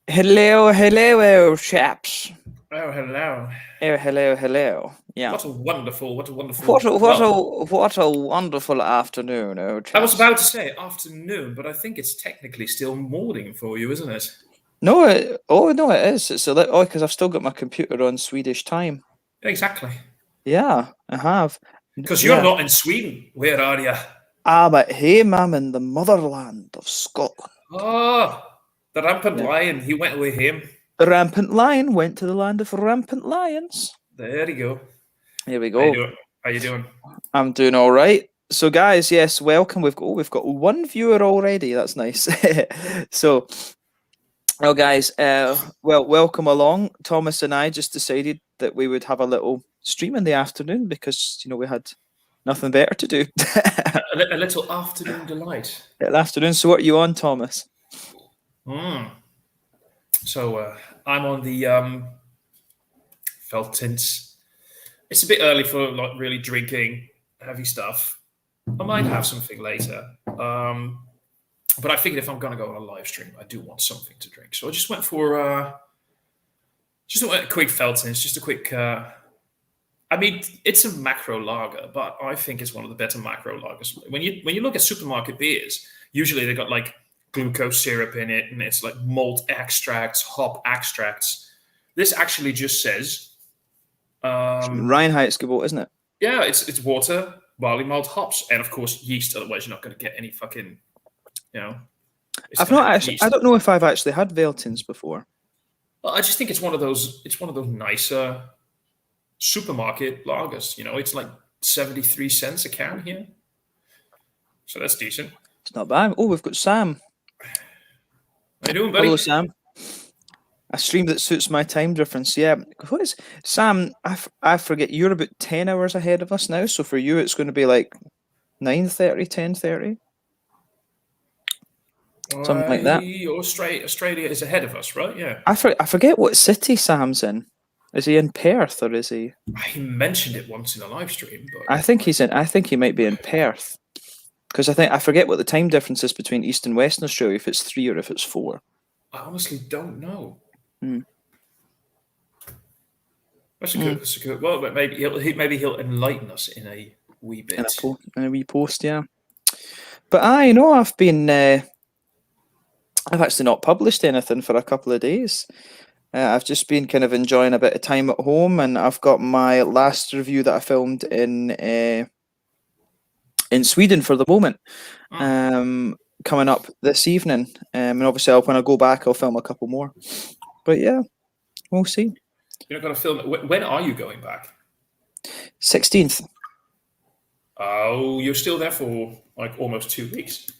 Hello, chaps. Oh, hello. Oh, hello. Yeah. What a wonderful. Well, What a wonderful afternoon, oh, I was chaps. about to say afternoon, but I think it's technically still morning for you, isn't it? No, it is. It's a little, because I've still got my computer on Swedish time. Exactly. Yeah, I have. Because you're Yeah. not in Sweden. Where are you? I'm at home. I'm in the motherland of Scotland. Oh, the rampant Yeah. lion. He went with him. The rampant lion went to the land of rampant lions. There you go. Here we How you go. doing? How you doing? I'm doing all right. So, guys, yes, welcome. We've got one viewer already. That's nice. So, well, guys, welcome along. Thomas and I just decided that we would have a little stream in the afternoon because we had nothing better to do. A little afternoon delight. In the afternoon. So, what are you on, Thomas? Mm. So I'm on the felt tints. It's a bit early for like really drinking heavy stuff. I might have something later. But I figured if I'm going to go on a live stream, I do want something to drink. So I just went for just a quick Feltons, just a quick. I mean, it's a macro lager, but I think it's one of the better macro lagers. When you look at supermarket beers, usually they got like glucose syrup in it, and it's like malt extracts, hop extracts. This actually just says, Reinheitsgebot, isn't it? yeah, it's water, barley malt, hops, and of course yeast. Otherwise, you're not going to get any fucking, you know, it's I've going to not have actually. I yeast. don't know if I've actually had Veltins before. Well, I just think it's one of those. It's one of those nicer supermarket lagers. It's like 73 cents a can here, so that's decent. It's not bad. Oh, we've got Sam. How you doing, Hello, buddy? Sam. A stream that suits my time difference. Yeah. What is Sam? I forget. You're about 10 hours ahead of us now. So for you, it's going to be like 9:30, 10:30, something like that. Australia is ahead of us, right? Yeah. I forget what city Sam's in. Is he in Perth or is he? He mentioned it once in a live stream, but I think he's in. I think he might be in Perth because I forget what the time difference is between East and Western Australia. If it's 3 or if it's 4. I honestly don't know. Hmm. That's a good. Well, but maybe he'll enlighten us in a wee bit. In a wee post, yeah. But I know I've actually not published anything for a couple of days. I've just been kind of enjoying a bit of time at home, and I've got my last review that I filmed in Sweden for the moment, coming up this evening. And obviously, when I go back, I'll film a couple more. But yeah, we'll see. You're not going to film it. When are you going back? 16th. Oh, you're still there for like almost 2 weeks.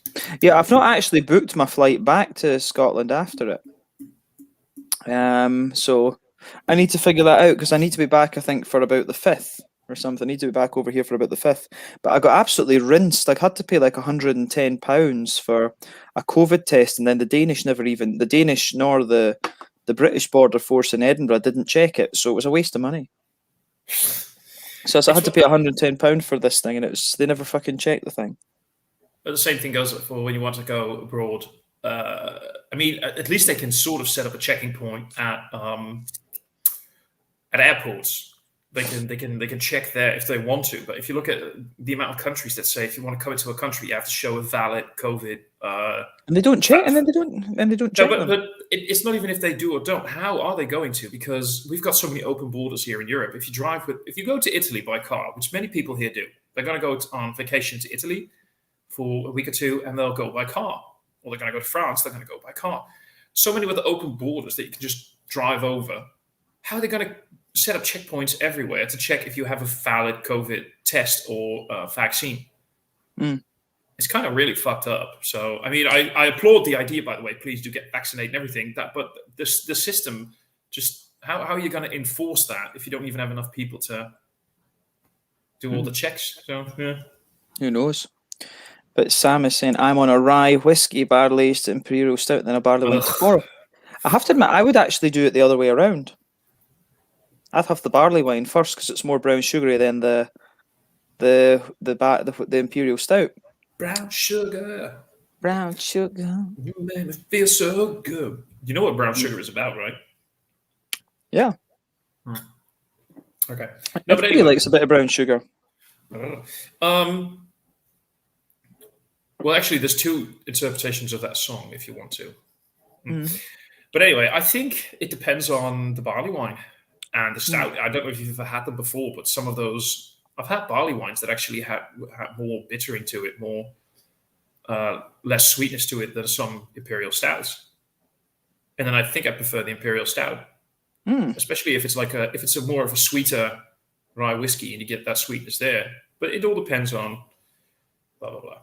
Yeah, I've not actually booked my flight back to Scotland after it. So I need to figure that out because I need to be back, I think, for about the 5th or something. I need to be back over here for about the 5th. But I got absolutely rinsed. I had to pay like £110 for a COVID test, and then the Danish nor the British Border Force in Edinburgh didn't check it, so it was a waste of money. So I had to pay £110 for this thing, and they never fucking checked the thing. But the same thing goes for when you want to go abroad. I mean, at least they can sort of set up a checking point at airports. They can check there if they want to. But if you look at the amount of countries that say if you want to come into a country, you have to show a valid COVID. And they don't check, and then they don't check them. But it's not even if they do or don't. How are they going to? Because we've got so many open borders here in Europe. If you go to Italy by car, which many people here do, they're going to go on vacation to Italy for a week or two, and they'll go by car. Or they're going to go to France, they're going to go by car. So many with the open borders that you can just drive over. How are they going to set up checkpoints everywhere to check if you have a valid COVID test or vaccine? It's kind of really fucked up. So, I mean, I applaud the idea, by the way. Please do get vaccinated and everything. But the system, just how are you going to enforce that if you don't even have enough people to do all the checks? So, yeah. Who knows? But Sam is saying, I'm on a rye whiskey barley aged imperial stout, then a barley wine tomorrow. I have to admit, I would actually do it the other way around. I'd have the barley wine first because it's more brown sugary than the imperial stout. Brown sugar. Brown sugar. You made me feel so good. You know what brown sugar is about, right? Yeah. Okay. No, but Everybody anyway. likes a bit of brown sugar. Well, actually, there's two interpretations of that song if you want to. Mm. But anyway, I think it depends on the barley wine and the stout. I don't know if you've ever had them before, but some of those I've had barley wines that actually had more bittering to it, more less sweetness to it than some imperial stouts. And then I think I prefer the imperial stout, especially if it's a more of a sweeter rye whiskey and you get that sweetness there. But it all depends on blah blah blah.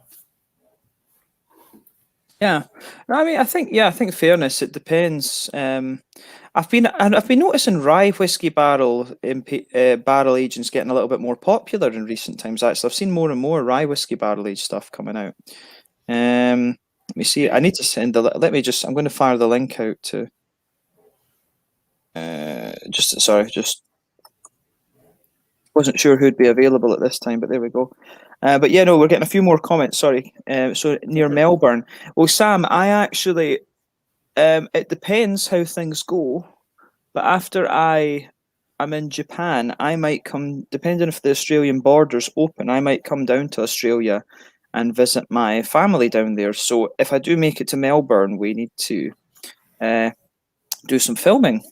Yeah, I mean, I think fairness. It depends. I've been noticing rye whiskey barrel barrel agents getting a little bit more popular in recent times. Actually, I've seen more and more rye whiskey barrel aged stuff coming out. Let me see. I need to send the. Let me just. I'm going to fire the link out to. Just wasn't sure who'd be available at this time, but there we go. But yeah, no, we're getting a few more comments. Sorry. So near Melbourne. Well, Sam, I actually. It depends how things go, but after I'm in Japan, I might come. Depending if the Australian borders open, I might come down to Australia and visit my family down there. So if I do make it to Melbourne, we need to do some filming.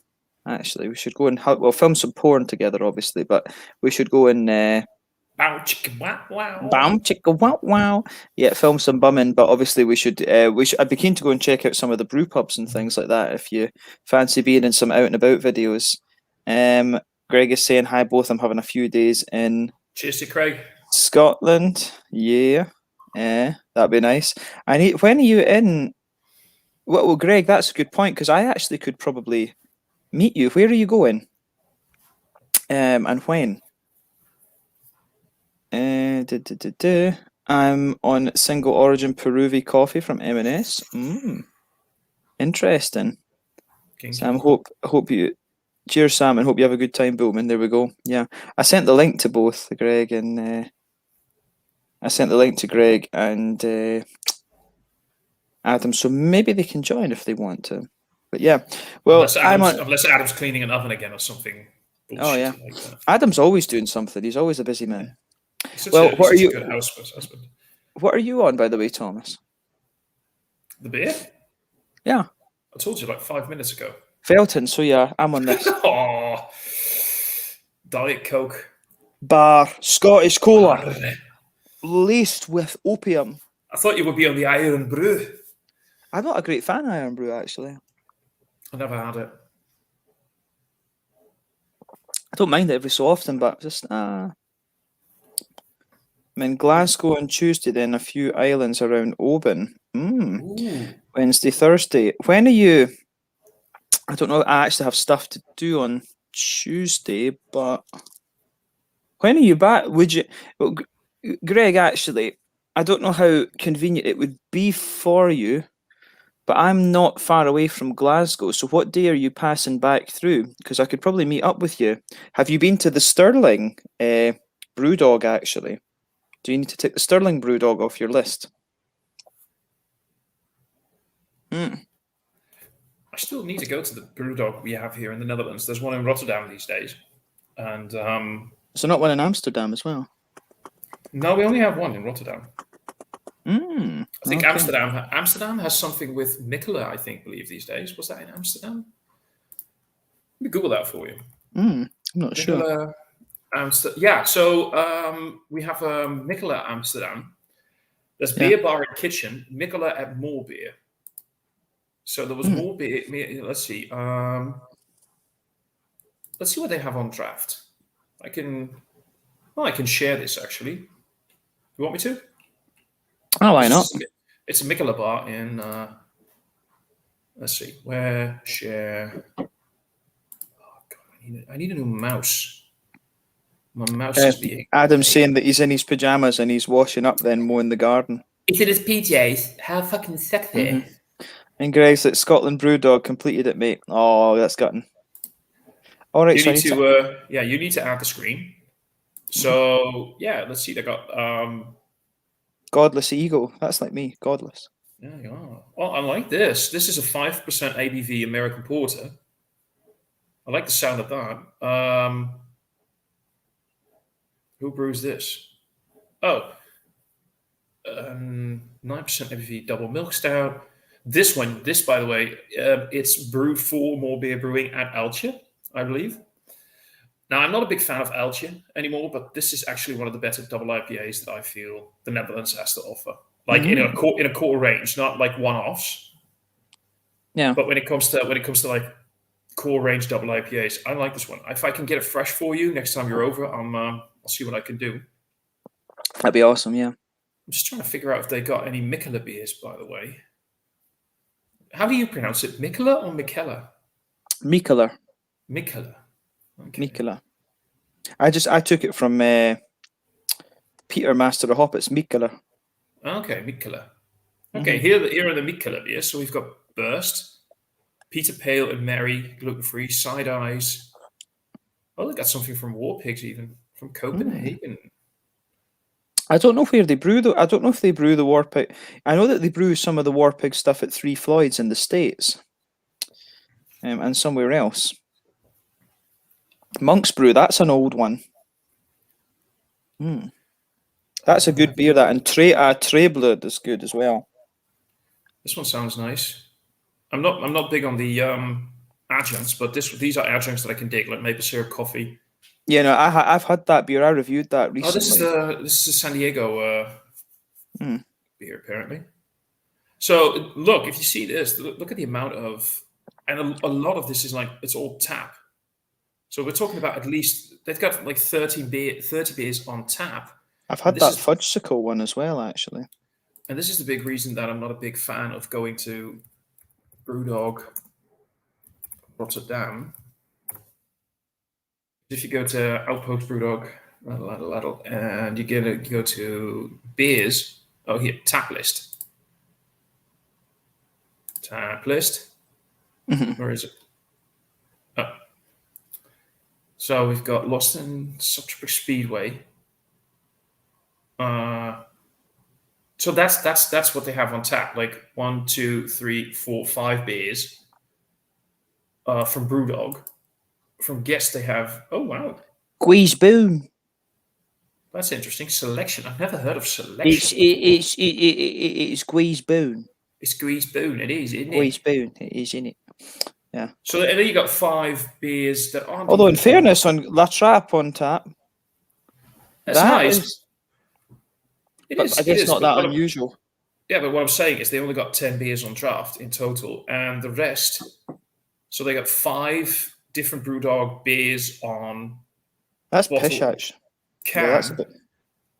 Actually, we should go and film some porn together, obviously, but we should go and Bow chicka wow wow. bam chicka wow wow. Yeah, film some bumming, but obviously we should. I'd be keen to go and check out some of the brew pubs and things like that. If you fancy being in some out and about videos. Greg is saying hi, both. I'm having a few days in Cheers to Craig. Scotland. Yeah, that'd be nice. When are you in? Well, Greg, that's a good point because I actually could probably meet you. Where are you going? And when? I'm on single origin Peruvi coffee from M&S. Interesting. Sam, hope you. Cheers, Sam, and hope you have a good time, Bowman. There we go. Yeah, I sent the link to both Greg and Adam, so maybe they can join if they want to. But yeah, well, unless Adam's cleaning an oven again or something. Oh yeah, like that. Adam's always doing something. He's always a busy man. What are you? Good husband. What are you on, by the way, Thomas? The beer? Yeah, I told you like 5 minutes ago. Felton. So yeah, I'm on this. Oh, Diet Coke. Bar Scottish Cola, laced with opium. I thought you would be on the Iron Brew. I'm not a great fan of Iron Brew, actually. I never had it. I don't mind it every so often, but just I'm in Glasgow on Tuesday, then a few islands around Oban. Wednesday, Thursday. When are you? I don't know. I actually have stuff to do on Tuesday, but when are you back? Would you, well, Greg? Actually, I don't know how convenient it would be for you, but I'm not far away from Glasgow. So what day are you passing back through? Because I could probably meet up with you. Have you been to the Stirling Brewdog, actually? Do you need to take the Stirling Brewdog off your list? I still need to go to the Brewdog we have here in the Netherlands. There's one in Rotterdam these days. And so not one in Amsterdam as well? No, we only have one in Rotterdam. I think Amsterdam has something with Mikkeller, I believe these days. Was that in Amsterdam? Let me Google that for you. I'm not sure. Yeah, so we have Mikkeller Amsterdam. There's Beer Bar and Kitchen, Mikkeller at More Beer. So there was more beer. Let's see. Let's see what they have on draft. I can share this actually. You want me to? Oh, why not? It's a Mikkeller bar in. Let's see. Where share? Oh God, I need a new mouse. My mouse is being. Adam's saying that he's in his pajamas and he's washing up, then mowing the garden. He's in his PJs. How fucking sexy. And Greg's like Scotland Brewdog completed it, mate. Oh, that's gutting. All right, you need to add the screen. So let's see. They got Godless Eagle. That's like me, godless. There you are. Oh, I like this. This is a 5% ABV American Porter. I like the sound of that. Who brews this? Oh, 9% ABV double milk stout. This one, by the way, it's brewed for More Beer Brewing at Elche, I believe. Now, I'm not a big fan of Elche anymore, but this is actually one of the better double IPAs that I feel the Netherlands has to offer. Like in a core range, not like one-offs. Yeah. But when it comes to like core range double IPAs, I like this one. If I can get it fresh for you next time you're over, I'll see what I can do. That'd be awesome. Yeah. I'm just trying to figure out if they got any Mikkeller beers, by the way. How do you pronounce it? Mikkeller or Mikkeller? Mikkeller. Mikkeller. Okay. Mikkeller. I took it from Peter Master of Hop. It's Mikkeller. Okay, Mikkeller. Okay, here are the Mikkeller beers. So we've got Burst, Peter Pale and Mary, gluten-free, Side Eyes. Oh, they got something from War Pigs even, from Copenhagen. I don't know where they brew though. I don't know if they brew the War Pig. I know that they brew some of the War Pig stuff at Three Floyds in the States, and somewhere else. Monk's Brew, that's an old one. That's a good beer. That, and Treblood is good as well. This one sounds nice. I'm not big on the adjuncts, but these are adjuncts that I can dig, like maple syrup, coffee. Yeah, no, I've had that beer. I reviewed that recently. Oh, this is a San Diego beer, apparently. So look, if you see this, look at the amount of, and a lot of this is like, it's all tap. So we're talking about at least, they've got like 30 beers on tap. I've had that Fudgesicle one as well, actually. And this is the big reason that I'm not a big fan of going to Brewdog Rotterdam. If you go to Outpost Brewdog, and you go to beers. Oh, here, tap list. Tap list. Where is it? Oh. So we've got Lost in Subtropic Speedway. So that's what they have on tap. Like 1, 2, 3, 4, 5 beers from Brewdog. From Guest, they have. Oh wow, Guise Boon. That's interesting. Selection. I've never heard of Selection. It's Guise Boon. It's Guise Boon. It is, isn't it? Guise Boon. It is, isn't it? Yeah. So then you got 5 beers that aren't. Although, in fairness, on La Trappe on tap, that's nice. I guess it's not that unusual. Yeah, but what I'm saying is they only got 10 beers on draft in total, and the rest. So they got 5 different Brewdog beers on. That's pish, actually. Can, yeah, that's a bit...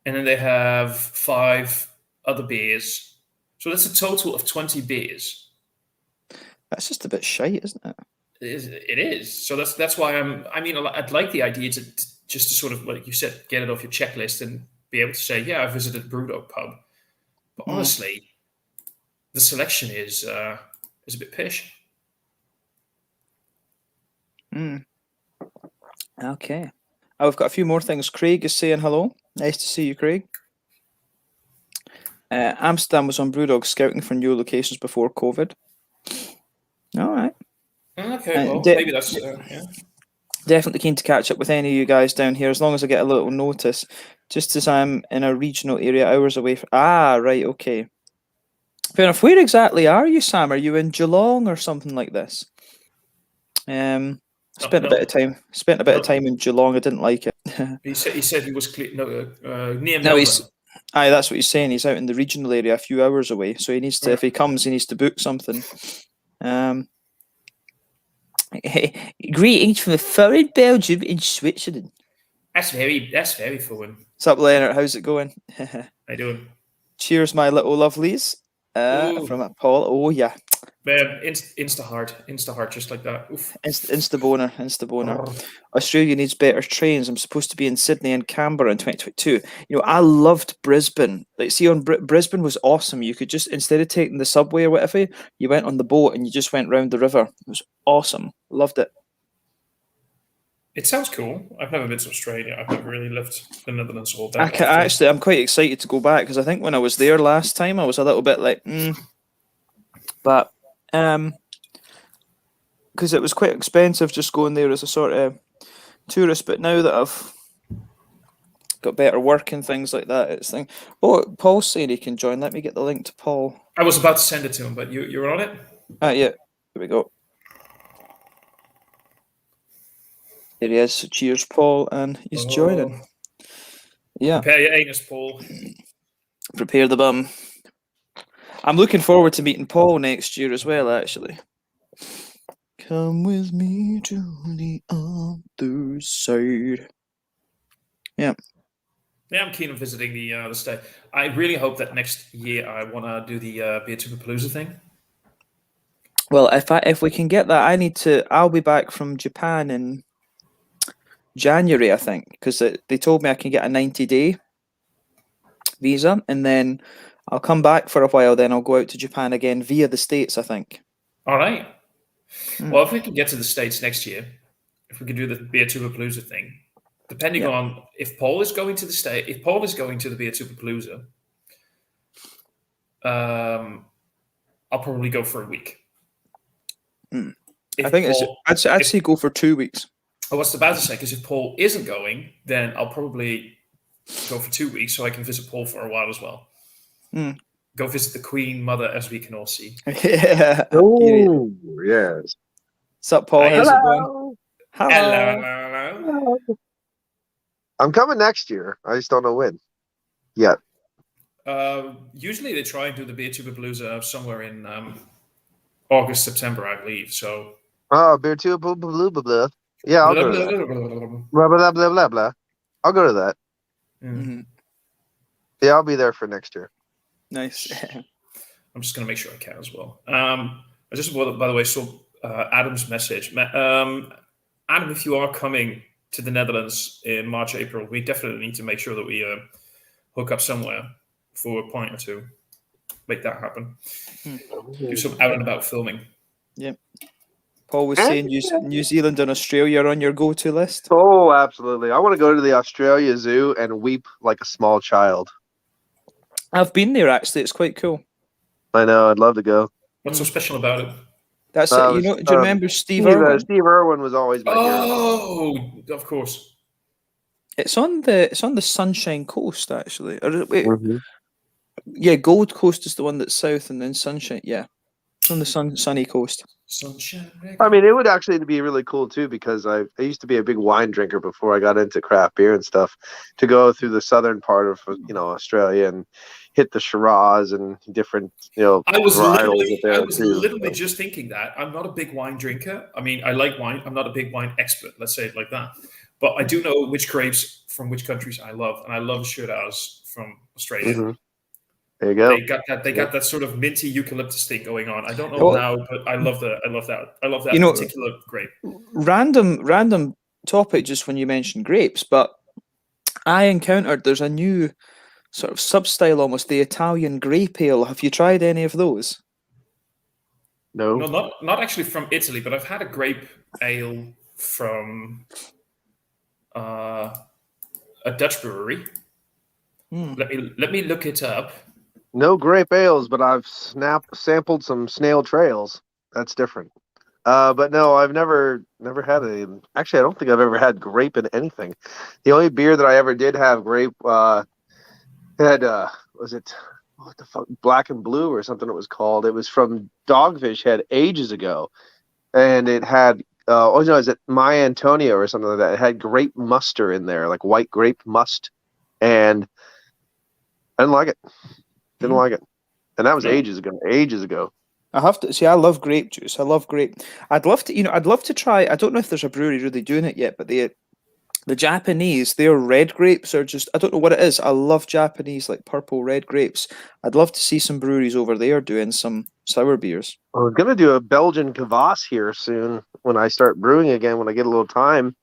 And then they have 5 other beers. So that's a total of 20 beers. That's just a bit shite, isn't it? It is. So that's why I'd like the idea to just to sort of, like you said, get it off your checklist and be able to say, yeah, I visited Brewdog Pub. But honestly, the selection is a bit pish. Okay. Oh, we've got a few more things. Craig is saying hello. Nice to see you, Craig. Amsterdam was on Brewdog scouting for new locations before COVID. All right. Okay, well, maybe that's... yeah. Definitely keen to catch up with any of you guys down here, as long as I get a little notice. Just as I'm in a regional area, hours away from... Ah, right, okay. Fair enough. Where exactly are you, Sam? Are you in Geelong or something like this? Spent a bit of time in Geelong. I didn't like it. he said he was near Melbourne. No, that's what he's saying. He's out in the regional area, a few hours away. So he needs to, if he comes, he needs to book something. Greetings from a foreign Belgium in Switzerland. That's very foreign. What's up, Leonard? How's it going? How you doing? Cheers, my little lovelies. From Paul. Oh yeah. Man, insta heart, just like that. Oof. Insta boner. Australia needs better trains. I'm supposed to be in Sydney and Canberra in 2022. You know, I loved Brisbane. Like, see, on Brisbane was awesome. You could just, instead of taking the subway or whatever, you went on the boat and you just went round the river. It was awesome. Loved it. It sounds cool. I've never been to Australia. I've never really left the Netherlands all that. I'm quite excited to go back because I think when I was there last time, I was a little bit like, But because it was quite expensive just going there as a sort of tourist. But now that I've got better work and things like that, it's thing. Oh, Paul's saying he can join. Let me get the link to Paul. I was about to send it to him, but you're on it? Yeah, here we go. Here he is. Cheers, Paul, and he's joining. Yeah. Prepare your anus, Paul. Prepare the bum. I'm looking forward to meeting Paul next year as well, actually. Come with me to the other side. Yeah. Yeah, I'm keen on visiting the state. I really hope that next year I want to do the Beer2Palooza thing. Well, if we can get that, I'll be back from Japan in January, I think, because they told me I can get a 90-day visa, and then I'll come back for a while. Then I'll go out to Japan again via the States, I think. All right. Well, if we can get to the States next year, if we can do the Beer2Palooza thing, depending on if Paul is going to the state, if Paul is going to the Beer2Palooza, I'll probably go for a week. I think I'd say go for 2 weeks. I was about to say, because if Paul isn't going, then I'll probably go for 2 weeks so I can visit Paul for a while as well. Go visit the Queen Mother, as we can all see. Yeah. Oh, yes. What's up, Paul? How's it going? Hello. I'm coming next year. I just don't know when yet. Usually they try and do the Beer2Palooza somewhere in August, September, I believe. So. Oh, Beer2Palooza. Yeah, I'll go to that. Blah, blah, blah, blah, blah. I'll go to that. Yeah, I'll be there for next year. Nice. I'm just going to make sure I can as well. I just, by the way, saw Adam's message. Adam, if you are coming to the Netherlands in March, April, we definitely need to make sure that we hook up somewhere for a point or two. Make that happen. Do some out and about filming. Yep. Paul was saying New Zealand and Australia are on your go-to list. Oh, absolutely. I want to go to the Australia Zoo and weep like a small child. I've been there, actually. It's quite cool. I know. I'd love to go. What's so special about it? That's it. You know, do you remember Steve Irwin? Steve Irwin was always my hero. Oh, of course. It's on the Sunshine Coast, actually. Or, wait, yeah, Gold Coast is the one that's south, and then Sunshine. Yeah, it's on the sunny coast. Sunshine. I mean, it would actually be really cool too, because I used to be a big wine drinker before I got into craft beer and stuff. To go through the southern part of Australia and hit the Shiraz and different I was varietals literally just thinking that. I'm not a big wine drinker. I mean, I like wine. I'm not a big wine expert. Let's say it like that. But I do know which grapes from which countries I love, and I love Shiraz from Australia. There you go. They got that sort of minty eucalyptus thing going on. I don't know how, but I love that. I love that particular grape. Random topic just when you mentioned grapes, but I encountered there's a new sort of sub-style almost, the Italian grape ale. Have you tried any of those? No, not actually from Italy, but I've had a grape ale from a Dutch brewery. Let me look it up. No grape ales, but I've sampled some snail trails. That's different. But no, I've never had actually, I don't think I've ever had grape in anything. The only beer that I ever did have grape had was it what the fuck, Black and Blue or something it was called. It was from Dogfish Head ages ago, and it had is it My Antonio or something like that? It had grape muster in there, like white grape must, and I didn't like it. Didn't like it, and that was ages ago. I have to see. I love grape juice. I love grape. I'd love to try. I don't know if there's a brewery really doing it yet, but the Japanese, their red grapes are just, I don't know what it is. I love Japanese, like purple red grapes. I'd love to see some breweries over there doing some sour beers. We're gonna do a Belgian kvass here soon when I start brewing again, when I get a little time.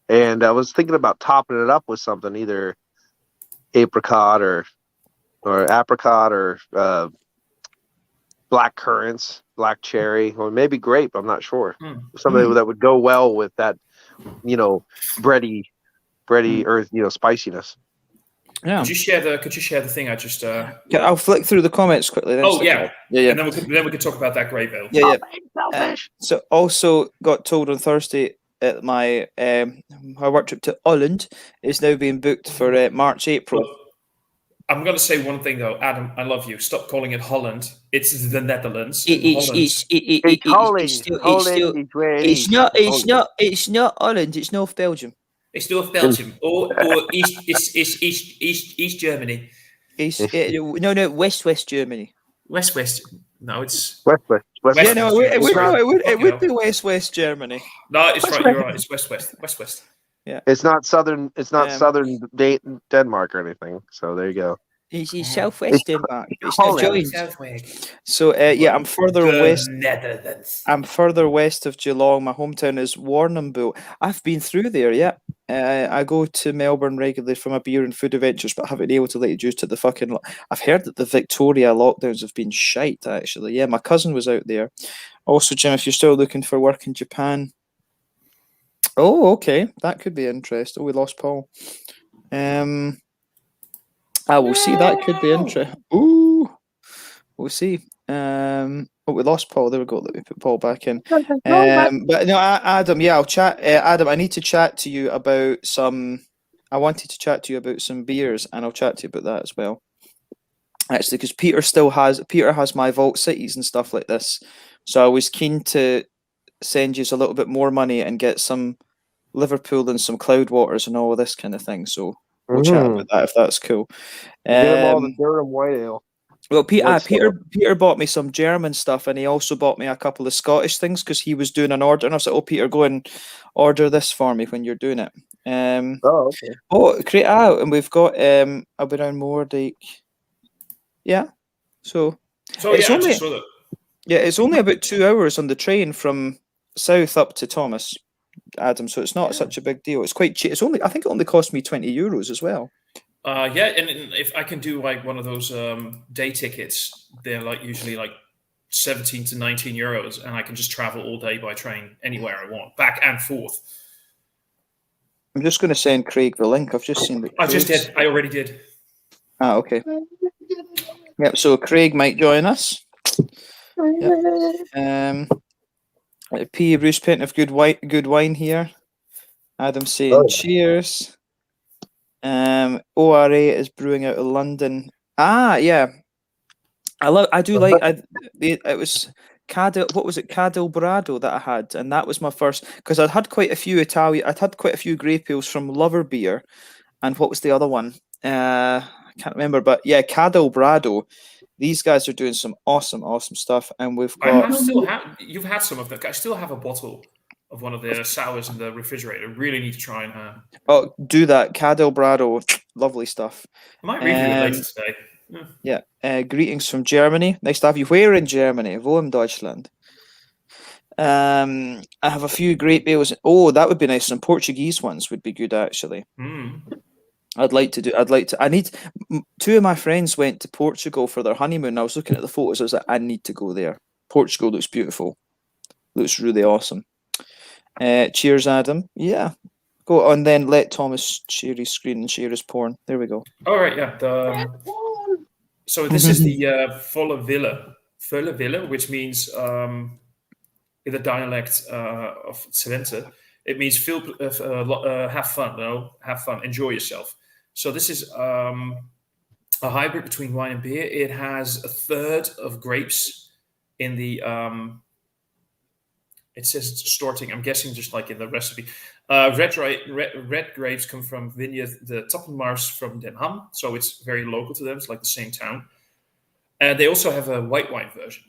And I was thinking about topping it up with something, either apricot or black currants, black cherry, or maybe grape. I'm not sure. Something that would go well with that, bready earth, spiciness. Yeah. Could you share the thing I just? Yeah, I'll flick through the comments quickly. Then Oh stick it yeah, out. Yeah. And then we could talk about that grey veil. Yeah. Selfish. So also got told on Thursday at my work trip to Holland is now being booked for March, April. Look, I'm going to say one thing though, Adam. I love you. Stop calling it Holland. It's the Netherlands. It's not Holland. It's North Belgium. It's North Belgium or East Germany. No, West Germany. West. No, it's West. Yeah, no, it would be Germany. West Germany. No, it's right. You're right. It's West. Yeah, It's not southern. It's not southern Denmark or anything. So there you go. It's Southwest Denmark. It's not Holland. joined. So I'm further west. Netherlands. I'm further west of Geelong. My hometown is Warrnambool. I've been through there. Yeah. I go to Melbourne regularly for my beer and food adventures, but I haven't been able to let you due to the fucking. I've heard that the Victoria lockdowns have been shite. Actually, yeah, my cousin was out there. Also, Jim, if you're still looking for work in Japan, oh, okay, that could be interesting. Oh, we lost Paul. I will see. That could be interesting. Ooh, we'll see. Oh, we lost Paul. There we go. Let me put Paul back in. But no, Adam. Yeah, I'll chat. Adam, I need to chat to you about some. I wanted to chat to you about some beers, and I'll chat to you about that as well. Actually, because Peter has my Vault Cities and stuff like this, so I was keen to send you a little bit more money and get some Liverpool and some Cloudwaters and all this kind of thing. So we'll chat about that if that's cool. Get them all the Durham White Ale. Well, Peter bought me some German stuff, and he also bought me a couple of Scottish things because he was doing an order. And I was like, "Oh, Peter, go and order this for me when you're doing it." Okay. Oh, great! Out, and we've got I'll be around Moordyke. Yeah, so it's yeah, only I just saw that. yeah, it's only about 2 hours on the train from South up to Thomas, Adam. So it's not such a big deal. It's quite cheap. I think it only cost me €20 as well. Yeah, and if I can do like one of those day tickets, they're like usually like 17 to 19 euros, and I can just travel all day by train anywhere I want, back and forth. I'm just going to send Craig the link. I've just seen that. I already did. Ah, okay. Yep. So Craig might join us. Yep. P. Bruce Pint of good wine here. Adam saying cheers. ORA is brewing out of London. Ah, yeah. It was Cadil. What was it? Cadil Brado that I had, and that was my first because I'd had quite a few grey ales from Lover Beer, and what was the other one? I can't remember, but yeah, Cadil Brado. These guys are doing some awesome stuff, and we've got. You've had some of them. I still have a bottle of one of their sours in the refrigerator. Really need to try and have. Oh, do that, Cadil Brado. Lovely stuff. I might review it later today. Yeah. Greetings from Germany. Nice to have you. Where in Germany? Wo in Deutschland? I have a few great ales. Oh, that would be nice. Some Portuguese ones would be good, actually. I need. Two of my friends went to Portugal for their honeymoon. I was looking at the photos. I was like, I need to go there. Portugal looks beautiful. Looks really awesome. Cheers, Adam. Yeah. Go on then. Let Thomas share his screen and share his porn. There we go. All right. Yeah. So this is the volle Wille, which means in the dialect of Twente, it means have fun. No, have fun. Enjoy yourself. So this is a hybrid between wine and beer. It has a third of grapes in the. It says it's Storting. I'm guessing just like in the recipe. Red grapes come from Vineyard the Toppenmars from Den Ham, so it's very local to them. It's like the same town. And they also have a white wine version.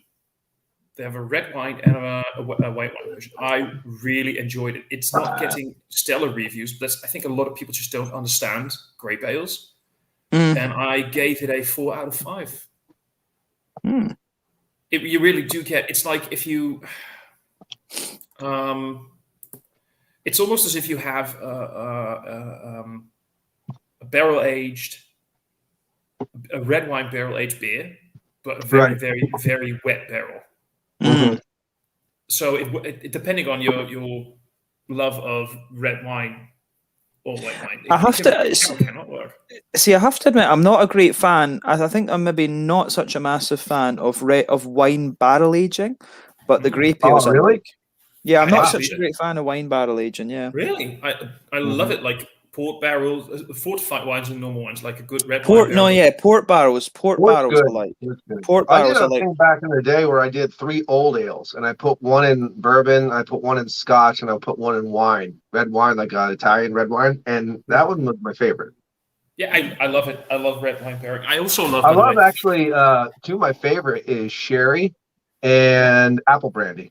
They have a red wine and a white wine version. I really enjoyed it. It's not getting stellar reviews, but I think a lot of people just don't understand grape ales. And I gave it a 4 out of 5. You really do get. It's like if you. It's almost as if you have a red wine barrel aged beer, but a very, very, very wet barrel. So it depending on your love of red wine all white wine. I have to It cannot work. see. I have to admit, I'm not a great fan. I think I'm maybe not such a massive fan of wine barrel aging, but the grape ales I really? like. Yeah, I'm I not have such a either. great fan of wine barrel aging. Yeah, Really, I love it. Like port barrels, fortified wines and normal wines, like a good red wine port. barrel. No, yeah, port barrels. Port Port's barrels good. I like. Port's good. Port I did barrels I a like. thing back in the day where I did 3 old ales, and I put one in bourbon, I put one in scotch, and I put one in wine, red wine, like Italian red wine, and that one was my favorite. Yeah, I love it. I love red wine pairing. I also love. I by the love way, actually 2 of my favorite is sherry and apple brandy.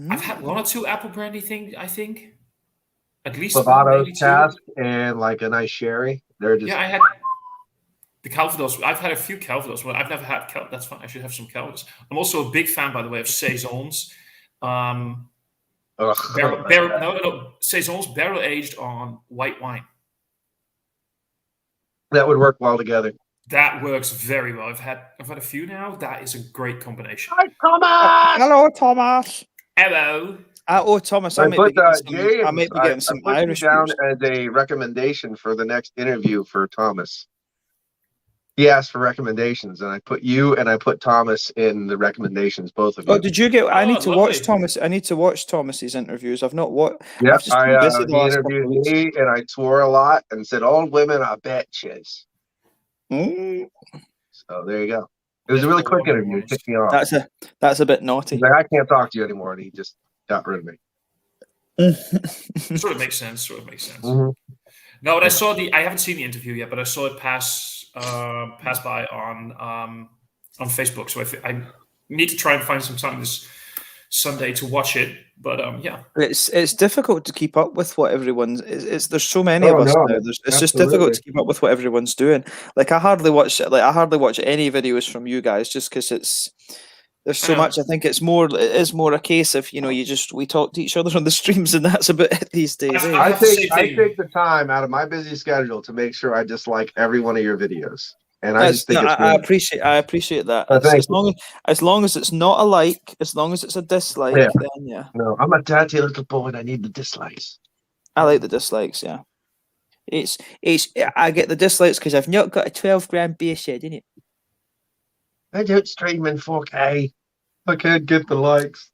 I've had 1 or 2 apple brandy things. I think at least 1, Bavado's maybe 2. cask and like a nice sherry. They're just Yeah, I had the Calvados. I've had a few Calvados. Well, I've never had That's fine. I should have some Calvados. I'm also a big fan, by the way, of saisons. Saisons barrel aged on white wine. that would work well together. That works very well. I've had a few now. That is a great combination. Hi, Thomas. Hello, Thomas. Hello. Oh, Thomas, I I might put be getting James. some I put you Irish down beers. as a recommendation for the next interview for Thomas. He asked for recommendations, and I put you and I put Thomas in the recommendations, both of you. Oh, did you get? I need to watch lovely. Thomas. I need to watch Thomas's interviews. I've not watched. Yeah, I've just been busy the he last couple of interviewed weeks. me, and I swore a lot and said, "Old women are bitches." Mm, So there you go. It was a really quick interview. He kicked me off. that's a bit naughty. He's like, I can't talk to you anymore, and he just got rid of me. Sort of makes sense. Mm-hmm. No, but I haven't seen the interview yet, but I saw it pass by on Facebook. So I need to try and find some time this Sunday to watch it. But yeah, It's difficult to keep up with what everyone's. There's so many of us now. It's just difficult to keep up with what everyone's doing. Like I hardly watch any videos from you guys just because there's so much. I think it is more a case of we talk to each other on the streams, and that's about it these days. I take the time out of my busy schedule to make sure I dislike every one of your videos, and I just think I appreciate that. As long as it's not a like, as long as it's a dislike, then yeah. No, I'm a dirty little boy, and I need the dislikes. I like the dislikes. Yeah, I get the dislikes because I've not got a 12-gram beer shed in it. I don't stream in 4K. I can't get the likes.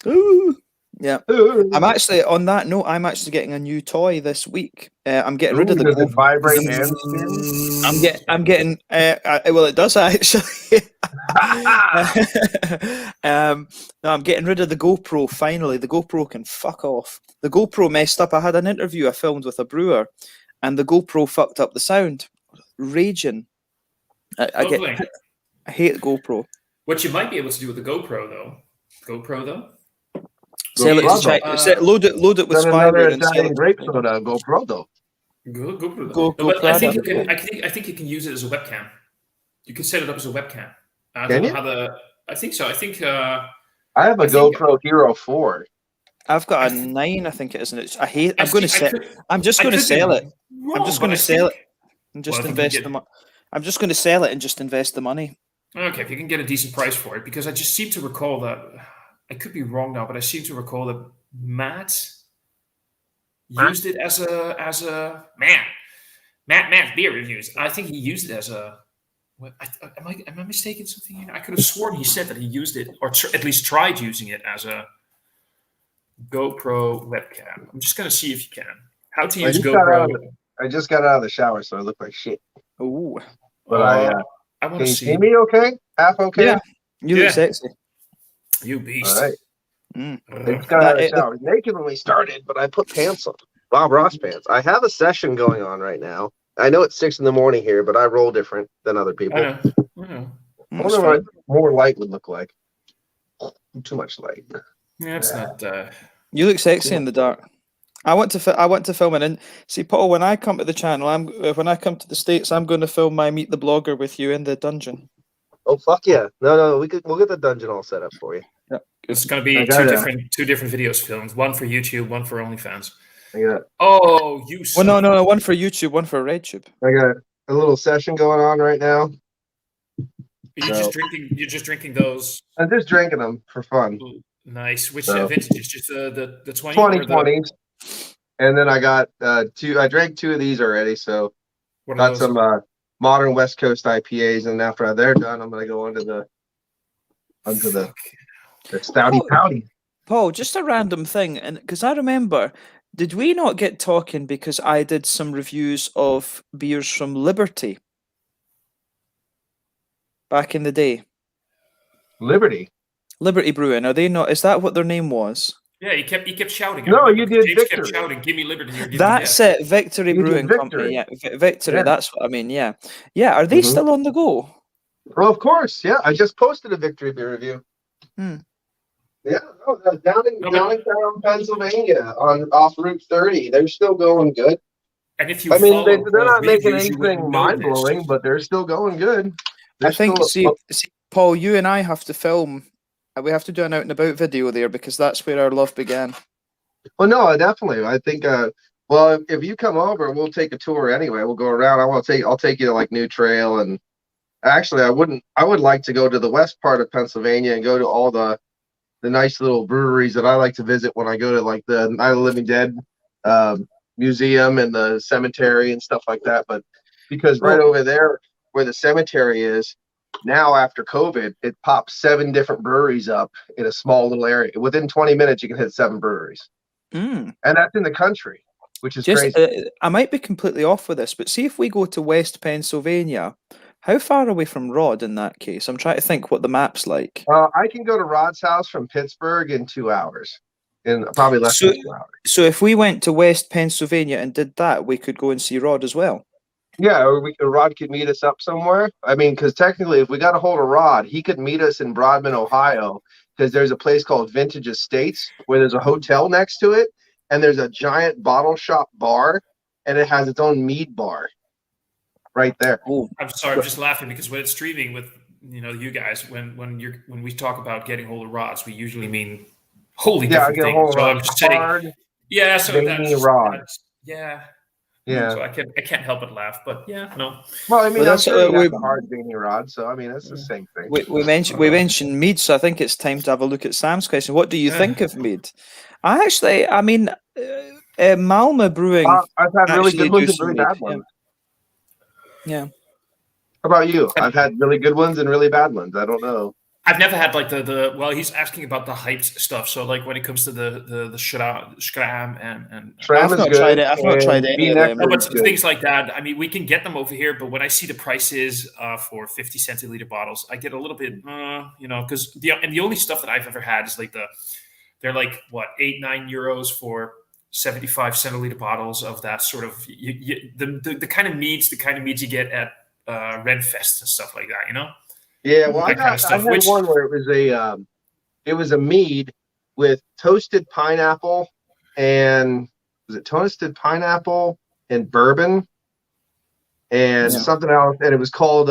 Ooh. Yeah. Ooh. I'm actually, on that note, I'm actually getting a new toy this week. I'm getting rid of the does it vibrate and spin? I'm getting well, it does actually. No, I'm getting rid of the GoPro finally. The GoPro can fuck off. The GoPro messed up. I had an interview I filmed with a brewer and the GoPro fucked up the sound. Raging. I hate GoPro. what you might be able to do with the GoPro though. Sell it to China. Load it with spyware and sell it. Grape soda. GoPro though. GoPro. But I think you can use it as a webcam. You can set it up as a webcam. Can you? I think so. I think I have a GoPro Hero 4. I've got a 9, I think it is, and it's. I'm going to sell. I'm just going to sell it. I'm just going to sell it and just invest the money. I'm just going to sell it and just invest the money. Okay, if you can get a decent price for it, because I just seem to recall that. I could be wrong now, but I seem to recall that Matt used it as a Matt's beer reviews. I think he used it as a. Am I mistaken something here? I could have sworn he said that he used it, or at least tried using it as a GoPro webcam. I'm just going to see if you can. How to use GoPro. I just got out of the shower, so I look like shit. Ooh. But I want to see. Can you see me okay? Half okay? Yeah. You look sexy. You beast. All right. I just got out of the shower. Naked when we started, but I put pants on. Bob Ross pants. I have a session going on right now. I know it's 6 a.m. here, but I roll different than other people. I know. I wonder what more light would look like. Too much light. Yeah, it's not. You look sexy in the dark. I want to film it. And see, Paul, when I come to the channel, when I come to the States, I'm going to film my Meet the Blogger with you in the dungeon. Oh fuck yeah! No, we'll get the dungeon all set up for you. Yeah, it's going to be two different videos filmed. One for YouTube, one for OnlyFans. Oh, you. Well, no, one for YouTube, one for RedTube. I got a little session going on right now. You're just drinking those. I'm just drinking them for fun. Nice. Which vintages? Just the 20? 2020s. And then I got two. I drank 2 of these already, so What are got those? some modern West Coast IPAs. And after they're done, I'm gonna go onto the stouty pouty. Paul, just a random thing, and because I remember, did we not get talking because I did some reviews of beers from Liberty back in the day? Liberty. Liberty Brewing, are they not? Is that what their name was? Yeah, he kept shouting. No, I remember you did James kept Victory. shouting, "Give me Liberty or give me That's death." it, Victory You did Brewing Company. Victory. Yeah, Victory. Yeah. That's what I mean. Yeah, yeah. Are they Mhm. still on the go? Well, of course. Yeah, I just posted a Victory beer review. Hmm. Yeah, no, down in No, but- Downingtown, Pennsylvania, off Route 30. They're still going good. And if you I mean, follow they're both not making reviews, you wouldn't anything know mind this. blowing, but they're still going good. They're I think. still, See, Paul, you and I have to film. We have to do an out and about video there because that's where our love began. well, no, definitely. I think. Well, if you come over, we'll take a tour anyway. We'll go around. I'll take you to like New Trail, and actually, I would like to go to the west part of Pennsylvania and go to all the nice little breweries that I like to visit when I go to like the Night of the Living Dead museum and the cemetery and stuff like that. But because right over there where the cemetery is, now after COVID, it pops 7 different breweries up in a small little area. Within 20 minutes, you can hit 7 breweries. Mm. And that's in the country, which is Just, crazy. I might be completely off with this, but see if we go to West Pennsylvania, how far away from Rod in that case? I'm trying to think what the map's like. I can go to Rod's house from Pittsburgh in 2 hours, in probably less than 2 hours. So if we went to West Pennsylvania and did that, we could go and see Rod as well. Yeah, or Rod could meet us up somewhere. I mean, because technically, if we got a hold of Rod, he could meet us in Broadman, Ohio, because there's a place called Vintage Estates where there's a hotel next to it, and there's a giant bottle shop bar, and it has its own Mead bar right there. Oh, I'm sorry, I'm just laughing because when it's streaming with you guys, when we talk about getting hold of rods, we usually mean wholly different get a things. hold of So I'm Rod's just saying, hard, yeah. So veiny rod. yeah. Yeah. So I can't help but laugh, but yeah, no. Well, I mean, Well, I'm that's, sure he has we- a hard veiny rod, so I mean, that's the same thing. we mentioned Mead, so I think it's time to have a look at Sam's question. What do you think of Mead? I mean, Malma Brewing. I've had really actually good ones do and some really Mead, bad ones. Yeah. How about you? I've had really good ones and really bad ones. I don't know. I've never had like the well, he's asking about the hyped stuff. So like when it comes to the Schram and Schram I've is not good, tried it. I've not and tried any of them. no, but is good. things like that. I mean, we can get them over here, but when I see the prices for 50 centiliter bottles, I get a little bit, because the only stuff that I've ever had is like they're like what 8-9 euros for 75 centiliter bottles of that sort of the kind of meads you get at Renfest and stuff like that, Yeah, well, I that kind of stuff, had one where it was a mead with toasted pineapple and was it toasted pineapple and bourbon and something else, and it was called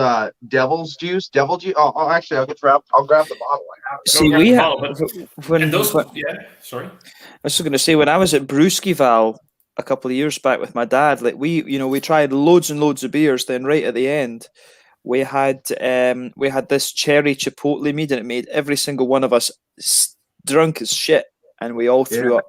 devil juice. Oh, actually, I'll grab the bottle. I have it. See, we have sorry. I was just going to say, when I was at Brewski Val a couple of years back with my dad, like we tried loads and loads of beers. Then right at the end, we had this cherry chipotle mead, and it made every single one of us drunk as shit, and we all threw up.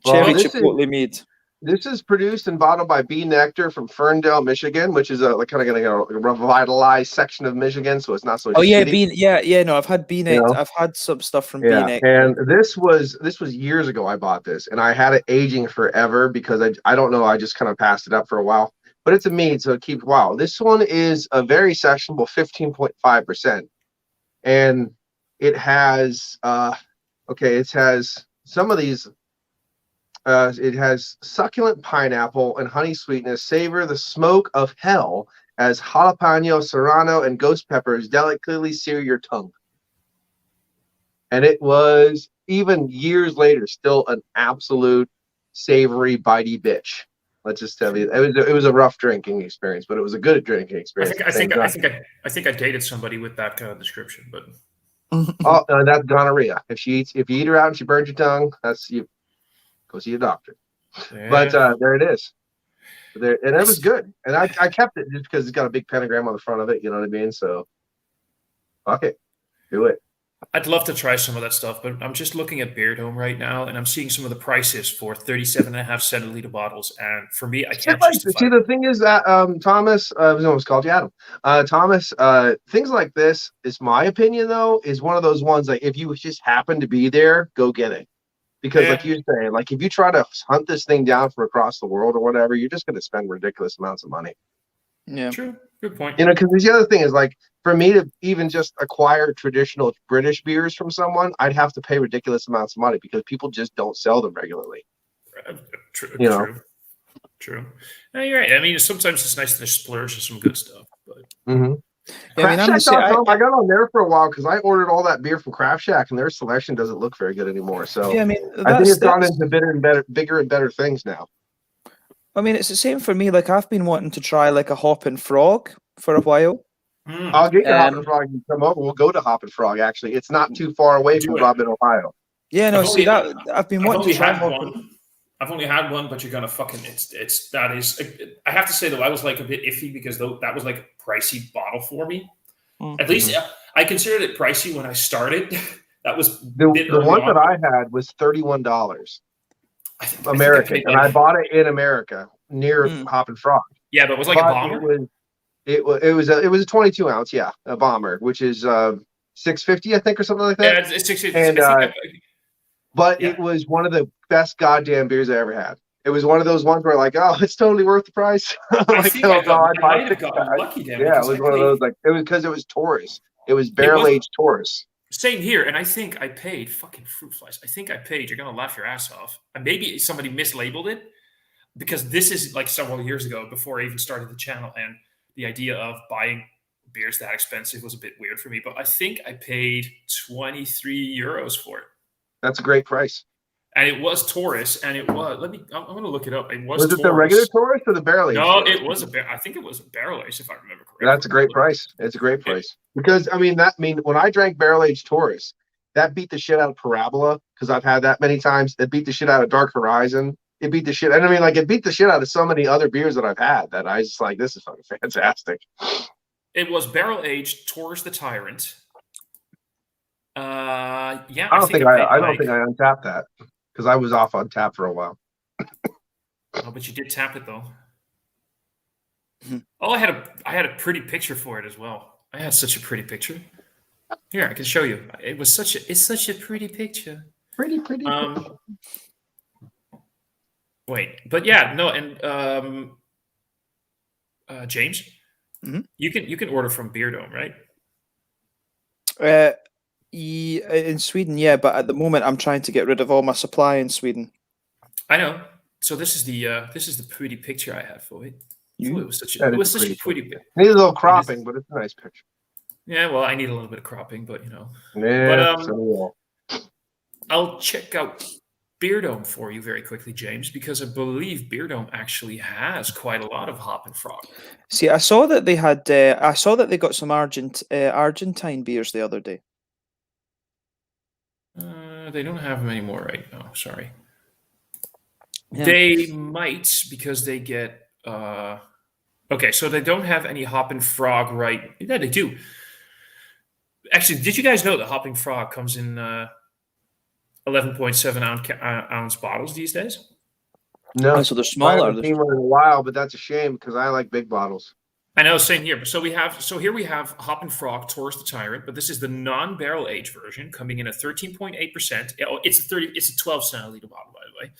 Cherry chipotle mead. This is produced and bottled by Bee Nectar from Ferndale, Michigan, which is kind of a revitalized section of Michigan, so it's not so. Oh yeah, shitty. No, I've had Bee Nectar. I've had some stuff from Bee Nectar. And this was years ago. I bought this, and I had it aging forever because I don't know. I just kind of passed it up for a while. But it's a mead, so it keeps. Wow, this one is a very sessionable 15.5%, and it has it has some of these. It has succulent pineapple and honey sweetness, savor the smoke of hell as jalapeno, serrano, and ghost peppers delicately sear your tongue. And it was, even years later, still an absolute savory, bitey bitch. Let's just tell you, it was a rough drinking experience, but it was a good drinking experience. I think I dated somebody with that kind of description, but that's gonorrhea. If you eat her out and she burns your tongue, that's you. Go see a doctor. Yeah. But there it is. And it was good. And I kept it just because it's got a big pentagram on the front of it. You know what I mean? So, fuck it. Do it. I'd love to try some of that stuff, but I'm just looking at Beard Home right now, and I'm seeing some of the prices for 37.5 centiliter bottles, and for me, I can't justify See, it. the thing is that Thomas, I was almost called you Adam. Thomas, things like this, is my opinion though, is one of those ones like if you just happen to be there, go get it. Because like you say, like if you try to hunt this thing down from across the world or whatever, you're just going to spend ridiculous amounts of money. Yeah. True. Good point. You know, because the other thing is like for me to even just acquire traditional British beers from someone, I'd have to pay ridiculous amounts of money because people just don't sell them regularly. True. No, you're right. I mean, sometimes it's nice to splurge on some good stuff. But Yeah, I mean, honestly, I got on there for a while because I ordered all that beer from Craft Shack, and their selection doesn't look very good anymore. So yeah, I mean, I think it's gone into bigger and better things now. I mean, it's the same for me. Like I've been wanting to try like a Hoppin' Frog for a while. I'll get you Hoppin' Frog and come over. We'll go to Hoppin' Frog. Actually, it's not too far away from Robin, Ohio. Yeah, no, see that I've been wanting to try one. I've only had one, but you're gonna fucking that is. I have to say though, I was like a bit iffy because that was like a pricey bottle for me. At least I considered it pricey when I started. That was the one that I had was $31 American, and I bought it in America near Hoppin' Frog. Yeah, but it was like a bomber. It was a 22 ounce, a bomber, which is $6.50, I think, or something like that. Yeah, it's $6.50. But it was one of the best goddamn beers I ever had. It was one of those ones where like, oh, it's totally worth the price. Like, I might have gotten lucky then. Yeah, it was one of those like it was because it was Taurus. It was barrel aged Taurus. Same here, and I think I paid fucking fruit flies. I think I paid. You're gonna laugh your ass off. And maybe somebody mislabeled it because this is like several years ago before I even started the channel, and the idea of buying beers that expensive was a bit weird for me. But I think I paid 23 euros for it. That's a great price. And it was Taurus, and it was. I'm going to look it up. It was. Was it the regular Taurus or the barrel aged? No, it was I think it was a barrel aged, if I remember correctly. That's a great price. It's a great price because when I drank barrel aged Taurus, that beat the shit out of Parabola because I've had that many times. It beat the shit out of Dark Horizon. It beat the shit. And I mean, like it beat the shit out of so many other beers that I've had that I just like. This is fucking fantastic. It was barrel aged Taurus the Tyrant. I don't think I untapped that because I was off Untappd for a while. Oh, but you did tap it though. Oh, I had a pretty picture for it as well. I had such a pretty picture. Here, I can show you. It's such a pretty picture. Pretty. Wait, but yeah, no, and James, you can order from Beard Dome, right? In Sweden, yeah, but at the moment I'm trying to get rid of all my supply in Sweden. I know. So this is the pretty picture I had for it. It was such a pretty picture. Needs a little cropping, but it's a nice picture. Yeah, well, I need a little bit of cropping, but you know. Yeah, but I'll check out Beard Dome for you very quickly, James, because I believe Beard Dome actually has quite a lot of Hoppin' Frog. See, I saw that they had. I saw that they got some Argentine beers the other day. They don't have them anymore right now. Sorry. Yeah. They might because they get. Okay, so they don't have any Hoppin' Frog, right? Yeah, they do. Actually, did you guys know that Hoppin' Frog comes in 11.7 ounce bottles these days? No, so they're smaller. I haven't seen one in a while, but that's a shame because I like big bottles. I know, same here. So here we have Hoppin' Frog, Taurus the Tyrant, but this is the non-barrel aged version, coming in at 13.8%. It's a 12 centiliter bottle, by the way.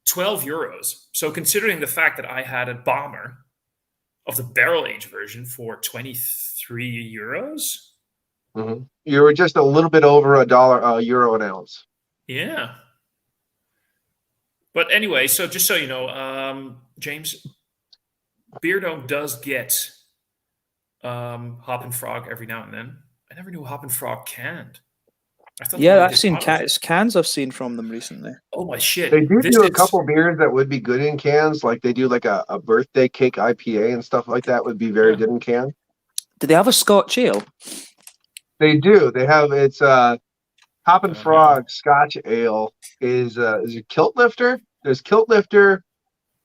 12 euros. So considering the fact that I had a bomber of the barrel aged version for 23 euros. Mm-hmm. You were just a little bit over €1 an ounce. Yeah. But anyway, so just so you know, James, Beard Dome does get Hoppin' Frog every now and then. I never knew Hoppin' Frog canned. I've seen cans. I've seen from them recently. Oh my shit! They do a couple beers that would be good in cans, like they do like a birthday cake IPA and stuff like that would be very good in can. Do they have a Scotch ale? They do. They have Hoppin' Frog Scotch Ale is a Kilt Lifter. There's Kilt Lifter.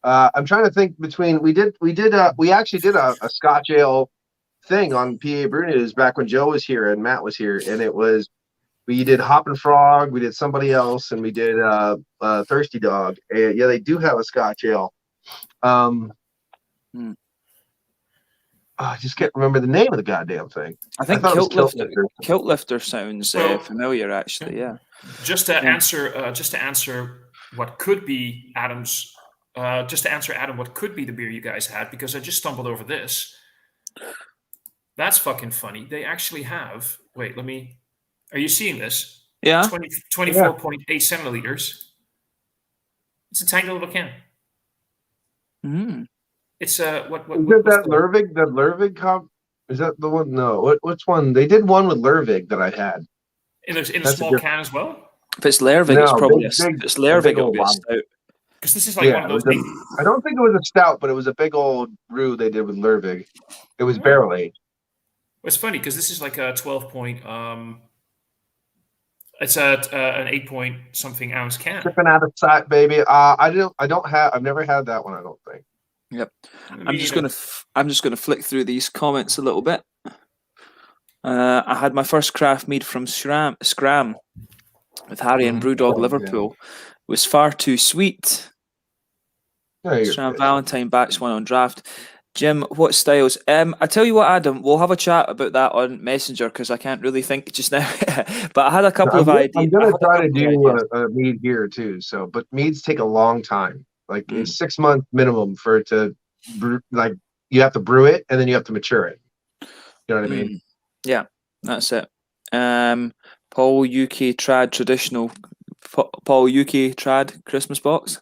I'm trying to think between we actually did a Scotch Ale thing on PA Brew News back when Joe was here and Matt was here, and it was We did Hoppin' Frog, we did somebody else, and we did Thirsty Dog. Yeah, they do have a Scotch ale. I just can't remember the name of the goddamn thing. I think thought it was Kilt Lifter sounds familiar, actually. Yeah. Just to answer what could be Adam's. Just to answer Adam, what could be the beer you guys had? Because I just stumbled over this. That's fucking funny. They actually have. Wait, let me. Are you seeing this? Yeah. 24.8 centiliters. It's a tiny little can. It's what is it that Lervig? That Lervig cup? Is that the one? No. Which one? They did one with Lervig that I had. In a small can as well. If it's Lervig, it's probably if it's Lervig, it'll be a stout. Because this is like one of those things. I don't think it was a stout, but it was a big old brew they did with Lervig. It was barrel aged. It's funny because this is like a 12 point. It's an 8 point something ounce can. Sipping out of sight, baby. I've never had that one. I don't think. Yep. I'm just gonna flick through these comments a little bit. I had my first craft mead from Scram with Harry and Brewdog Liverpool. It was far too sweet. Scram Valentine backs one on draft. Jim, what styles? I tell you what, Adam, we'll have a chat about that on Messenger because I can't really think just now. But I had a couple of ideas. I'm gonna try to do a mead here too. But meads take a long time. Like it's 6 months minimum for it to brew. Like you have to brew it and then you have to mature it. You know what I mean? Yeah, that's it. Paul UK Trad traditional. Paul UK Trad Christmas box.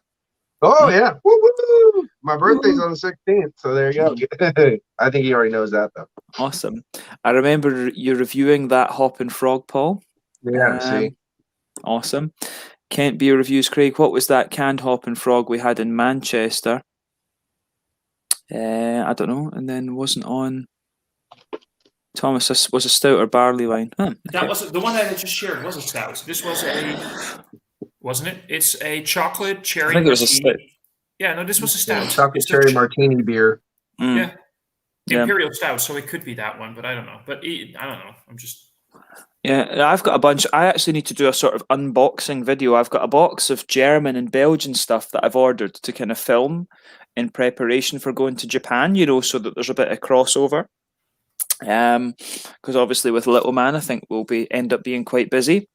Oh yeah. Woo-woo! My birthday's on the 16th, so there you go. I think he already knows that though. Awesome. I remember you reviewing that Hoppin' Frog, Paul. Yeah, see. Awesome. Kent Beer Reviews, Craig. What was that canned Hoppin' Frog we had in Manchester? I don't know. And then wasn't on. Thomas, this was a stout or barley wine. That was the one that I just shared. Was a stout. This was wasn't it? It's a chocolate cherry. I think it was a stout. Yeah, no, this was a stout. Chocolate cherry martini beer. Yeah. Imperial stout, so it could be that one, but I don't know. But I don't know. I'm just. Yeah, I've got a bunch. I actually need to do a sort of unboxing video. I've got a box of German and Belgian stuff that I've ordered to kind of film in preparation for going to Japan, so that there's a bit of crossover. Because obviously with Little Man, I think we'll end up being quite busy.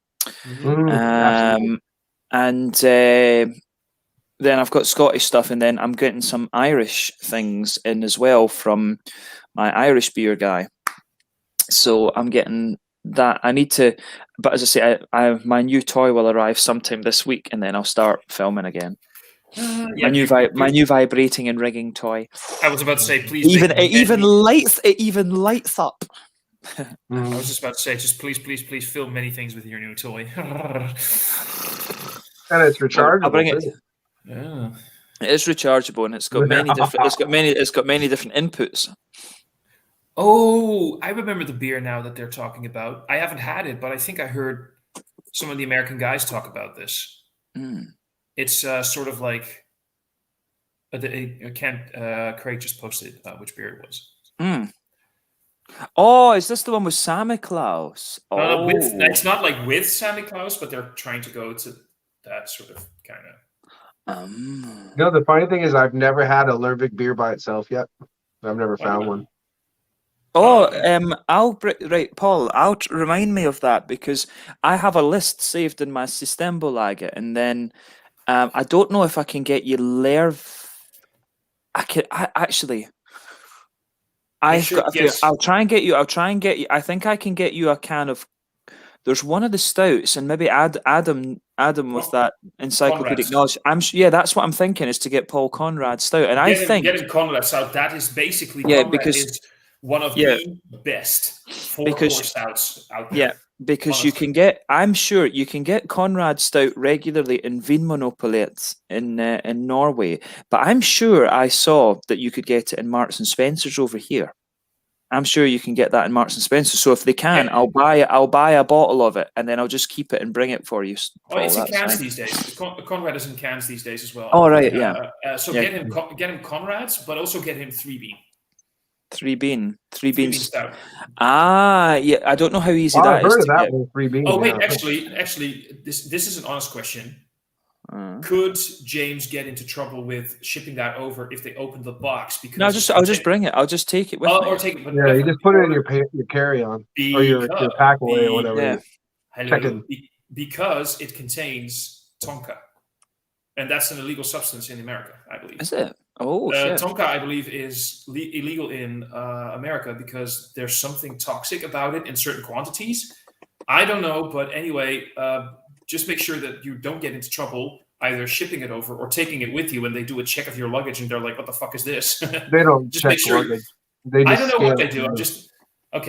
And then I've got Scottish stuff, and then I'm getting some Irish things in as well from my Irish beer guy. So I'm getting that. I need to, but as I say, my new toy will arrive sometime this week, and then I'll start filming again. My new vibrating and rigging toy. I was about to say, please. It even lights up. I was just about to say, just please film many things with your new toy. And it's rechargeable. I'll bring it. Yeah. It is rechargeable, and it's got many different. It's got many different inputs. Oh, I remember the beer now that they're talking about. I haven't had it, but I think I heard some of the American guys talk about this. It's sort of like Craig just posted which beer it was. Oh, is this the one with Santa Claus? Oh, it's not like with Santa Claus, but they're trying to go to that sort of kind of. The funny thing is, I've never had a Lervig beer by itself yet. I've never found one. Oh, Paul, remind me of that because I have a list saved in my Systembolaget, and then I don't know if I can get you Lerv. I'll try and get you. I think I can get you a can of. There's one of the stouts, and maybe Adam with that encyclopedic knowledge. That's what I'm thinking is to get Paul Conrad stout, and getting Conrad stout. That is basically is one of the best four-core stouts out there. Yeah, because I'm sure you can get Conrad stout regularly in Vinmonopolet in Norway, but I'm sure I saw that you could get it in Marks and Spencer's over here. I'm sure you can get that in Marks and Spencer. So if they can, I'll buy a bottle of it, and then I'll just keep it and bring it for you. Oh, it's in cans these days. Conrad is in cans these days as well. Oh right, Get him Conrad's, but also get him 3B. Three bean Three bean beans. stout. Ah, yeah. I don't know how easy Well, that I've heard is of to that get. one, 3 beans. Oh wait, yeah. actually, this is an honest question. Uh, Could James get into trouble with shipping that over if they opened the box? Because no, I'll just bring it. I'll just take it with me. or take it. But Yeah, you just put it in your carry-on or your pack away or whatever. Yeah. Check-in. Because it contains tonka, and that's an illegal substance in America, I believe. Is it? Oh shit. Tonka, I believe, is illegal in America because there's something toxic about it in certain quantities. I don't know, but anyway, just make sure that you don't get into trouble either shipping it over or taking it with you when they do a check of your luggage and they're like, "What the fuck is this?" They don't just check make sure. luggage. They just I don't know what they scan do. it.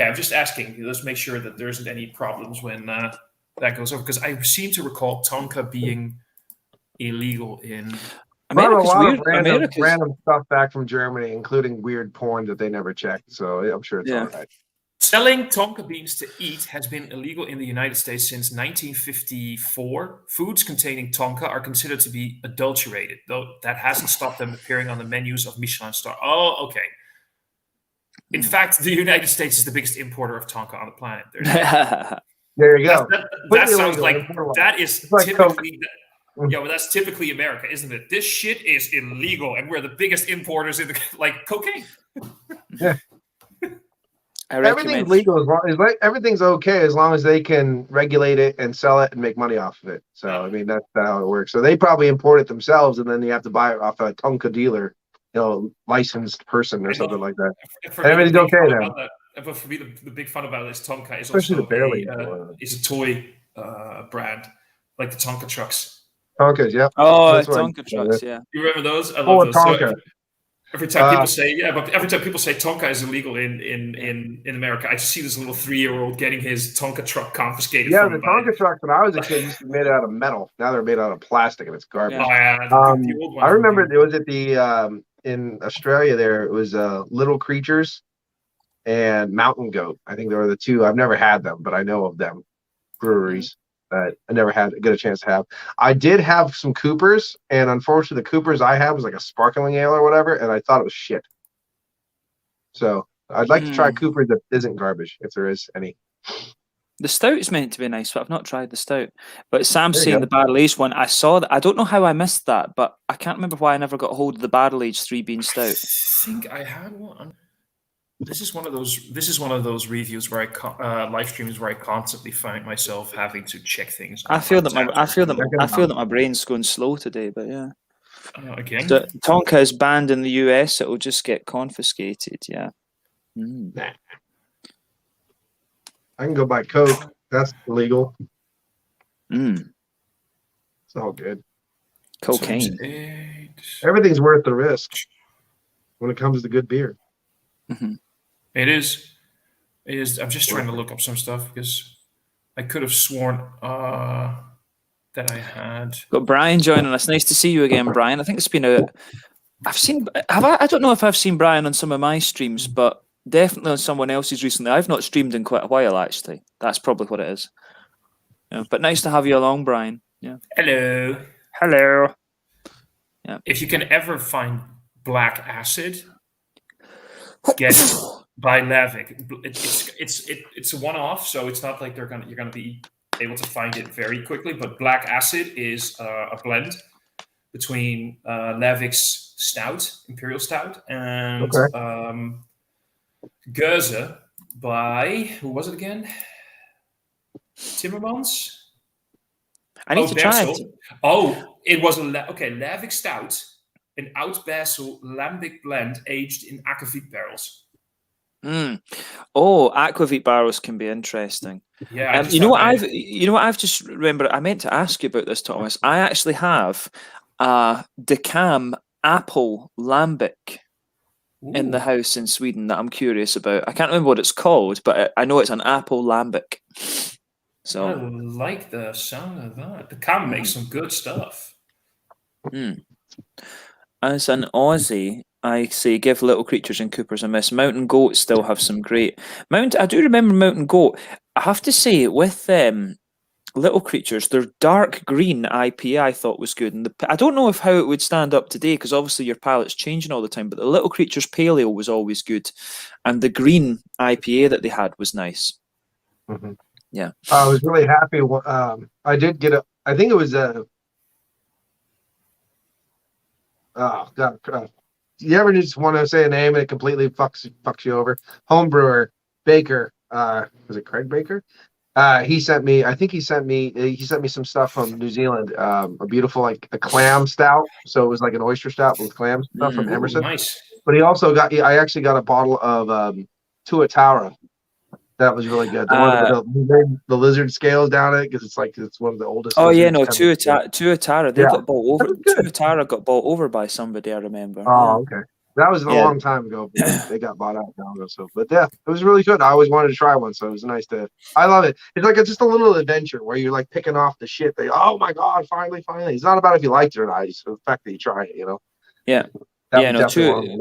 I'm just asking. Let's make sure that there isn't any problems when that goes over because I seem to recall tonka being illegal in. Brought a America's lot weird. of America's random stuff back from Germany, including weird porn that they never checked. So I'm sure it's all right. Selling tonka beans to eat has been illegal in the United States since 1954. Foods containing tonka are considered to be adulterated, though that hasn't stopped them appearing on the menus of Michelin star. Oh, okay. In fact, the United States is the biggest importer of tonka on the planet. There you go. That sounds like that is typically. Yeah, well, that's typically America, isn't it? This shit is illegal, and we're the biggest importers in the cocaine. Yeah. Everything's legal everything's okay as long as they can regulate it and sell it and make money off of it. So I mean that's how it works. So they probably import it themselves, and then you have to buy it off a tonka dealer, licensed person or something like that. And everything's okay then. But for me, the big fun about this tonka is especially also is a toy brand, like the Tonka trucks. Tonkas, yeah. Oh, Tonka trucks, yeah. You remember those? I love those. Tonka. Every time people say every time people say Tonka is illegal in America, I just see this little 3-year-old getting his Tonka truck confiscated. Yeah, the Tonka trucks when I was a kid used to be made out of metal. Now they're made out of plastic and it's garbage. Yeah. I remember it was at the in Australia there. It was Little Creatures and Mountain Goat. I think they were the two. I've never had them, but I know of them breweries that I never get a chance to have. I did have some Coopers, and unfortunately, the Coopers I had was like a sparkling ale or whatever, and I thought it was shit. So I'd like to try Coopers that isn't garbage, if there is any. The stout is meant to be nice, but I've not tried the stout. But Sam's saying the barrel aged one. I saw that. I don't know how I missed that, but I can't remember why I never got hold of the barrel aged 3 bean stout. I think I had one. This is one of those reviews where live streams where I constantly find myself having to check things. I feel that my brain's going slow today, but yeah. Again, so, Tonka is banned in the US. It will just get confiscated. Yeah. Nah. I can go buy Coke. That's illegal. It's all good. Cocaine. Everything's worth the risk when it comes to good beer. It is. I'm just trying to look up some stuff because I could have sworn that I had. Got Brian joining us. Nice to see you again, Brian. I think it's been I don't know if I've seen Brian on some of my streams, but definitely on someone else's recently. I've not streamed in quite a while, actually. That's probably what it is. Yeah, but nice to have you along, Brian. Yeah. Hello. Yeah. If you can ever find black acid, get it by Lavic. It's a one-off, so it's not like you're gonna be able to find it very quickly. But black acid is a blend between Lavic's stout, imperial stout, and Goeze by who was it again? Timmermans. I need to try it. Oh, it was Lavic stout. An Oud Basil lambic blend aged in aquavit barrels. Oh, aquavit barrels can be interesting. Yeah, you know what I've just remembered. I meant to ask you about this, Thomas. I actually have a Decam apple lambic in the house in Sweden that I'm curious about. I can't remember what it's called, but I know it's an apple lambic. So I like the sound of that. Decam makes some good stuff. As an Aussie, I say give Little Creatures and Coopers a miss. Mountain Goat still have some great I do remember Mountain Goat. I have to say with Little Creatures, their dark green IPA I thought was good, and I don't know how it would stand up today because obviously your palate's changing all the time. But the Little Creatures Pale Ale was always good, and the green IPA that they had was nice. Mm-hmm. Yeah, I was really happy. I did get I think it was a. Oh God! You ever just want to say a name and it completely fucks you over? Home brewer Baker. Was it Craig Baker? He sent me. I think he sent me some stuff from New Zealand. A beautiful like a clam stout. So it was like an oyster stout with clam stuff from Ooh, Emerson. nice. But he also got. I actually got a bottle of Tuatara. That was really good. The one with the lizard scales down it because it's one of the oldest. Oh yeah, no, Tuatara. Tuatara. They got bought over. Tuatara got bought over by somebody. I remember. Oh, okay. That was a long time ago. But they got bought out now. So, but yeah, it was really good. I always wanted to try one, so it was nice to. I love it. It's like just a little adventure where you're like picking off the shit. Oh my god, finally! It's not about if you liked it or not. It's the fact that you try it. Yeah. That was definitely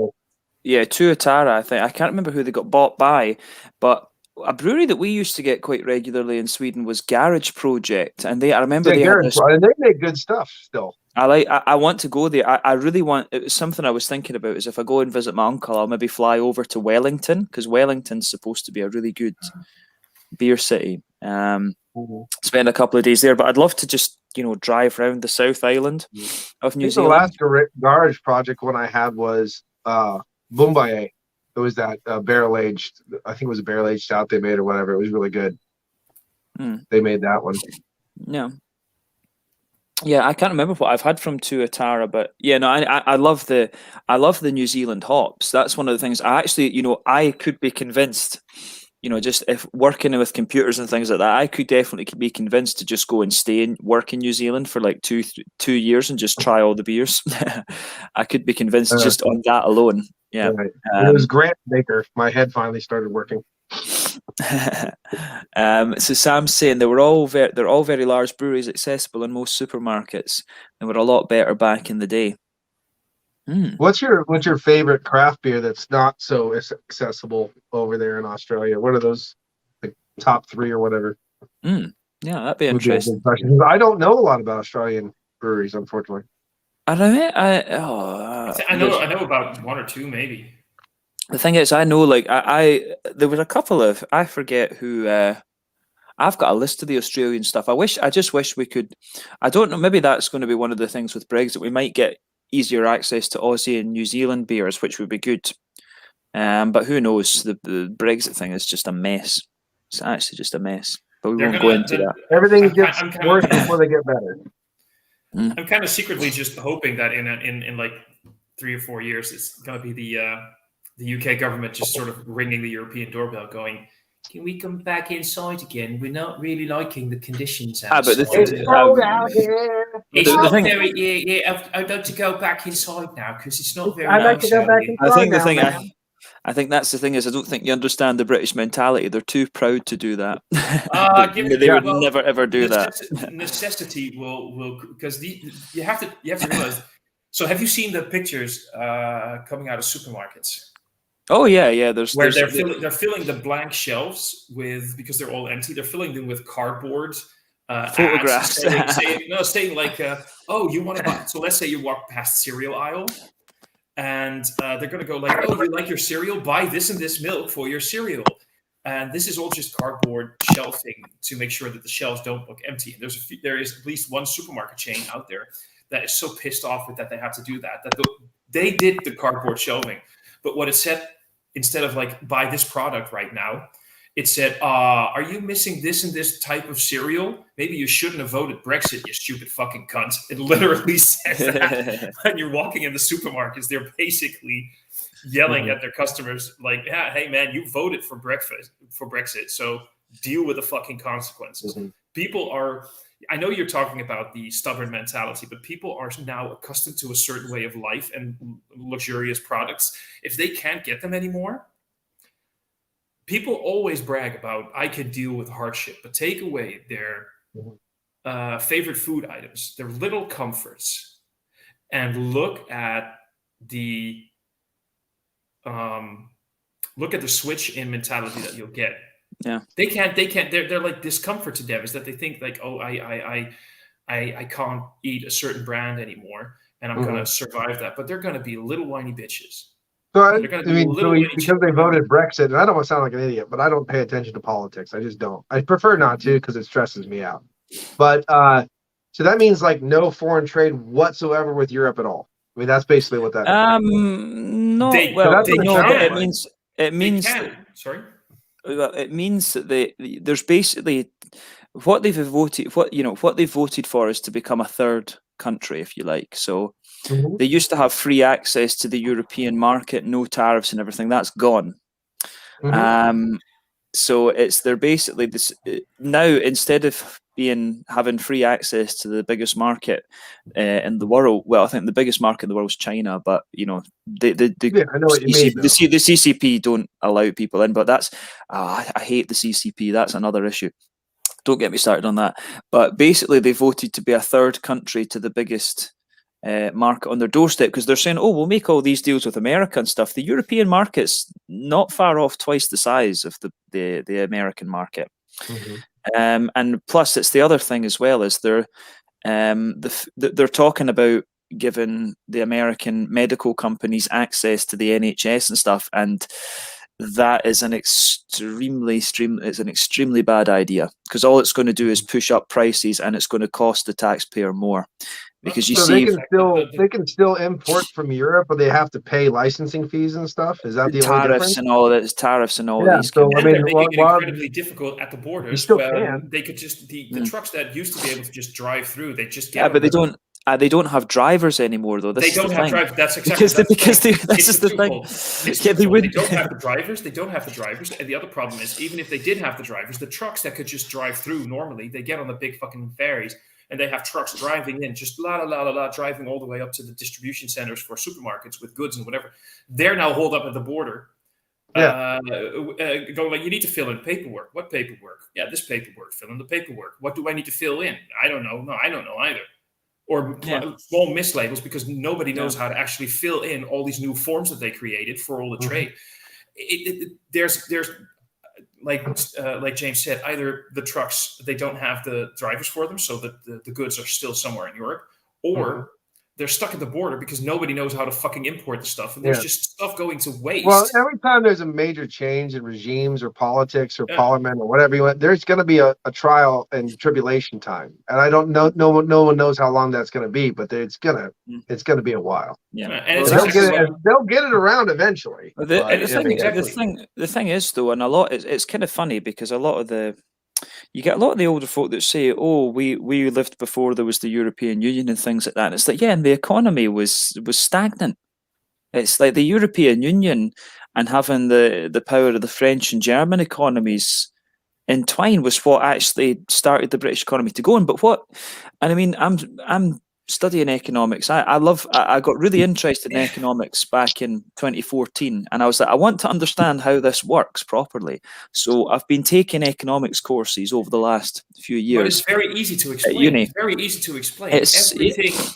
Tuatara. I think I can't remember who they got bought by, but a brewery that we used to get quite regularly in Sweden was Garage Project, and I remember they had this. And they make good stuff still. I want to go there. I really want. It was something I was thinking about. Is if I go and visit my uncle, I'll maybe fly over to Wellington because Wellington's supposed to be a really good beer city. Spend a couple of days there, but I'd love to just drive around the South Island of New Zealand. The last Garage Project one I had was Boombaye. It was that barrel aged. I think it was a barrel aged stout they made or whatever. It was really good. They made that one. Yeah, I can't remember what I've had from Tuatara, but yeah, no, I love the New Zealand hops. That's one of the things. I actually, I could be convinced. Just if working with computers and things like that, I could definitely be convinced to just go and stay and work in New Zealand for like 2 years and just try all the beers. I could be convinced just on that alone. Yeah, right. It was Grant Baker. My head finally started working. So Sam's saying they're all very large breweries, accessible in most supermarkets. They were a lot better back in the day. What's your favorite craft beer that's not so accessible over there in Australia? What are those, like top 3 or whatever? Yeah, that'd be interesting. I don't know a lot about Australian breweries, unfortunately. I know about 1 or 2 maybe. The thing is, I know like there was a couple of, I forget who. I've got a list of the Australian stuff. I just wish we could. I don't know. Maybe that's going to be one of the things with Brexit. We might get easier access to Aussie and New Zealand beers, which would be good. But who knows? The Brexit thing is just a mess. It's actually just a mess. But we won't go into that. Everything gets worse before they get better. I'm kind of secretly just hoping that in like 3 or 4 years, it's going to be the UK government just sort of ringing the European doorbell, going, "Can we come back inside again? We're not really liking the conditions outside. But it's cold out here. It's not very. Yeah. I'd like to go back inside now because it's not very nice. I'd like to go back inside. I think that's the thing is I don't think you understand the British mentality. They're too proud to do that. They would never ever do that. Necessity will because you have to realize. So have you seen the pictures coming out of supermarkets? Oh yeah. They're filling the blank shelves because they're all empty. They're filling them with cardboard photographs, saying like, "Oh, you want to buy?" So let's say you walk past cereal aisle, and they're going to go like, "Oh, you like your cereal? Buy this and this milk for your cereal." And this is all just cardboard shelving to make sure that the shelves don't look empty. And there is at least one supermarket chain out there that is so pissed off with that they have to do that they did the cardboard shelving. But what it said, instead of like, buy this product right now, it said, are you missing this and this type of cereal? Maybe you shouldn't have voted Brexit, you stupid fucking cunt. It literally says that. When you're walking in the supermarkets, they're basically yelling at their customers like, yeah, hey man, you voted for Brexit, so deal with the fucking consequences. People are, I know you're talking about the stubborn mentality, but people are now accustomed to a certain way of life and luxurious products. If they can't get them anymore, people always brag about, I can deal with hardship, but take away their favorite food items, their little comforts, and look at the switch in mentality that you'll get. Yeah. They can't. They're like discomfort to them is that they think like, oh, I can't eat a certain brand anymore, and I'm gonna survive that. But they're gonna be little whiny bitches. So They're gonna be little whiny because they voted Brexit, and I don't want to sound like an idiot, but I don't pay attention to politics. I just don't. I prefer not to because it stresses me out. But so that means like no foreign trade whatsoever with Europe at all. I mean, that's basically what that means. No, They- well, that's what no, it but sounds it like. means They that, can. Sorry. well, it means that there's basically what they've voted, what they've voted for is to become a third country, if you like. So they used to have free access to the European market, no tariffs and everything. That's gone. So they're basically this now, instead of having free access to the biggest market in the world. Well, I think the biggest market in the world is China, but Yeah, I know what you mean. the CCP don't allow people in, but that's I hate the CCP. That's another issue. Don't get me started on that. But basically, they voted to be a third country to the biggest market on their doorstep, because they're saying, oh, we'll make all these deals with America and stuff. The European market's not far off twice the size of the American market. And plus, it's the other thing as well, is they're talking about giving the American medical companies access to the NHS and stuff, and that is an extremely bad idea, because all it's going to do is push up prices, and it's going to cost the taxpayer more. Because they can still import from Europe, but they have to pay licensing fees and stuff. Is that the only difference? Tariffs and all these. So I mean, they're making it incredibly difficult at the borders. Where they could just the trucks that used to be able to just drive through, they just get. Yeah, but they don't. They don't have drivers anymore, though. They don't have drivers. That's exactly this is the thing. They don't have the drivers. They don't have the drivers. And the other problem is, even if they did have the drivers, the trucks that could just drive through normally, they get on the big fucking ferries. And they have trucks driving in, just driving all the way up to the distribution centers for supermarkets with goods and whatever. They're now holed up at the border. Going like, you need to fill in paperwork. What paperwork? Yeah, this paperwork. Fill in the paperwork. What do I need to fill in? I don't know. No, I don't know either. Or small mislabels, because nobody knows how to actually fill in all these new forms that they created for all the trade. There's like James said, either the trucks, they don't have the drivers for them, so that the goods are still somewhere in Europe, or they're stuck at the border because nobody knows how to fucking import the stuff, and there's just stuff going to waste. Well, every time there's a major change in regimes or politics or parliament or whatever you want, there's going to be a trial and tribulation time, and I don't know. No one knows how long that's going to be, but it's gonna be a while. Yeah, and they'll get it around eventually. The thing is, though, and it's kind of funny, because you get a lot of the older folk that say, oh, we lived before there was the European Union and things like that. And it's like, yeah, and the economy was stagnant. It's like the European Union and having the power of the French and German economies entwined was what actually started the British economy to go on. And I mean, I'm studying economics. I got really interested in economics back in 2014, and I was like, I want to understand how this works properly. So I've been taking economics courses over the last few years. But it's very easy to explain. It's very easy to explain.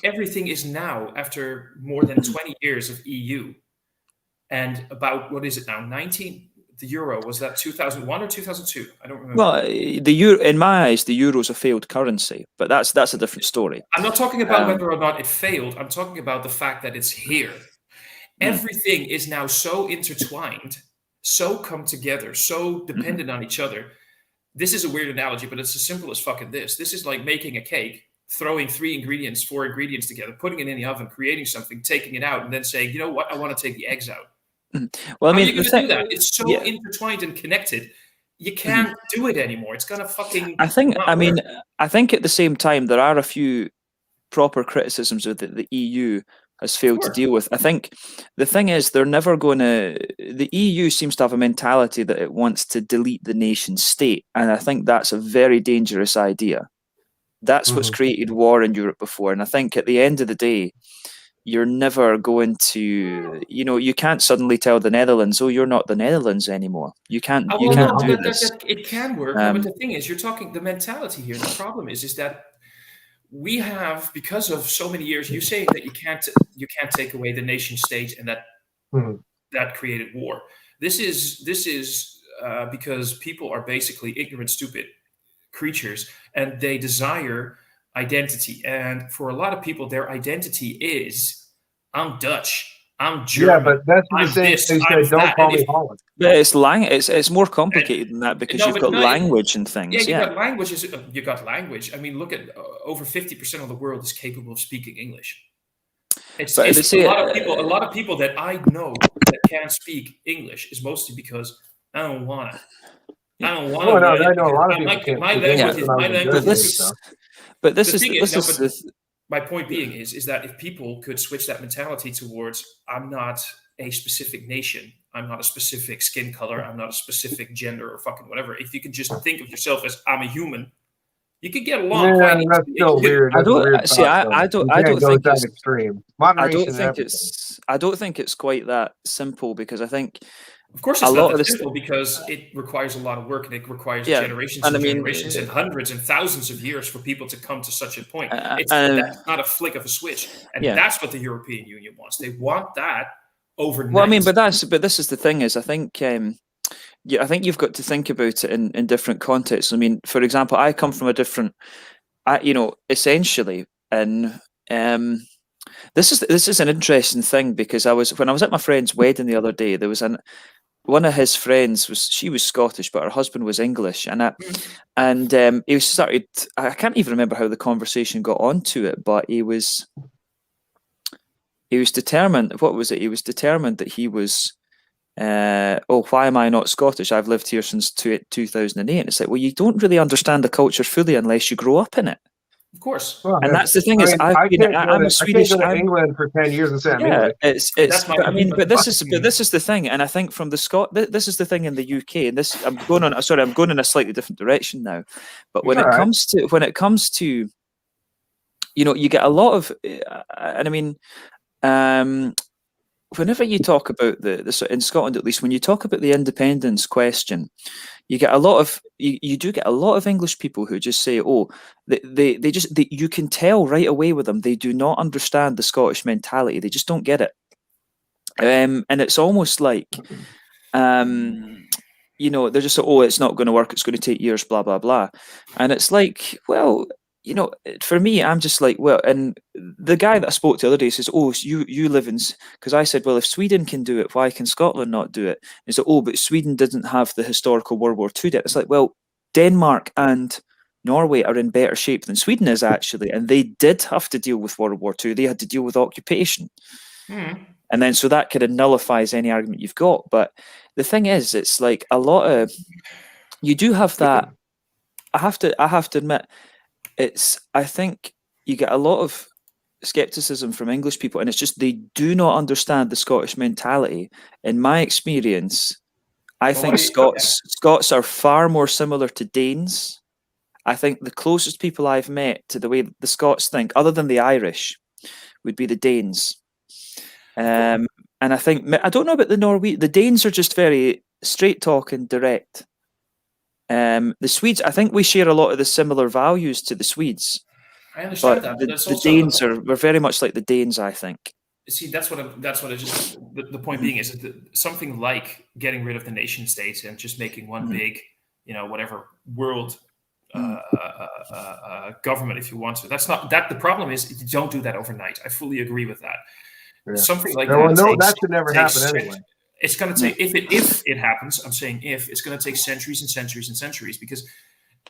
Everything is now, after more than 20 years of EU, and about, what is it now, 19? The euro, was that 2001 or 2002? I don't remember. Well, the euro, in my eyes, the euro's a failed currency, but that's a different story. I'm not talking about whether or not it failed. I'm talking about the fact that it's here. Everything is now so intertwined, so come together, so dependent on each other. This is a weird analogy, but it's as simple as fucking this. This is like making a cake, throwing 4 ingredients together, putting it in the oven, creating something, taking it out, and then saying, you know what, I want to take the eggs out. Well, I mean, how are you going to do that? It's so intertwined and connected. You can't do it anymore. It's gonna fucking. I think at the same time there are a few proper criticisms that the EU has failed to deal with. I think the thing is, they're never going to. The EU seems to have a mentality that it wants to delete the nation state, and I think that's a very dangerous idea. That's what's created war in Europe before, and I think at the end of the day, you're never going to, you can't suddenly tell the Netherlands, oh, you're not the Netherlands anymore. You can't do this. It can work, but the thing is, you're talking the mentality here. The problem is that we have, because of so many years, you saying that you can't take away the nation state, and that created war. This is because people are basically ignorant, stupid creatures, and they desire identity. And for a lot of people, their identity is, I'm Dutch, I'm German, Yeah, but that's the I'm same this, they I'm said, don't that. call And me if Holland. But it's more complicated than that because no, you've but got no, language and things. yeah, you Yeah, got languages. You got language. I mean, look at over 50% of the world is capable of speaking English. It's but they a say lot of people. A lot of people that I know that can't speak English is mostly because I don't wanna. I don't want Oh, to no, learn I it know a because lot of people can't my speak language Yeah, English is when I my was in language but Germany, is so. this the is thing is, this no, is but the my point being is that if people could switch that mentality towards, I'm not a specific nation, I'm not a specific skin color, I'm not a specific gender or fucking whatever. If you could just think of yourself as I'm a human, you could get along Yeah, quite that's easily. still weird. I That's a don't weird see. thought, though. You I can't don't go think that it's. extreme. I don't Moderation and think everything. it's. I don't think it's quite that simple because I think Of course, a it's not lot of that this. simple because it requires a lot of work and it requires Yeah, generations and I and mean, generations and hundreds and thousands of years for people to come to such a point. uh, That's not a flick of a switch, and yeah. that's what the European Union wants. They want that Well, I mean, overnight. but this is the thing is I think yeah, I think you've got to think about it in different contexts. I mean, for example, I come from a different, essentially, and this is an interesting thing because when I was at my friend's wedding the other day, there was one of his friends she was Scottish, but her husband was English, and he started. I can't even remember how the conversation got onto it, but he was determined. What was it? He was determined that he was. Oh, why am I not Scottish? I've lived here since 2008. It's like, well, you don't really understand the culture fully unless you grow up in it. Of course, Well, And yeah. that's the thing I is, mean, I can't I'm a I can't Swedish. go to England for 10 years and say I'm Yeah, English. it's. that's my. But I mean, but this is the thing, and I think from the this is the thing in the UK, and this I'm going on. Sorry, I'm going in a slightly different direction now. But when All it right. comes to, you get a lot of, and I mean, whenever you talk about the in Scotland at least, when you talk about the independence question, you get a lot of you do get a lot of English people who just say, oh, you can tell right away with them they do not understand the Scottish mentality. They just don't get it. And it's almost like they're just like, oh, it's not going to work, it's going to take years, blah blah blah. And it's like, well, for me, I'm just like, well, and the guy that I spoke to the other day says, oh, so you live in, because I said, well, if Sweden can do it, why can Scotland not do it? And he said, oh, but Sweden didn't have the historical World War II debt. It's like, well, Denmark and Norway are in better shape than Sweden is actually, and they did have to deal with World War II. They had to deal with occupation. And then so that kind of nullifies any argument you've got. But the thing is, it's like a lot of, you do have that. I have to admit, I think you get a lot of skepticism from English people, and it's just they do not understand the Scottish mentality. In my experience, I think Scots are far more similar to Danes. I think the closest people I've met to the way the Scots think, other than the Irish, would be the Danes. And I think, I don't know about the Norwegian. The Danes are just very straight talking, direct. The Swedes, I think we share a lot of the similar values to the Swedes. I understand that, but the that's also Danes we're very much like the Danes, I think. See, that's what I just. The point being is that something like getting rid of the nation states and just making one big, whatever world government, if you want to. That's not that. The problem is you don't do that overnight. I fully agree with that. Yeah. Something like No, that. that should never happen anyway. It's going to take if it happens. I'm saying if it's going to take centuries and centuries and centuries because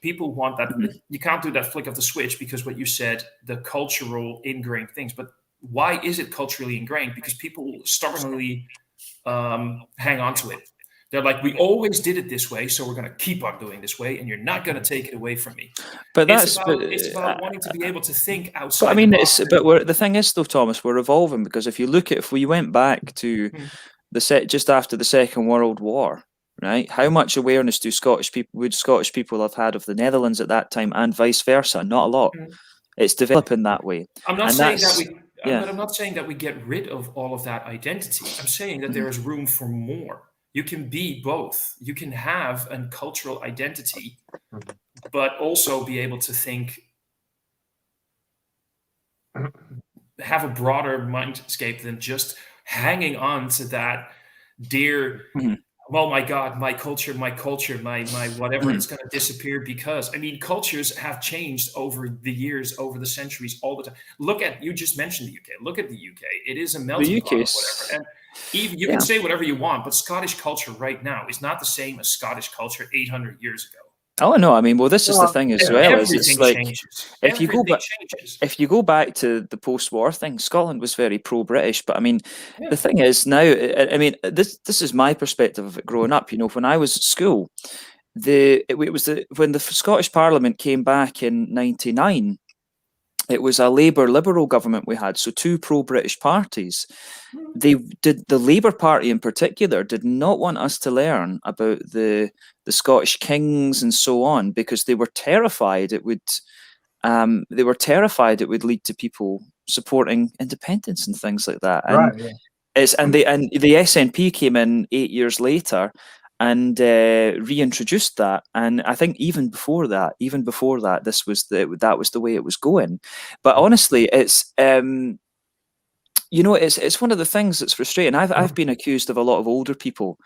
people want that. You can't do that flick of the switch because what you said, the cultural ingrained things. But why is it culturally ingrained? Because people stubbornly hang on to it. They're like, we always did it this way, so we're going to keep on doing this way, and you're not going to take it away from me. But it's about wanting to be able to think outside. But I mean, the thing is, though, Thomas, we're evolving because if we went back to just after the Second World War, right? How much awareness would Scottish people have had of the Netherlands at that time, and vice versa? Not a lot. It's developing that way. I'm not saying that I'm not saying that we get rid of all of that identity. I'm saying that there is room for more. You can be both. You can have a cultural identity, but also be able to think, have a broader mindscape than just hanging on to that dear oh my God, my culture, my whatever, it's going to disappear because, I mean, cultures have changed over the years, over the centuries, all the time. Look at, you just mentioned the UK. Look at the UK. It is a melting pot of whatever. And even you can say whatever you want, but Scottish culture right now is not the same as Scottish culture 800 years ago. Oh no, I mean, well, this is the thing as well. Is it's like changes. if you go back to the post-war thing, Scotland was very pro-British. But I mean, the thing is now, I mean, this is my perspective of it growing up. You know, when I was at school, when the Scottish Parliament came back in '99. It was a Labour Liberal government we had, so two pro-British parties. The Labour Party in particular did not want us to learn about the Scottish kings and so on, because they were terrified it would lead to people supporting independence and things like that. And the SNP came in 8 years later and reintroduced that, and I think even before that, that was the way it was going. But honestly, it's it's one of the things that's frustrating. I've been accused of a lot of older people.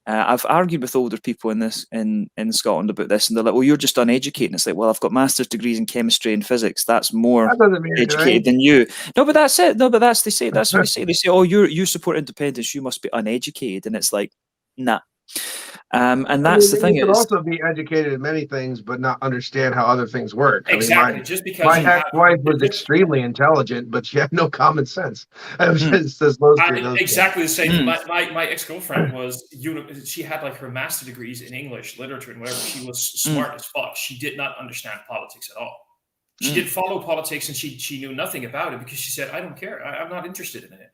I've argued with older people in Scotland about this, and they're like, "Well, you're just uneducated." And it's like, "Well, I've got master's degrees in chemistry and physics. That's more educated than you." No, but that's it. No, but that's what they say. They say, "Oh, you support independence. You must be uneducated," and it's like, nah. And that's the thing. You can also be educated in many things, but not understand how other things work. Exactly. I mean, just because my ex-wife was extremely intelligent, but she had no common sense. Exactly the same. My ex-girlfriend was, she had like her master degrees in English, literature, and whatever. She was smart as fuck. She did not understand politics at all. She did follow politics, and she knew nothing about it because she said, "I don't care. I'm not interested in it."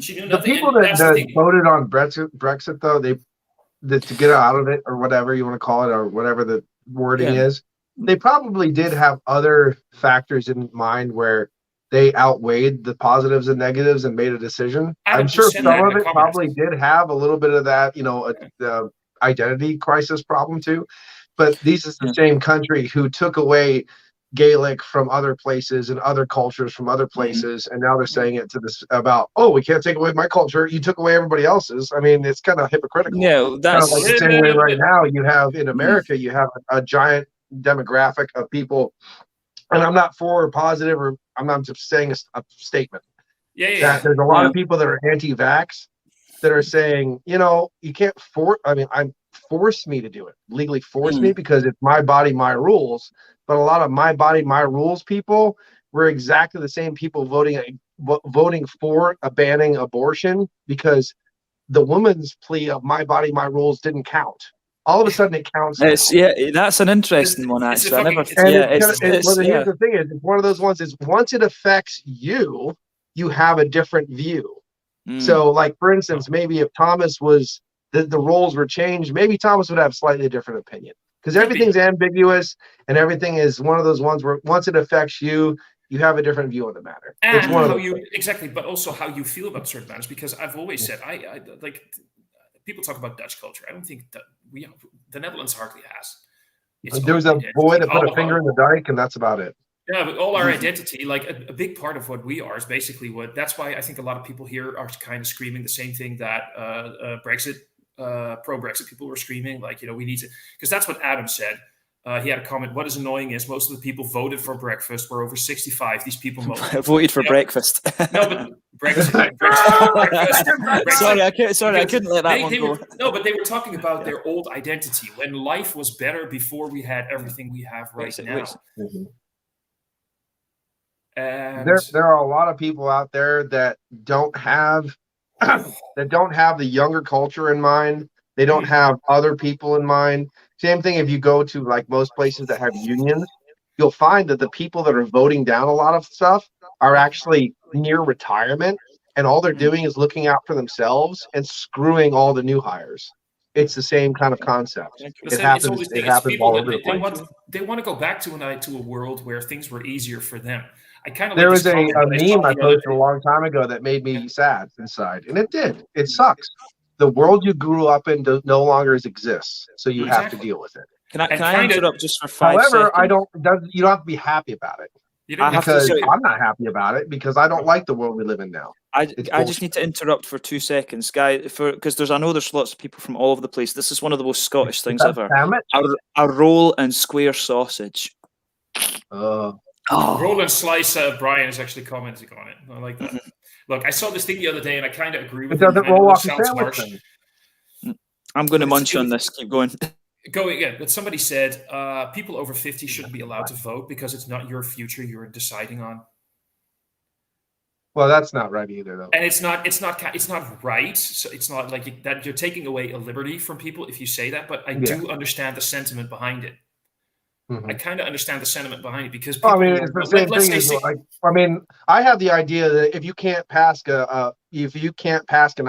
She knew nothing. The people that voted on Brexit, though, to get out of it, or whatever you want to call it, or whatever the wording is, they probably did have other factors in mind where they outweighed the positives and negatives and made a decision. I'm sure some of it probably did have a little bit of that, the identity crisis problem too. But this is the same country who took away Gaelic from other places and other cultures from other places, and now they're saying it to this about, "Oh, we can't take away my culture. You took away everybody else's." I mean, it's kind of hypocritical. Yeah, that's kind of like the same way right now. You have in America, you have a giant demographic of people, and I'm not for or positive, or I'm not just saying a statement. That there's a lot of people that are anti-vax that are saying, you can't force me to do it, legally force me, because it's my body, my rules. But a lot of my body, my rules people were exactly the same people voting for banning abortion, because the woman's plea of my body, my rules didn't count. All of a sudden it counts. That's an interesting one, actually. Here's the thing is, it's one of those ones is once it affects you, you have a different view. So like, for instance, maybe if Thomas was, the roles were changed, maybe Thomas would have a slightly different opinion. Because everything's ambiguous, and everything is one of those ones where once it affects you, you have a different view on the matter. And it's one but also how you feel about certain matters. Because I've always said, I like, people talk about Dutch culture. I don't think that the Netherlands hardly has. There was a boy that put a finger in the dike, and that's about it. Yeah, but all our identity, like a big part of what we are, is basically that's why I think a lot of people here are kind of screaming the same thing that pro-Brexit people were screaming, like, we need to, because that's what Adam said. He had a comment, what is annoying is most of the people voted for breakfast were over 65. These people voted for breakfast. No, but breakfast. Sorry, I couldn't let that one go. No, but they were talking about their old identity, when life was better before we had everything we have right now. And there are a lot of people out there that don't have the younger culture in mind. They don't have other people in mind. Same thing if you go to like most places that have unions, you'll find that the people that are voting down a lot of stuff are actually near retirement, and all they're doing is looking out for themselves and screwing all the new hires. It's the same kind of concept. It happens all over the place. They want to go back to a world where things were easier for them. There was a meme I posted a long time ago that made me sad inside, and it did. It sucks. The world you grew up in no longer exists, so you have to deal with it. Can I interrupt just for 5 seconds? However, you don't have to be happy about it. I'm not happy about it because I don't like the world we live in now. I It's just bullshit. need to interrupt for 2 seconds, guy, because I know there's lots of people from all over the place. This is one of the most Scottish things God ever. damn it. A roll and square sausage. Oh. Roland Slice Brian is actually commenting on it. I like that. Look, I saw this thing the other day, and I kind of agree with It it. doesn't I know roll it off the sounds sandwich harsh. then. I'm going to But munch on this. Keep going. Going again, but somebody said people over 50 shouldn't be allowed to vote because it's not your future you're deciding on. Well, that's not right either, though. And it's not right. So it's not like that you're taking away a liberty from people if you say that. But I do understand the sentiment behind it. I kind of understand the sentiment behind it because people. I mean, it's the same thing as like. I mean, I have the idea that if you can't pass pass an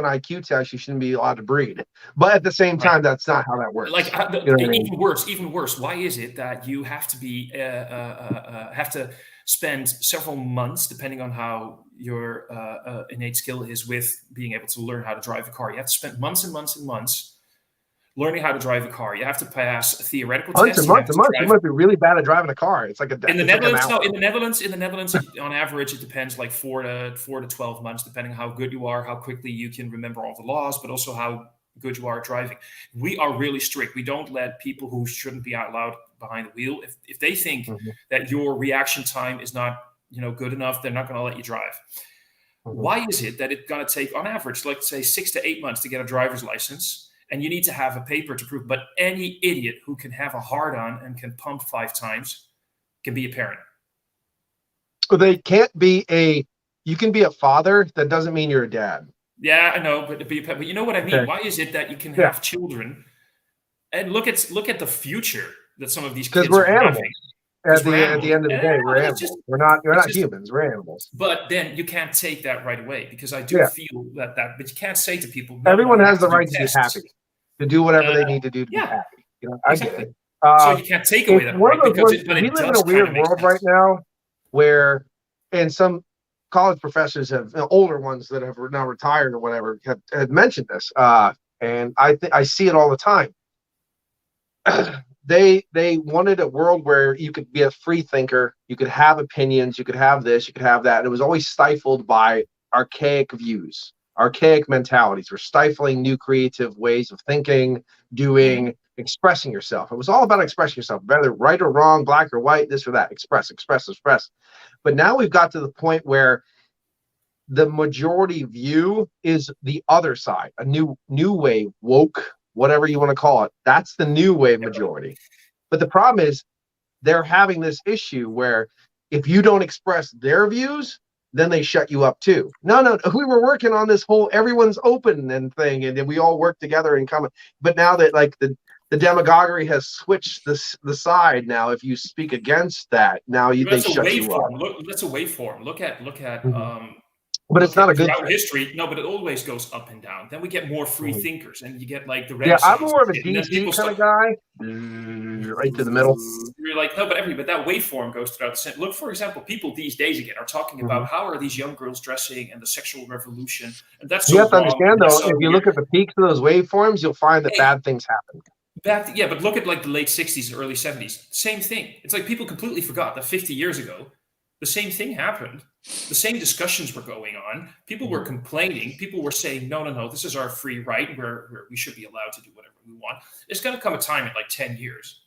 IQ test, you shouldn't be allowed to breed. But at the same time, that's not how that works. Like even worse. Why is it that you have to be have to spend several months, depending on how your innate skill is with being able to learn how to drive a car? You have to spend months and months and months learning how to drive a car. You have to pass a theoretical test. Months. You must be really bad at driving a car. It's like in the Netherlands. No, in the Netherlands, on average, it depends like 4 to 12 months, depending on how good you are, how quickly you can remember all the laws, but also how good you are at driving. We are really strict. We don't let people who shouldn't be allowed behind the wheel. If they think that your reaction time is not good enough, they're not going to let you drive. Why is it that it's going to take, on average, let's say 6 to 8 months to get a driver's license? And you need to have a paper to prove. But any idiot who can have a hard-on and can pump 5 times can be a parent. So they can't be you can be a father. That doesn't mean you're a dad. Yeah, I know, but you know what I mean. Okay. Why is it that you can have children and look at the future that some of these kids we're are animals. Having? At the end of the day, we're animals. We're not humans. We're animals. But then you can't take that right away because I do feel that. But you can't say to people, everyone has the right to be happy, to do whatever they need to do to be happy. Exactly. So you can't take away that right because we live in a weird world right now, where and some college professors have older ones that have now retired or whatever had mentioned this, and I see it all the time. They wanted a world where you could be a free thinker, you could have opinions, you could have this, you could have that, and it was always stifled by archaic views, archaic mentalities. We're stifling new creative ways of thinking, doing, expressing yourself. It was all about expressing yourself, whether right or wrong, black or white, this or that. Express. But now we've got to the point where the majority view is the other side, a new wave, woke, whatever you want to call it. That's the new wave majority. But the problem is they're having this issue where if you don't express their views, then they shut you up too. No, we were working on this whole everyone's open and thing, and then we all work together and come. But now that like the demagoguery has switched the side, now if you speak against that, now they shut you up. That's a waveform. Look at but it's not a good thing. History. No, but it always goes up and down. Then we get more free thinkers, and you get like the Renaissance. Yeah, I'm more of a DC kind of guy. Right to the middle. You're like, no, but that waveform goes throughout the. Look, for example, people these days again are talking about how are these young girls dressing and the sexual revolution, and that's so you have to understand though. So if you look at the peaks of those waveforms, you'll find that bad things happen. But look at like the late 60s and early 70s. Same thing. It's like people completely forgot that 50 years ago, the same thing happened. The same discussions were going on. People were complaining. People were saying, no, this is our free right where we should be allowed to do whatever we want. There's going to come a time in like 10 years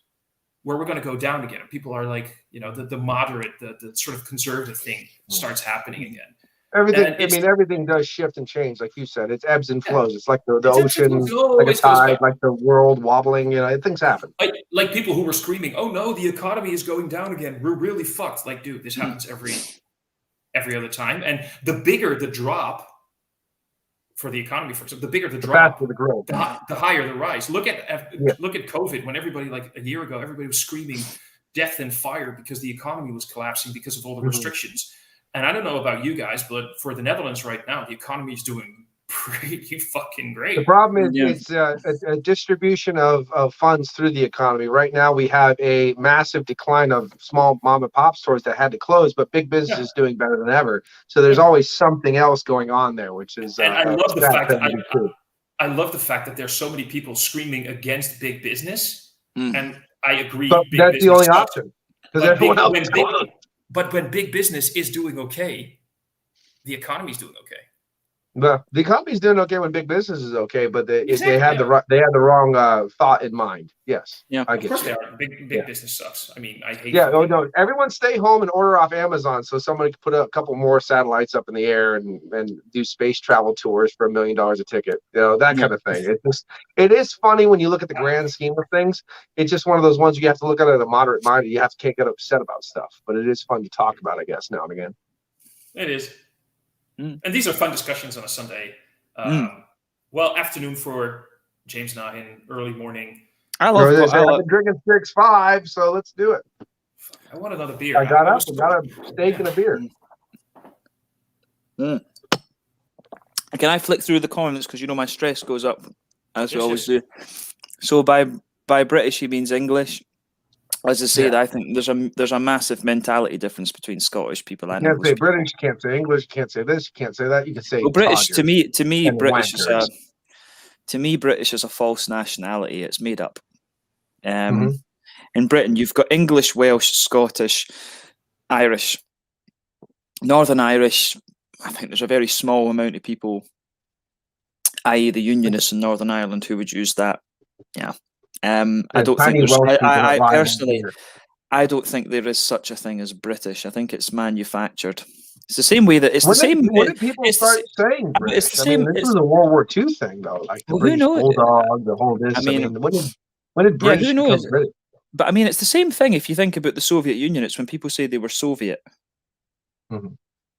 where we're going to go down again. And people are like, the moderate, the sort of conservative thing starts happening again. Everything does shift and change, like you said. It's ebbs and flows. It's like the ocean, like a tide, like the world wobbling. Things happen. Like people who were screaming, "Oh no, the economy is going down again. We're really fucked." Like, dude, this happens every other time. And the bigger the drop for the economy, for example, the bigger the drop, the growth, the higher the rise. Look at COVID when everybody like a year ago, everybody was screaming death and fire because the economy was collapsing because of all the restrictions. And I don't know about you guys, but for the Netherlands right now, the economy is doing pretty fucking great. The problem is it's a distribution of funds through the economy. Right now, we have a massive decline of small mom and pop stores that had to close, but big business is doing better than ever. So there's always something else going on there, which is. And I love the fact that I love the fact that there's so many people screaming against big business, and I agree. But that's the only option because everyone else is But when big business is doing okay, the economy's doing okay. The economy's doing okay when big business is okay, but they Exactly, had the wrong thought in mind. Yes, Yeah. I Of get course you. they are. Big business sucks. I mean, I hate. Yeah, oh fucking- no, everyone stay home and order off Amazon so someone can put a couple more satellites up in the air and do space travel tours for $1 million a ticket. You know, that kind of thing. It is funny when you look at the grand scheme of things. It's just one of those ones you have to look at it at a moderate mind. You can't get upset about stuff, but it is fun to talk about, I guess, now and again. It is. And these are fun discussions on a Sunday. Well, afternoon for James and I, and early morning. I've been drinking 6-5, so let's do it. I want another beer. I got up and got a steak and a beer. Can I flick through the comments because you know my stress goes up as we always do. So by British he means English. As I say, I think there's a massive mentality difference between Scottish people and English. You can't say English British, you can't say English, you can't say this, you can't say that. You can say British. To me, British wankers. British is a false nationality. It's made up. In Britain, you've got English, Welsh, Scottish, Irish, Northern Irish. I think there's a very small amount of people, i.e., the Unionists in Northern Ireland, who would use that. Yeah. I don't think there's. I personally, I don't think there is such a thing as British. I think it's manufactured. It's the same way that it's the same. When did people start saying British? It's the same. This was a World War II thing, though. Like the British Bulldog, the whole this. I mean, when did British become British? But I mean, it's the same thing. If you think about the Soviet Union, it's when people say they were Soviet.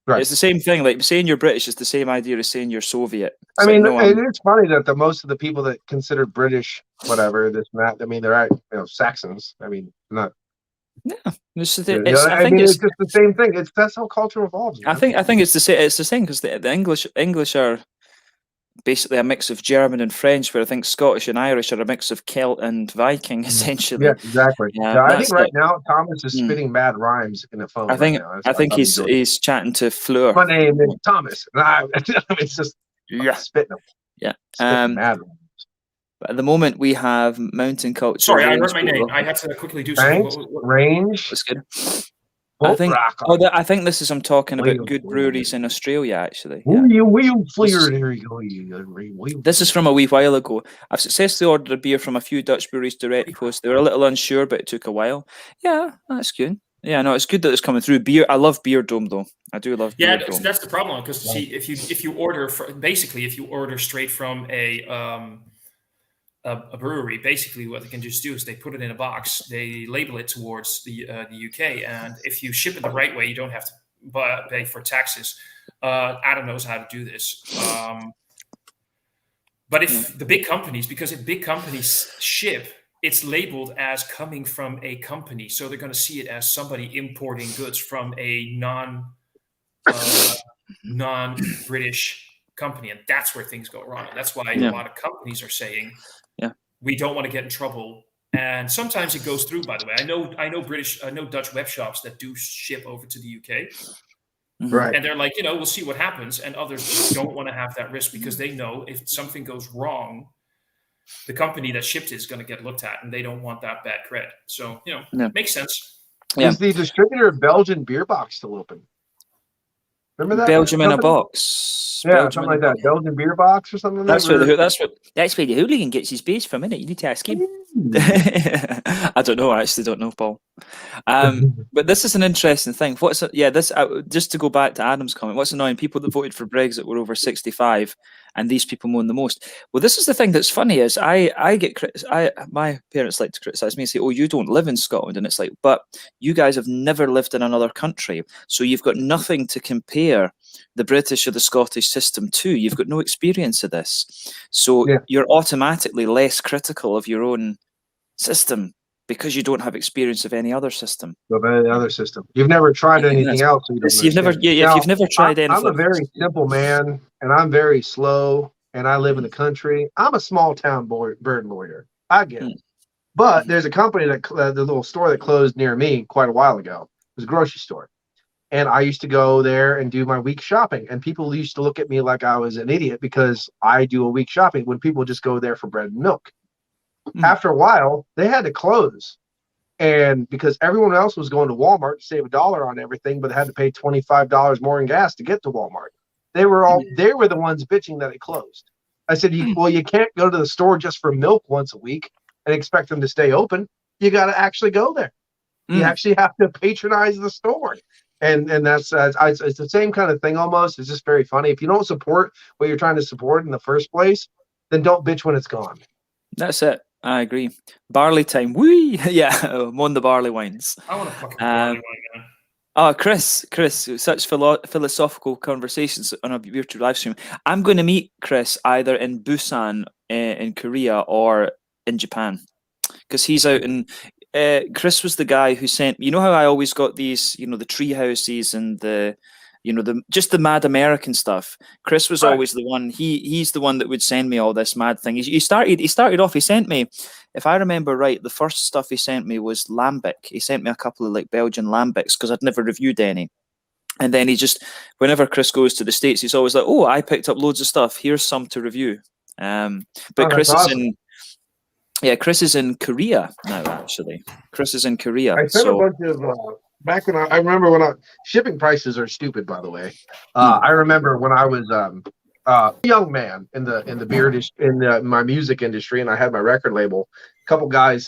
Right. It's the same thing. Like saying you're British is the same idea as saying you're Soviet. I mean, it's funny that most of the people that consider British, whatever this and that, I mean, they're Saxons. I mean, not. Yeah, I think it's just the same thing. That's how culture evolves. Man. I think it's the same. It's the same because the English are basically a mix of German and French, where I think Scottish and Irish are a mix of Celt and Viking, essentially. Yeah, exactly. I think right now Thomas is spitting mad rhymes in a phone. I think he's chatting to Fleur. My name is Thomas. It's just spitting them. Yeah. Spitting mad rhymes. But at the moment, we have Mountain Culture. Sorry, I wrote my name. I had to quickly do something. Range. That's good. I think this is. I'm talking about good breweries in Australia. Actually, this is from a wee while ago. I've successfully ordered a beer from a few Dutch breweries direct post. They were a little unsure, but it took a while. Yeah, that's good. Yeah, no, it's good that it's coming through. Beer. I love Beer Dome though. I do love. Yeah, Beer Dome. That's the problem because see, if you order straight from a brewery, basically what they can just do is they put it in a box, they label it towards the UK, and if you ship it the right way, you don't have to pay for taxes. Adam knows how to do this. But if the big companies, because if big companies ship, it's labeled as coming from a company, so they're going to see it as somebody importing goods from a non-British company, and that's where things go wrong. And that's why a lot of companies are saying, we don't want to get in trouble. And sometimes it goes through, by the way. I know Dutch web shops that do ship over to the UK. Right. And they're like, we'll see what happens. And others just don't want to have that risk because they know if something goes wrong, the company that shipped it is going to get looked at, and they don't want that bad cred. So, makes sense. Yeah. Is the distributor of Belgian Beer Box still open? Remember that? Belgium in a box. Yeah, something like that. Belgian Beer Box or something. That's where the hooligan gets his base from, innit? You need to ask him. I don't know. I actually don't know, Paul. But this is an interesting thing. Just to go back to Adam's comment, what's annoying? People that voted for Brexit were over 65, and these people moan the most. Well, this is the thing that's funny is I get my parents like to criticize me and say, "Oh, you don't live in Scotland," and it's like, but you guys have never lived in another country, so you've got nothing to compare the British or the Scottish system to. You've got no experience of this, so you're automatically less critical of your own system because you don't have experience of any other system. Of any other system, you've never tried anything else. You've never tried anything. I'm a very simple man, and I'm very slow, and I live in the country. I'm a small town bird lawyer. I get it, but there's a company the little store that closed near me quite a while ago. It was a grocery store. And I used to go there and do my week shopping. And people used to look at me like I was an idiot because I do a week shopping when people just go there for bread and milk. After a while, they had to close And because everyone else was going to Walmart to save $1 on everything, but they had to pay $25 more in gas to get to Walmart. They were the ones bitching that it closed. I said, well, you can't go to the store just for milk once a week and expect them to stay open. You got to actually go there. You actually have to patronize the store. And that's it's the same kind of thing almost. It's just very funny. If you don't support what you're trying to support in the first place, then don't bitch when it's gone. That's it. I agree. Barley time. Whee! Yeah, I'm on the barley wines. I want a fucking barley wine now. Oh, Chris, such philosophical conversations on a virtual live stream. I'm going to meet Chris either in Busan in Korea or in Japan, because he's out in. Chris was the guy who sent. You know how I always got these, the tree houses and the the mad American stuff. Chris was always the one. He's the one that would send me all this mad thing. He started off. He sent me, if I remember right, the first stuff he sent me was lambic. He sent me a couple of like Belgian lambics because I'd never reviewed any. And then he just, whenever Chris goes to the States, he's always like, "Oh, I picked up loads of stuff. Here's some to review." But Chris is in. Yeah, Chris is in Korea now. Actually, Chris is in Korea. I sent a bunch of back when I remember when shipping prices are stupid. By the way, I remember when I was a young man in the beer in my music industry, and I had my record label. A couple guys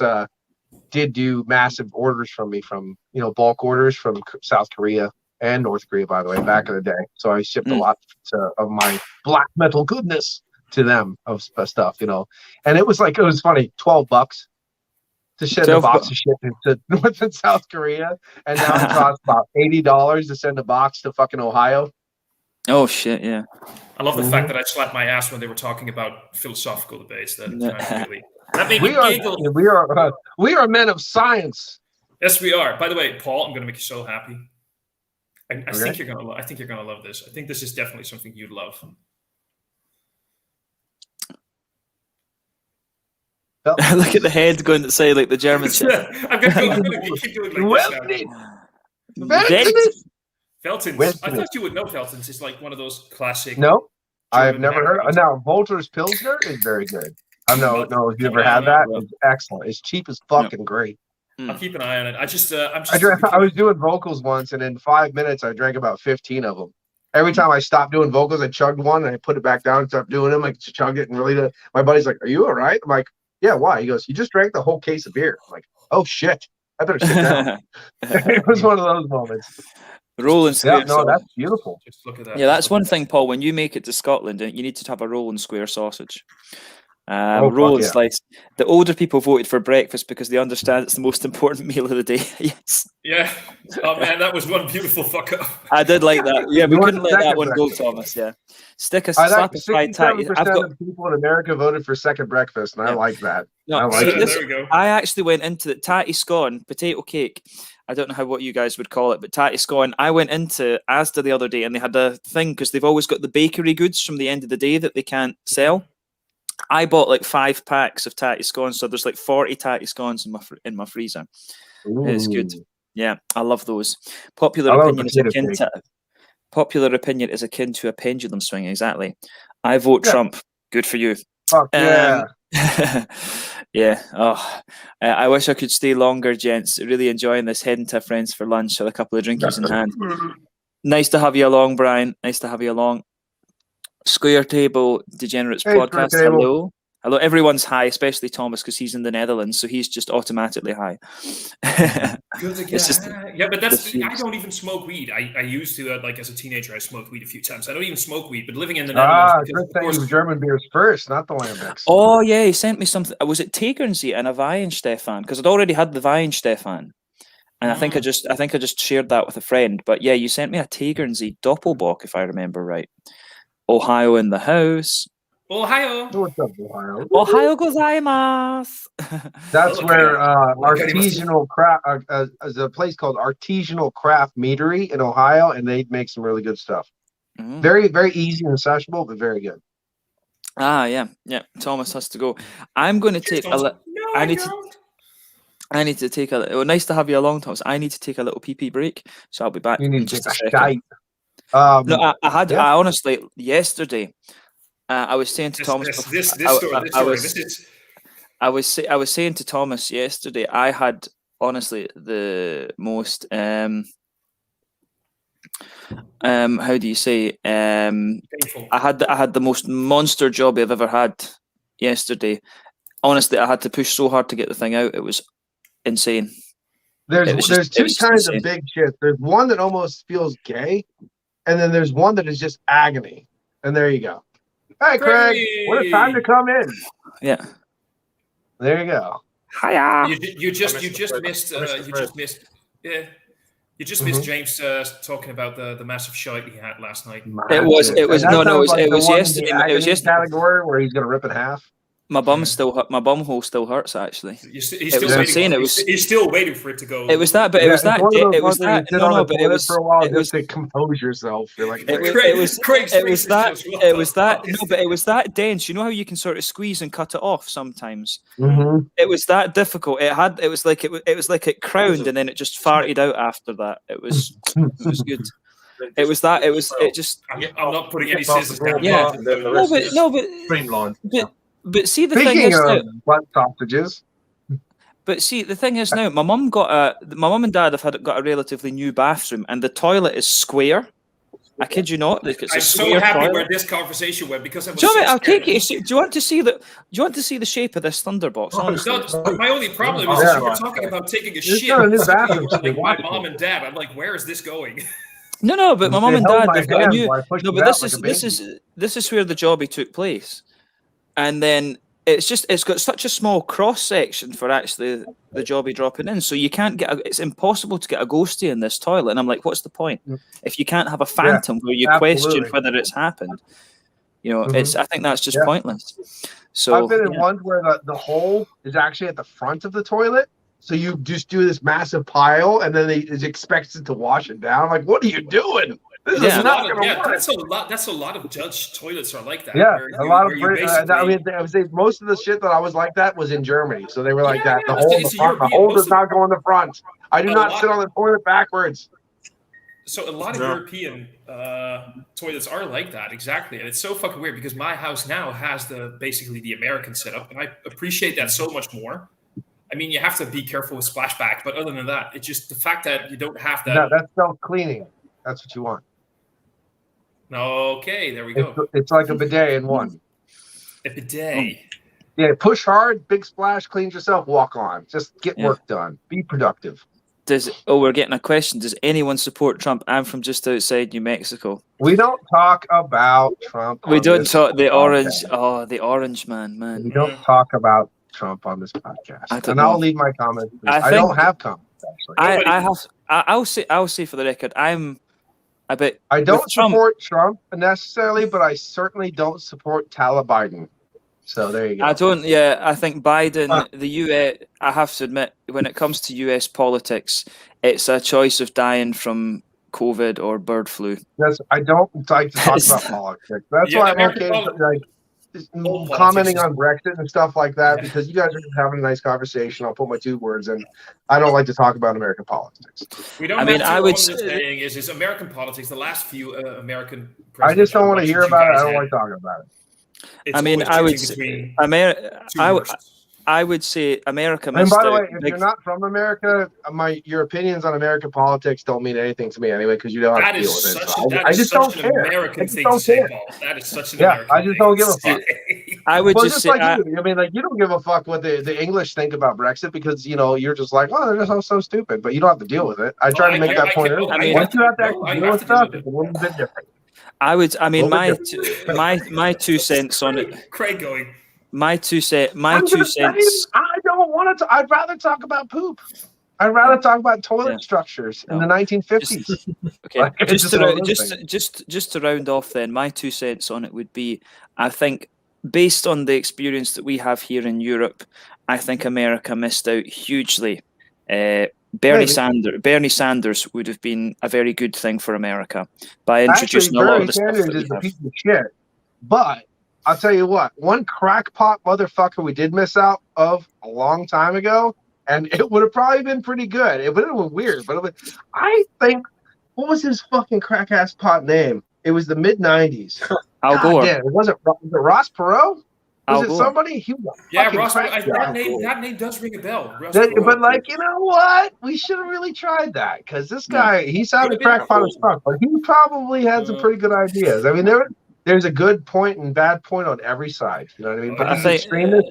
did do massive orders from me, from bulk orders from South Korea and North Korea. By the way, back in the day, so I shipped a lot of my black metal goodness to them of stuff, and it was funny, $12 to send a box of shit into North and South Korea, and now it costs about $80 to send a box to fucking Ohio. Oh shit, yeah. I love the fact that I slapped my ass when they were talking about philosophical debates. That made me giggle. We are men of science. Yes, we are. By the way, Paul, I'm going to make you so happy. I think you're going to. I think you're going to love this. I think this is definitely something you'd love. Look at the head going to say like the German shit. I'm going to keep doing like this. Veltins. I thought you would know Veltins. It's like one of those classic. No, I've never heard of it. Now, Volter's Pilsner is very good. I know if you ever had that. It's excellent. It's cheap as fuck and great. I'll keep an eye on it. I was doing vocals once, and in 5 minutes, I drank about 15 of them. Every time I stopped doing vocals, I chugged one, and I put it back down and stopped doing them. I chugged it, and my buddy's like, "Are you all right?" I'm like, "Yeah, why?" He goes, "You just drank the whole case of beer." I'm like, "Oh shit, I better sit down." It was one of those moments. Rolling square. Yeah, no, that's beautiful. Just look at that. Yeah, that's one thing, Paul. When you make it to Scotland, you need to have a rolling square sausage. Rolling slice. The older people voted for breakfast because they understand it's the most important meal of the day. Yes. Yeah. Oh man, that was one beautiful fuck up. I did like that. Yeah, we couldn't let that one go, Thomas. Yeah. Stick a slap of fried tatty. 67% of people in America voted for second breakfast, and I like that. No, there we go. I actually went into the tatty scone, potato cake. I don't know what you guys would call it, but tatty scone. I went into Asda the other day, and they had a thing because they've always got the bakery goods from the end of the day that they can't sell. I bought like 5 packs of tatty scones, so there's like 40 tatty scones in my freezer. Ooh. It's good. Yeah, I love those. Popular opinion is akin to a pendulum swing. Exactly. I vote Trump. Good for you. Fuck yeah. Yeah. Oh, I wish I could stay longer, gents. Really enjoying this. Heading to friends for lunch with a couple of drinkies in hand. Nice to have you along, Brian. Nice to have you along. Square Table Degenerates Podcast. Hello. Hello. Everyone's high, especially Thomas, because he's in the Netherlands, so he's just automatically high. Yeah, but I don't even smoke weed. I used to, as a teenager, I smoked weed a few times. I don't even smoke weed, but living in the Netherlands. Good thing German beers first, not the Lambics. Oh yeah, he sent me something. Was it Tegernsee and a Weihenstephan? Because I'd already had the Weihenstephan. And I think I just shared that with a friend. But yeah, you sent me a Tegernsee Doppelbock, if I remember right. Ohio in the house. Ohio. What's up, Ohio? Ohio gozaimasu. That's where artisanal craft. There's a place called Artisanal Craft Meadery in Ohio, and they make some really good stuff. Very, very easy and accessible, but very good. Ah, yeah. Thomas has to go. I'm going to take a little. I need to take a little. Nice to have you along, Thomas. I need to take a little pee break, so I'll be back. You need to just take a shite. No, I honestly yesterday. I was saying to Thomas. I was saying to Thomas yesterday. I had honestly the most how do you say Painful. I had the most monster job I've ever had yesterday. Honestly, I had to push so hard to get the thing out. It was insane. There's two kinds of big shit. There's one that almost feels gay, and then there's one that is just agony. And there you go. Hey, Craig, what a time to come in. Yeah. There you go. Hiya. You just missed James talking about the massive shite he had last night. It was yesterday. It was yesterday. It was yesterday. Category where he's gonna rip in half. My bum my bum hole still hurts actually. He's still waiting for it to go. It was that, but it was that. It was that. No, but it was for a while just to compose yourself. You're like, it was that. No, but it was that dense. You know how you can sort of squeeze and cut it off sometimes. Mm-hmm. It was that difficult. It was like it crowned and then it just farted out after that. It was good. It was that. It just. I'm not putting any scissors down. Yeah. No, but streamlined. But see, the Speaking thing is of butt sausages. But see, the thing is now, my mum and dad have got a relatively new bathroom, and the toilet is square. I kid you not. I'm so happy where this conversation went because I was. I'll take it. Do you want to see the shape of this thunderbox? My only problem is you're talking about taking a shit. Like my mom and dad. I'm like, where is this going? No, but my mum and dad they've got a new. No, but this is where the jobby took place. And then it's got such a small cross section for actually the jobby dropping in, so you can't get. It's impossible to get a ghosty in this toilet. And I'm like, what's the point if you can't have a phantom where you question whether it's happened? You know, I think that's just pointless. So I've been in ones where the hole is actually at the front of the toilet, so you just do this massive pile, and then it expects it to wash it down. I'm like, what are you doing? This is not going to work. That's a lot of judge toilets are like that. Yeah, a lot of. I would say most of the shit that I was like that was in Germany, so they were like that. The hole does not go in the front. I do not sit on the toilet backwards. So a lot of European toilets are like that, exactly, and it's so fucking weird because my house now has basically the American setup, and I appreciate that so much more. I mean, you have to be careful with splashback, but other than that, it's just the fact that you don't have that. No, that's self-cleaning. That's what you want. Okay, there we go. It's like a bidet in one. A bidet. Yeah, push hard, big splash, clean yourself, walk on. Just get work done. Be productive. We're getting a question. Does anyone support Trump? I'm from just outside New Mexico. We don't talk about Trump. We don't talk the orange. Oh, the orange man. We don't talk about Trump on this podcast. And I'll leave my comments. I don't have comments, actually. I'll say for the record, I'm a bit. I don't support Trump necessarily, but I certainly don't support Biden. So there you go. I don't. Yeah, I think Biden, the US. I have to admit, when it comes to US politics, it's a choice of dying from COVID or bird flu. I don't like to talk about politics. That's why I'm okay. Commenting on Brexit and stuff like that because you guys are just having a nice conversation. I'll put my 2 words in. I don't like to talk about American politics. We don't. I would say is American politics. The last few American. I just don't want to hear about it. I don't like talking about it. I would say America. And by the way, if you're not from America, your opinions on American politics don't mean anything to me anyway because you don't have to deal with it. I just don't care. American thing to say, Paul. That is such an American I just don't give a fuck. I would just say, like you. I mean, like you don't give a fuck what the English think about Brexit because you're just like, oh, they're just so stupid, but you don't have to deal with it. I try to make that point earlier. I mean, once you have to actually deal with stuff, it's a little bit different. My 2 cents on it. Craig going. My 2 cents. I don't want to. I'd rather talk about poop. I'd rather talk about toilet structures in the 1950s. Okay, just to round off, then my 2 cents on it would be: I think, based on the experience that we have here in Europe, I think America missed out hugely. Bernie Sanders would have been a very good thing for America by introducing a lot of the stuff that we is a piece of shit. But I'll tell you what, one crackpot motherfucker we did miss out of a long time ago, and it would have probably been pretty good. It would have been weird, but I think, what was his fucking crack-ass pot name? It was the mid-90s. Al Gore. Was it Ross Perot? I'll Was it go. somebody? He was a Yeah, fucking Russ. crack guy. That name does ring a bell. Russ But like, you know what? We should have really tried that because this guy, he sounded crackpot as fuck, but he probably had some pretty good ideas. I mean, there's a good point and bad point on every side. You know what I mean? But I think extremist.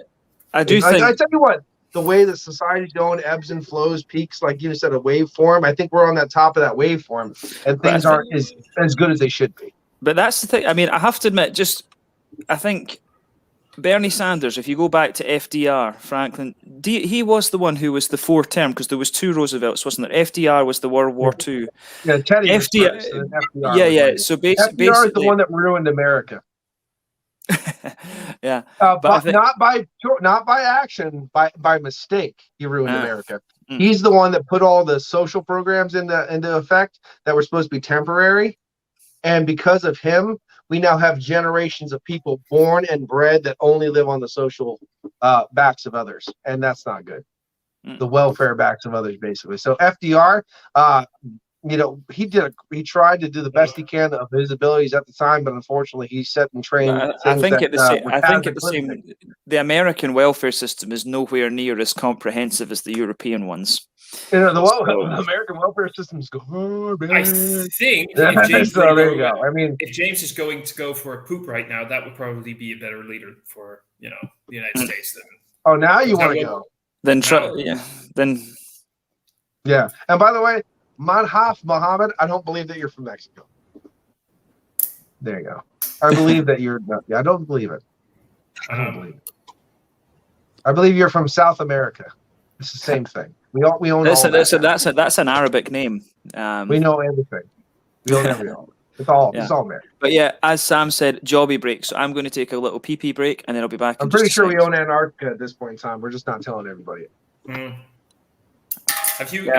I do I think. tell you what, the way that society's going, ebbs and flows, peaks, like you said, a waveform. I think we're on that top of that waveform, and things aren't as good as they should be. But that's the thing. I mean, I have to admit, I think Bernie Sanders, if you go back to FDR, Franklin, he was the one who was the 4th term because there was 2 Roosevelts, wasn't there? FDR was the World War II. Yeah, Teddy was FDR, first, and then FDR yeah, was yeah. later. So FDR basically, is the one that ruined America. Yeah, but not by action, by mistake. He ruined America. He's the one that put all the social programs into effect that were supposed to be temporary, and because of him, we now have generations of people born and bred that only live on the social backs of others, and that's not good. The welfare backs of others, basically. So FDR, he tried to do the best he can of his abilities at the time, but unfortunately, he set and trained. I think the American welfare system is nowhere near as comprehensive as the European ones. You know, the American welfare system's garbage. I think if James is going to go for a poop right now, that would probably be a better leader for the United States. Than, now you want to go? Yeah. And by the way, Manhaf Mohammed, I don't believe that you're from Mexico. There you go. I believe that you're. I don't believe it. I don't believe it. I believe you're from South America. It's the same thing. We own that's an Arabic name. We know everything. We own everything. It's all American. But yeah, as Sam said, jobby break. So I'm going to take a little pee break, and then I'll be back. I'm pretty sure we own Antarctica at this point in time. We're just not telling everybody. Have you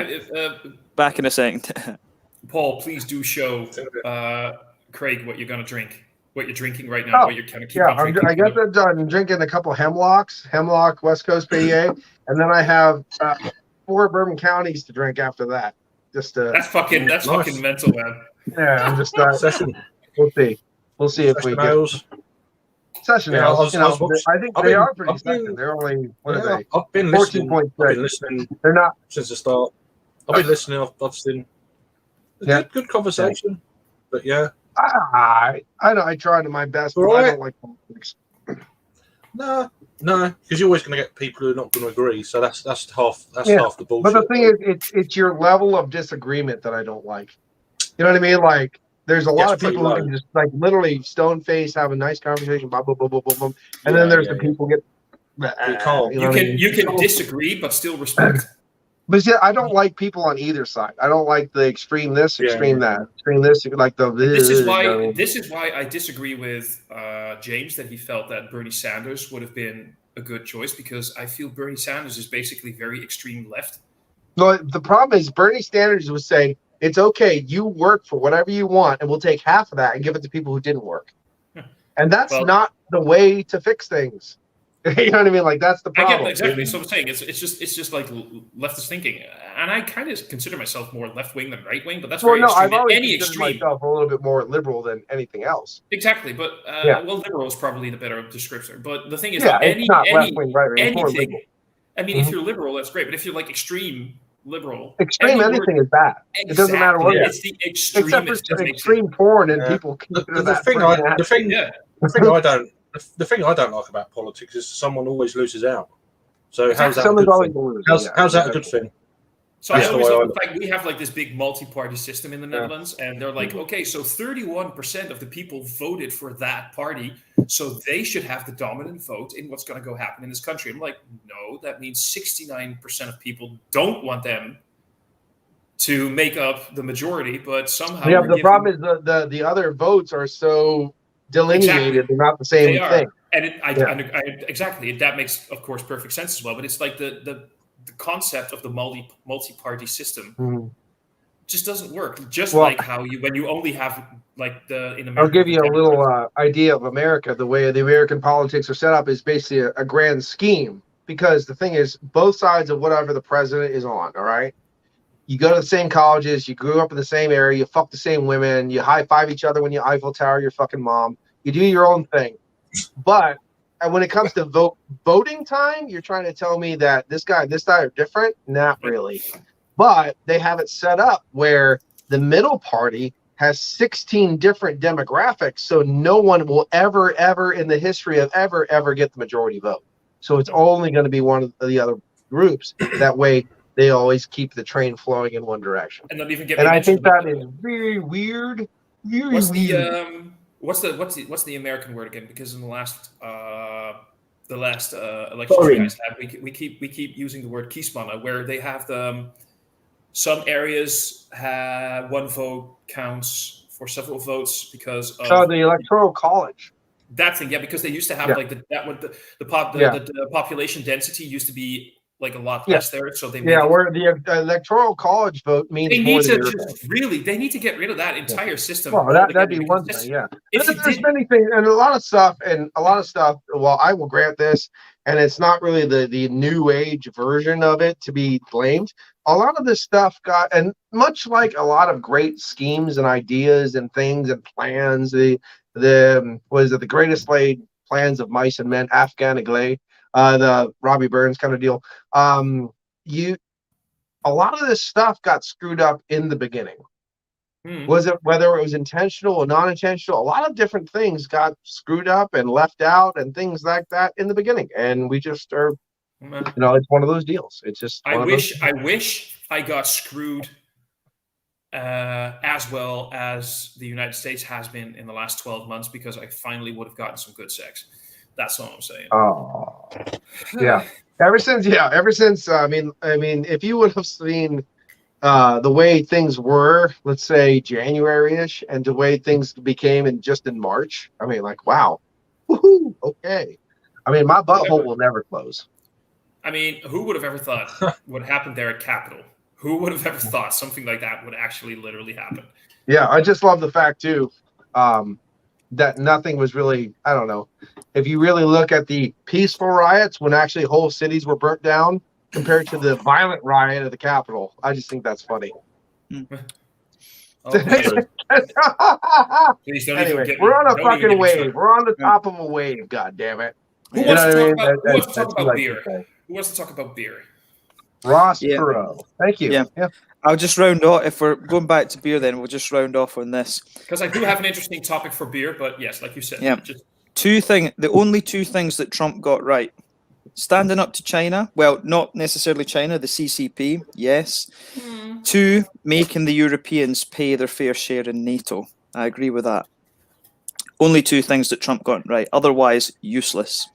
back in a second? Paul, please do show Craig what you're going to drink. What you're drinking right now? What you're kind of keep on drinking. I guess I'm drinking a couple Hemlock West Coast PA, and then I have 4 bourbon counties to drink after that. That's fucking mental, man. Yeah, I'm just we'll see if we get session ales. I think they are pretty session. They're only I've been listening. I've been listening. They're not since the start. I've been listening. I've seen good conversation, but yeah. I know. I tried my best, but I don't like politics. No, because you're always going to get people who are not going to agree. So that's half the bullshit. But the thing is, it's your level of disagreement that I don't like. You know what I mean? Like, there's a lot of people who can just like literally stone face, have a nice conversation, blah blah blah blah blah blah, and then there's the people get. You can disagree, but still respect. But see, I don't like people on either side. I don't like the extreme this, extreme that, extreme this, like the. This is why I disagree with James that he felt that Bernie Sanders would have been a good choice, because I feel Bernie Sanders is basically very extreme left. No, the problem is Bernie Sanders was saying it's okay, you work for whatever you want, and we'll take half of that and give it to people who didn't work, and that's not the way to fix things. You know what I mean? Like, that's the problem. I get exactly. So I'm saying it's just like leftist thinking, and I kind of consider myself more left wing than right wing, but that's very extreme. I've always any considered extreme. myself a little bit more liberal than anything else. Exactly, but well, liberal is probably the better descriptor. But the thing is, it's not left wing, right wing, anything. I mean, if you're liberal, that's great, but if you're like extreme liberal, anything is bad. Exactly. It doesn't matter what it's the extremist. Except for extreme porn and people. The thing I don't like about politics is someone always loses out. So how's that a good thing? So I always love the fact we have like this big multi-party system in the Netherlands, and they're like, okay, so 31% of the people voted for that party, so they should have the dominant vote in what's going to go happen in this country. I'm like, no, that means 69% of people don't want them to make up the majority, but somehow the problem is the other votes are so delineated. They're not the same thing. And exactly. That makes, of course, perfect sense as well. But it's like the concept of the multi-party system just doesn't work. Just like how when you only have like in America. I'll give you a little idea of America. The way the American politics are set up is basically a grand scheme. Because the thing is, both sides of whatever the president is on, all right? You go to the same colleges, you grew up in the same area, you fuck the same women, you high-five each other when you Eiffel Tower your fucking mom. You do your own thing. But and when it comes to voting time, you're trying to tell me that this guy are different? Not really. But they have it set up where the middle party has 16 different demographics, so no one will ever in the history of ever get the majority vote. So it's only going to be one of the other groups. That way, they always keep the train flowing in one direction. And not even get. And I think that is very weird. Very weird. What's the American word again? Because in the last election you guys had, we keep using the word kiesmannen, where they have some areas have one vote counts for several votes because of the electoral college. That thing, yeah, because they used to have like the population density used to be like a lot less there, so they where the electoral college vote means they more need than to they need to get rid of that entire system. Well, that'd be one thing, yeah. There's many things and a lot of stuff. Well, I will grant this, and it's not really the new age version of it to be blamed. A lot of this stuff and much like a lot of great schemes and ideas and things and plans, the greatest laid plans of mice and men, Afghan Agley, the Robbie Burns kind of deal. A lot of this stuff got screwed up in the beginning. Was it whether it was intentional or non-intentional? A lot of different things got screwed up and left out and things like that in the beginning, and we just are. It's one of those deals. It's just. I wish I got screwed as well as the United States has been in the last 12 months, because I finally would have gotten some good sex. That's all I'm saying. Oh, yeah. Ever since, I mean, if you would have seen the way things were, let's say January-ish, and the way things became in March, I mean, like, wow. Woohoo, okay. I mean, my butthole will never close. I mean, who would have ever thought what happened there at Capitol? Who would have ever thought something like that would actually literally happen? Yeah, I just love the fact, too, that nothing was really, I don't know. If you really look at the peaceful riots when actually whole cities were burnt down compared to the violent riot at the Capitol, I just think that's funny. Please don't anyway, we're on a fucking wave. We're on the top of a wave, God damn it. Who wants to talk about beer? Who wants to talk about beer? Ross Perot. Thank you. Yeah. I'll just round off. If we're going back to beer, then we'll just round off on this. Because I do have an interesting topic for beer, but yes, like you said. Yeah. The only two things that Trump got right. Standing up to China. Well, not necessarily China, the CCP. Yes. 2, making the Europeans pay their fair share in NATO. I agree with that. Only 2 things that Trump got right. Otherwise, useless.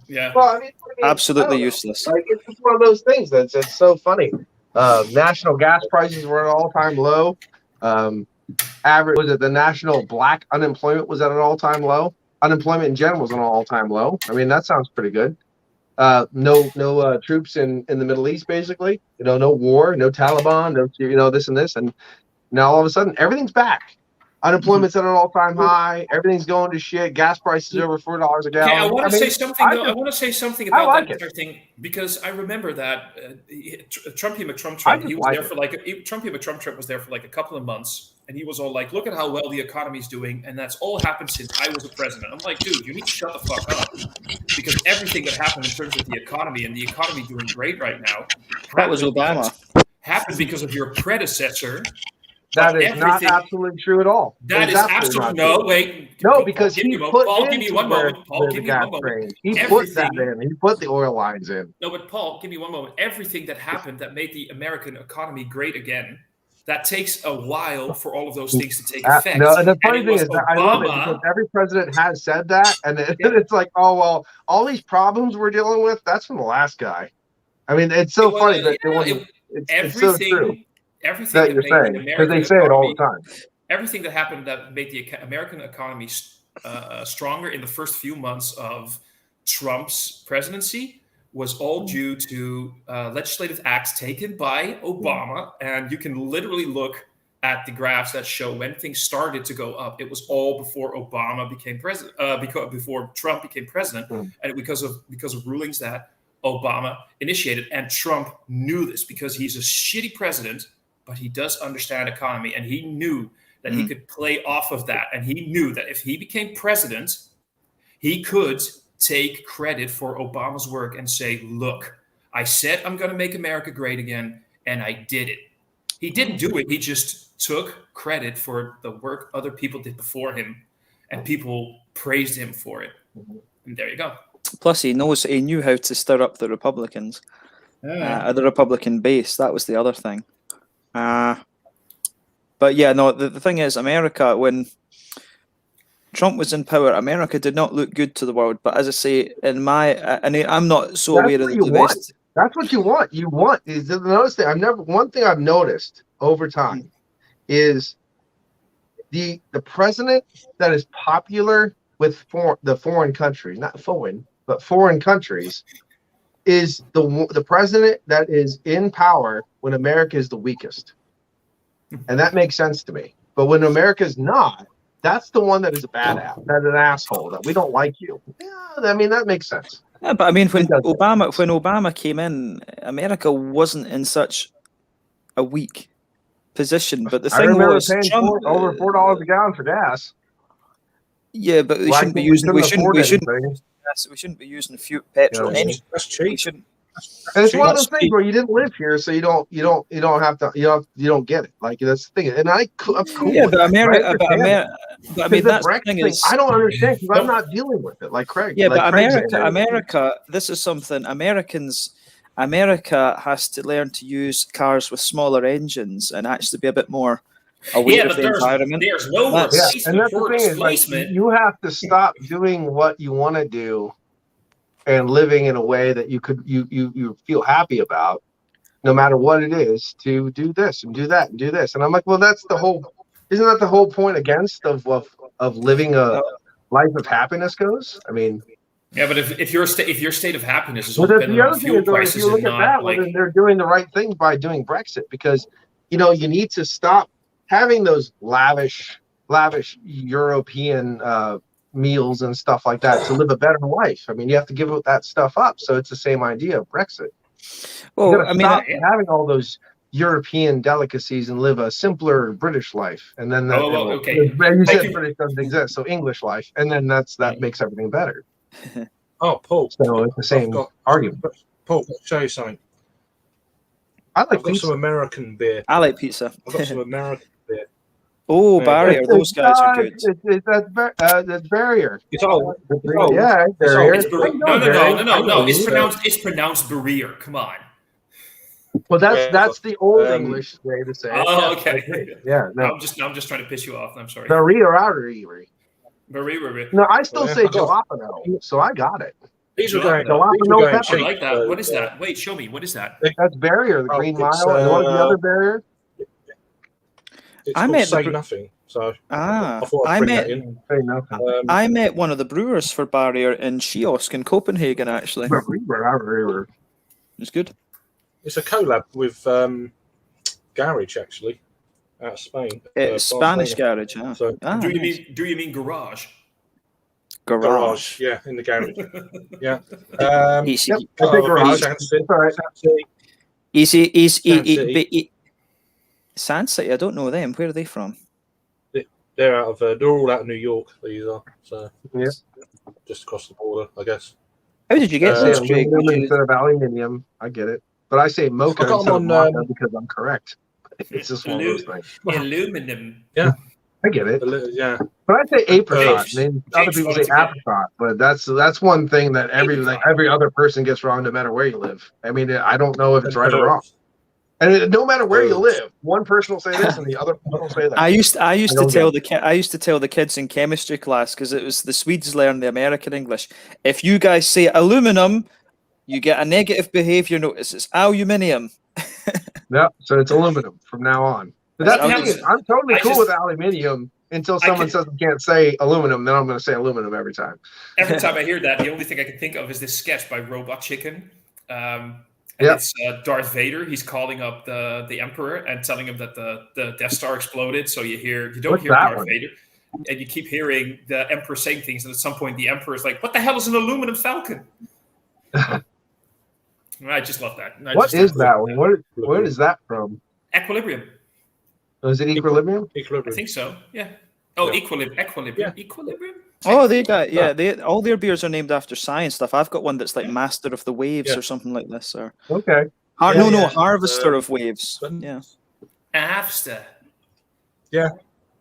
Yeah. Well, I mean, absolutely useless. Like, it's just one of those things that's so funny. National gas prices were at an all-time low. The national black unemployment was at an all-time low. Unemployment in general was at an all-time low. I mean, that sounds pretty good. No troops in the Middle East, basically. No war, no Taliban, no this and this, and now all of a sudden everything's back. Unemployment's at an all-time high. Everything's going to shit. Gas prices over $4 a gallon. Okay, I want to say something about that entire thing, because I remember that Trumpy McTrump, he was there for Trumpy McTrump was there for like a couple of months, and he was all like, "Look at how well the economy's doing," and that's all happened since I was a president. I'm like, dude, you need to shut the fuck up, because everything that happened in terms of the economy and the economy doing great right now, that was Obama. Happened because of your predecessor. That is not absolutely true at all. That is absolutely no. Wait, no, because he put Paul, give me one moment. Paul, give me one moment. He put that in. He put the oil lines in. No, but Paul, give me one moment. Everything that happened that made the American economy great again, that takes a while for all of those things to take effect. No, and the funny thing is that I love it because every president has said that, and it's like, oh well, all these problems we're dealing with, that's from the last guy. I mean, it's so funny that it's so true. Everything that you're saying, because they say it all the time. Everything that happened that made the American economy stronger in the first few months of Trump's presidency was all due to legislative acts taken by Obama. And you can literally look at the graphs that show when things started to go up. It was all before Obama became president, before Trump became president, and because of rulings that Obama initiated. And Trump knew this because he's a shitty president, but he does understand economy, and he knew that he could play off of that. And he knew that if he became president, he could take credit for Obama's work and say, look, I said I'm going to make America great again, and I did it. He didn't do it. He just took credit for the work other people did before him, and people praised him for it. And there you go. Plus, he knew how to stir up the Republicans, the Republican base. That was the other thing. But yeah, no, the thing is, America, when Trump was in power, America did not look good to the world. But as I say, I'm not so aware of the West. That's what you want. You want is notice that one thing I've noticed over time is the president that is popular with the foreign countries, not foreign, but foreign countries, is the president that is in power when America is the weakest. And that makes sense to me. But when America is not, that's the one that is a badass, that's an asshole, that we don't like you. Yeah, I mean, that makes sense. Yeah, but I mean, when Obama came in, America wasn't in such a weak position. But the thing was, Trump, over $4 a gallon for gas. Yeah, but we shouldn't be using. We shouldn't be using petrol. That's cheap. And it's one of those things where you didn't live here, so you don't have to you don't get it. Like that's the thing. And I'm cool. Yeah, but America, but I mean that's the thing is I don't understand because I'm not dealing with it like Craig. Yeah, like but America. This is something America has to learn to use cars with smaller engines and actually be a bit more aware of the environment. There's no replacement for displacement. You have to stop doing what you want to do and living in a way that you feel happy about, no matter what it is, to do this and do that and do this. And I'm like, well, that's the whole. Isn't that the whole point of living a life of happiness goes? I mean, yeah, but if your state of happiness is dependent on fuel prices, if you look at that, well, then they're doing the right thing by doing Brexit, because you need to stop having those lavish European meals and stuff like that to live a better life. I mean, you have to give that stuff up. So it's the same idea of Brexit. Well, I mean, stop having all those European delicacies and live a simpler British life. And then okay. You said British doesn't exist, so English life, and then that makes everything better. Oh, Paul. So it's the same argument. Paul, show you something. I've got some American beer. I like pizza. I've got some American beer. Oh, Barrier, those guys are good. That's Barrier. It's old. Yeah, Barrier. No. It's pronounced Barrier. Come on. Well, that's the old English way to say it. Oh, okay. Yeah, no. I'm just trying to piss you off. I'm sorry. Barrier. No, I still say jalapeno, so I got it. These are going pepper. I like that. What is that? Wait, show me. What is that? That's Barrier, the Green Mile, and what is the other Barrier? I met Say Nothing. So I met one of the brewers for Barrier in Kiosk in Copenhagen. Actually, it's good. It's a collab with Garage, actually, out of Spain. It's Spanish Garage. Huh? So, do you mean Garage? Garage, yeah, in the garage. Yeah. Easy. Sand City, I don't know them. Where are they from? They're out of. They're all out of New York. These are so. Yeah. Just across the border, I guess. How did you get this, Jake? Instead of aluminium, I get it, but I say mocha instead of mocha because I'm correct. It's just one of those things. Aluminum. Yeah. I get it. Yeah. But I say apricot. Other people say apricot, but that's one thing that every other person gets wrong, no matter where you live. I mean, I don't know if it's right or wrong. And no matter where you live, one person will say this and the other person will say that. I used to tell the kids in chemistry class, because it was the Swedes learn the American English. If you guys say aluminum, you get a negative behavior notice. It's aluminium. Yeah, so it's aluminum from now on. But I'm totally cool with aluminium until someone says I can't say aluminum. Then I'm going to say aluminum every time. Every time I hear that, the only thing I can think of is this sketch by Robot Chicken. It's Darth Vader. He's calling up the Emperor and telling him that the Death Star exploded. So you don't hear Darth Vader, and you keep hearing the Emperor saying things. And at some point, the Emperor is like, "What the hell is an aluminum falcon?" I just love that. What is that one? Where is that from? Equilibrium. Oh, is it Equilibrium? I think so. Yeah. Oh, yeah. Equilibrium. Yeah. Equilibrium. Oh, they got They all their beers are named after science stuff. I've got one that's like Master of the Waves or something like this, or okay. Harvester of Waves. Yeah, Harvester. Yeah.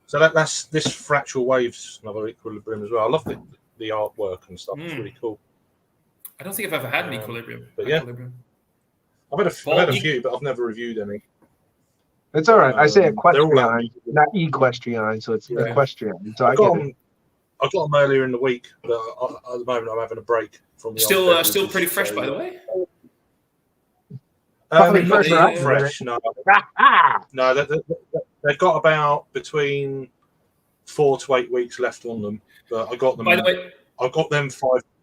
So that's this Fractal Waves, another Equilibrium as well. I love the artwork and stuff. It's really cool. I don't think I've ever had an Equilibrium. But yeah, I've had a few, but I've never reviewed any. It's all right. I say equestrian, not equestrian, so it's equestrian. So I got them earlier in the week, but at the moment I'm having a break from the still pretty fresh, by the way. Not fresh. No, they've got about between 4 to 8 weeks left on them. But I got them. By the way, I got them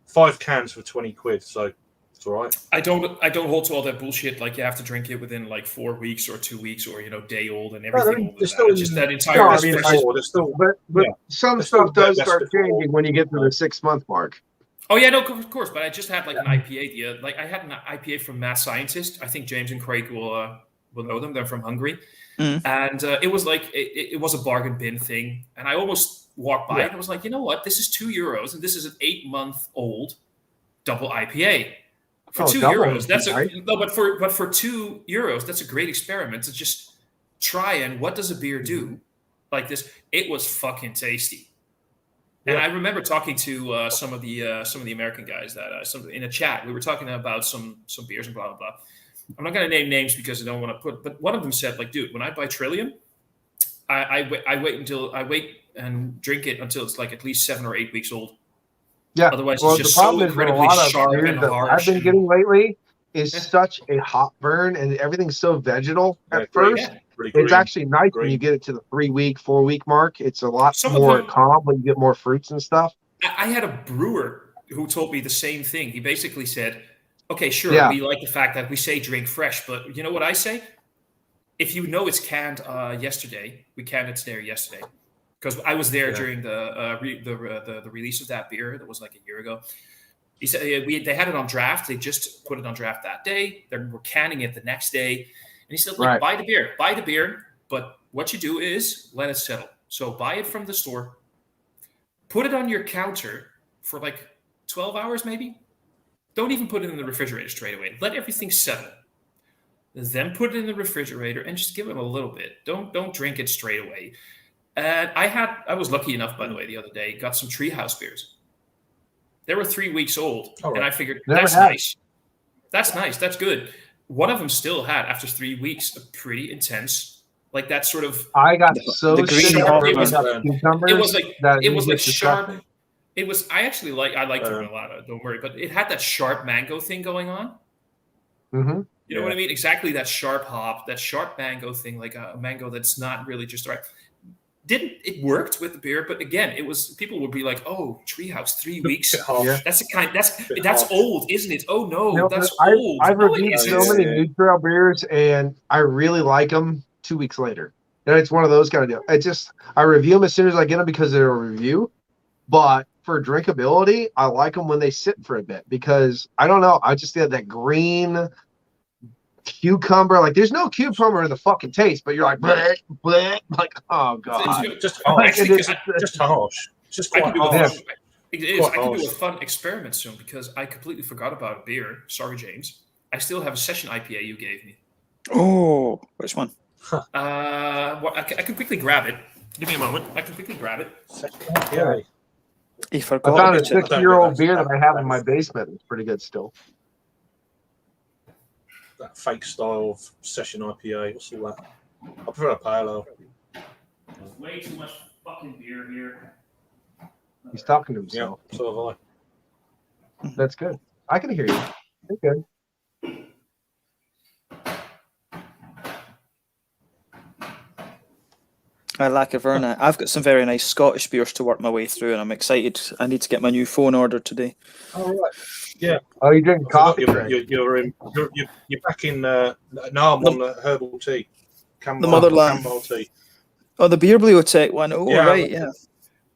five cans for 20 quid. So it's all right. I don't hold to all that bullshit. Like you have to drink it within like 4 weeks or 2 weeks or day old and everything. It's just that entire. But some stuff does start changing when you get to the 6 month mark. Oh yeah, no, of course. But I just had like an IPA. Like I had an IPA from Mad Scientist. I think James and Craig will know them. They're from Hungary, and it was like it was a bargain bin thing. And I almost walked by and I was like, you know what? This is €2, and this is an 8-month-old double IPA for €2. That's but for €2, that's a great experiment to just try and what does a beer do like this? It was fucking tasty. And I remember talking to some of the American guys that in a chat we were talking about some beers and blah blah blah. I'm not going to name names because I don't want to put. But one of them said, like, dude, when I buy Trillium, I wait and drink it until it's like at least 7 or 8 weeks old. Yeah. Otherwise, it's just so incredibly sharp and harsh. I've been getting lately is such a hot burn and everything's so vegetal at first. It's actually nice when you get it to the 3 week, 4 week mark. It's a lot more calm when you get more fruits and stuff. I had a brewer who told me the same thing. He basically said, okay, sure, we like the fact that we say drink fresh, but you know what I say? If you know it's canned yesterday, we canned it there yesterday. Because I was there during the release of that beer. That was like a year ago. He said they had it on draft. They just put it on draft that day. They were canning it the next day. And he said, look, buy the beer, but what you do is let it settle. So buy it from the store, put it on your counter for like 12 hours maybe. Don't even put it in the refrigerator straight away. Let everything settle. Then put it in the refrigerator and just give it a little bit. Don't drink it straight away. And I was lucky enough, by the way, the other day, got some Treehouse beers. They were 3 weeks old, and I figured that's nice. That's nice. That's good. One of them still had, after 3 weeks, a pretty intense, like that sort of. I got so sharp. It was like sharp. It was. I actually liked it a lot. Don't worry, but it had that sharp mango thing going on. Mm-hmm. You know what I mean? Exactly that sharp hop, that sharp mango thing, like a mango that's not really just right. It worked with the beer, but again, it was people would be like, "Oh, Treehouse, 3 weeks. That's that's old, isn't it? Oh no, that's old." I've reviewed so many New Trail beers, and I really like them 2 weeks later. And it's one of those kind of deals. I review them as soon as I get them because they're a review. But for drinkability, I like them when they sit for a bit because I don't know. I just get that green cucumber. Like there's no cucumber in the fucking taste, but you're like, bleh, bleh. Like, oh god, just harsh. Just harsh. Just quite harsh. It is. I can do a fun experiment soon because I completely forgot about a beer. Sorry, James. I still have a session IPA you gave me. Oh, which one? I can quickly grab it. Give me a moment. I can quickly grab it. Yeah. I found a 6-year-old beer that I have in my basement. It's pretty good still. That fake style of session IPA. What's all that? I prefer a pale ale. Way too much fucking beer here. He's talking to himself. Yeah, so have I. That's good. I can hear you. You're good. I lack of Verna. I've got some very nice Scottish beers to work my way through, and I'm excited. I need to get my new phone ordered today. Oh, right. Yeah. Oh, you're drinking coffee? You're back in. No, I'm on herbal tea. The motherland. Tea. Oh, the Beer Bibliotech one. Oh, yeah, right, yeah.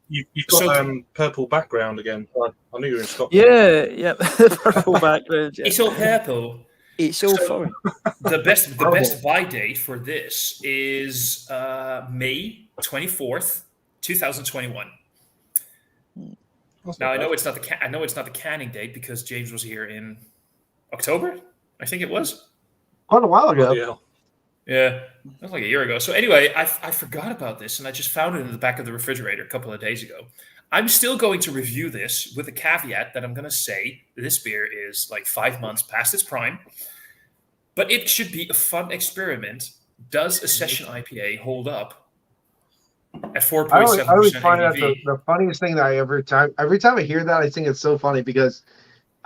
You've got purple background again. I knew you were in Scotland. Yeah, purple background. Yeah. It's all purple. It's all fun. The best buy date for this is May 24th, 2021. Now I know it's not the canning date because James was here in October, I think it was. Quite a while ago. Yeah. Yeah, that was like a year ago. So anyway, I forgot about this, and I just found it in the back of the refrigerator a couple of days ago. I'm still going to review this with the caveat that I'm going to say this beer is like 5 months past its prime, but it should be a fun experiment. Does a session IPA hold up at 4.7% I always find that ABV? the funniest thing that every time I hear that, I think it's so funny because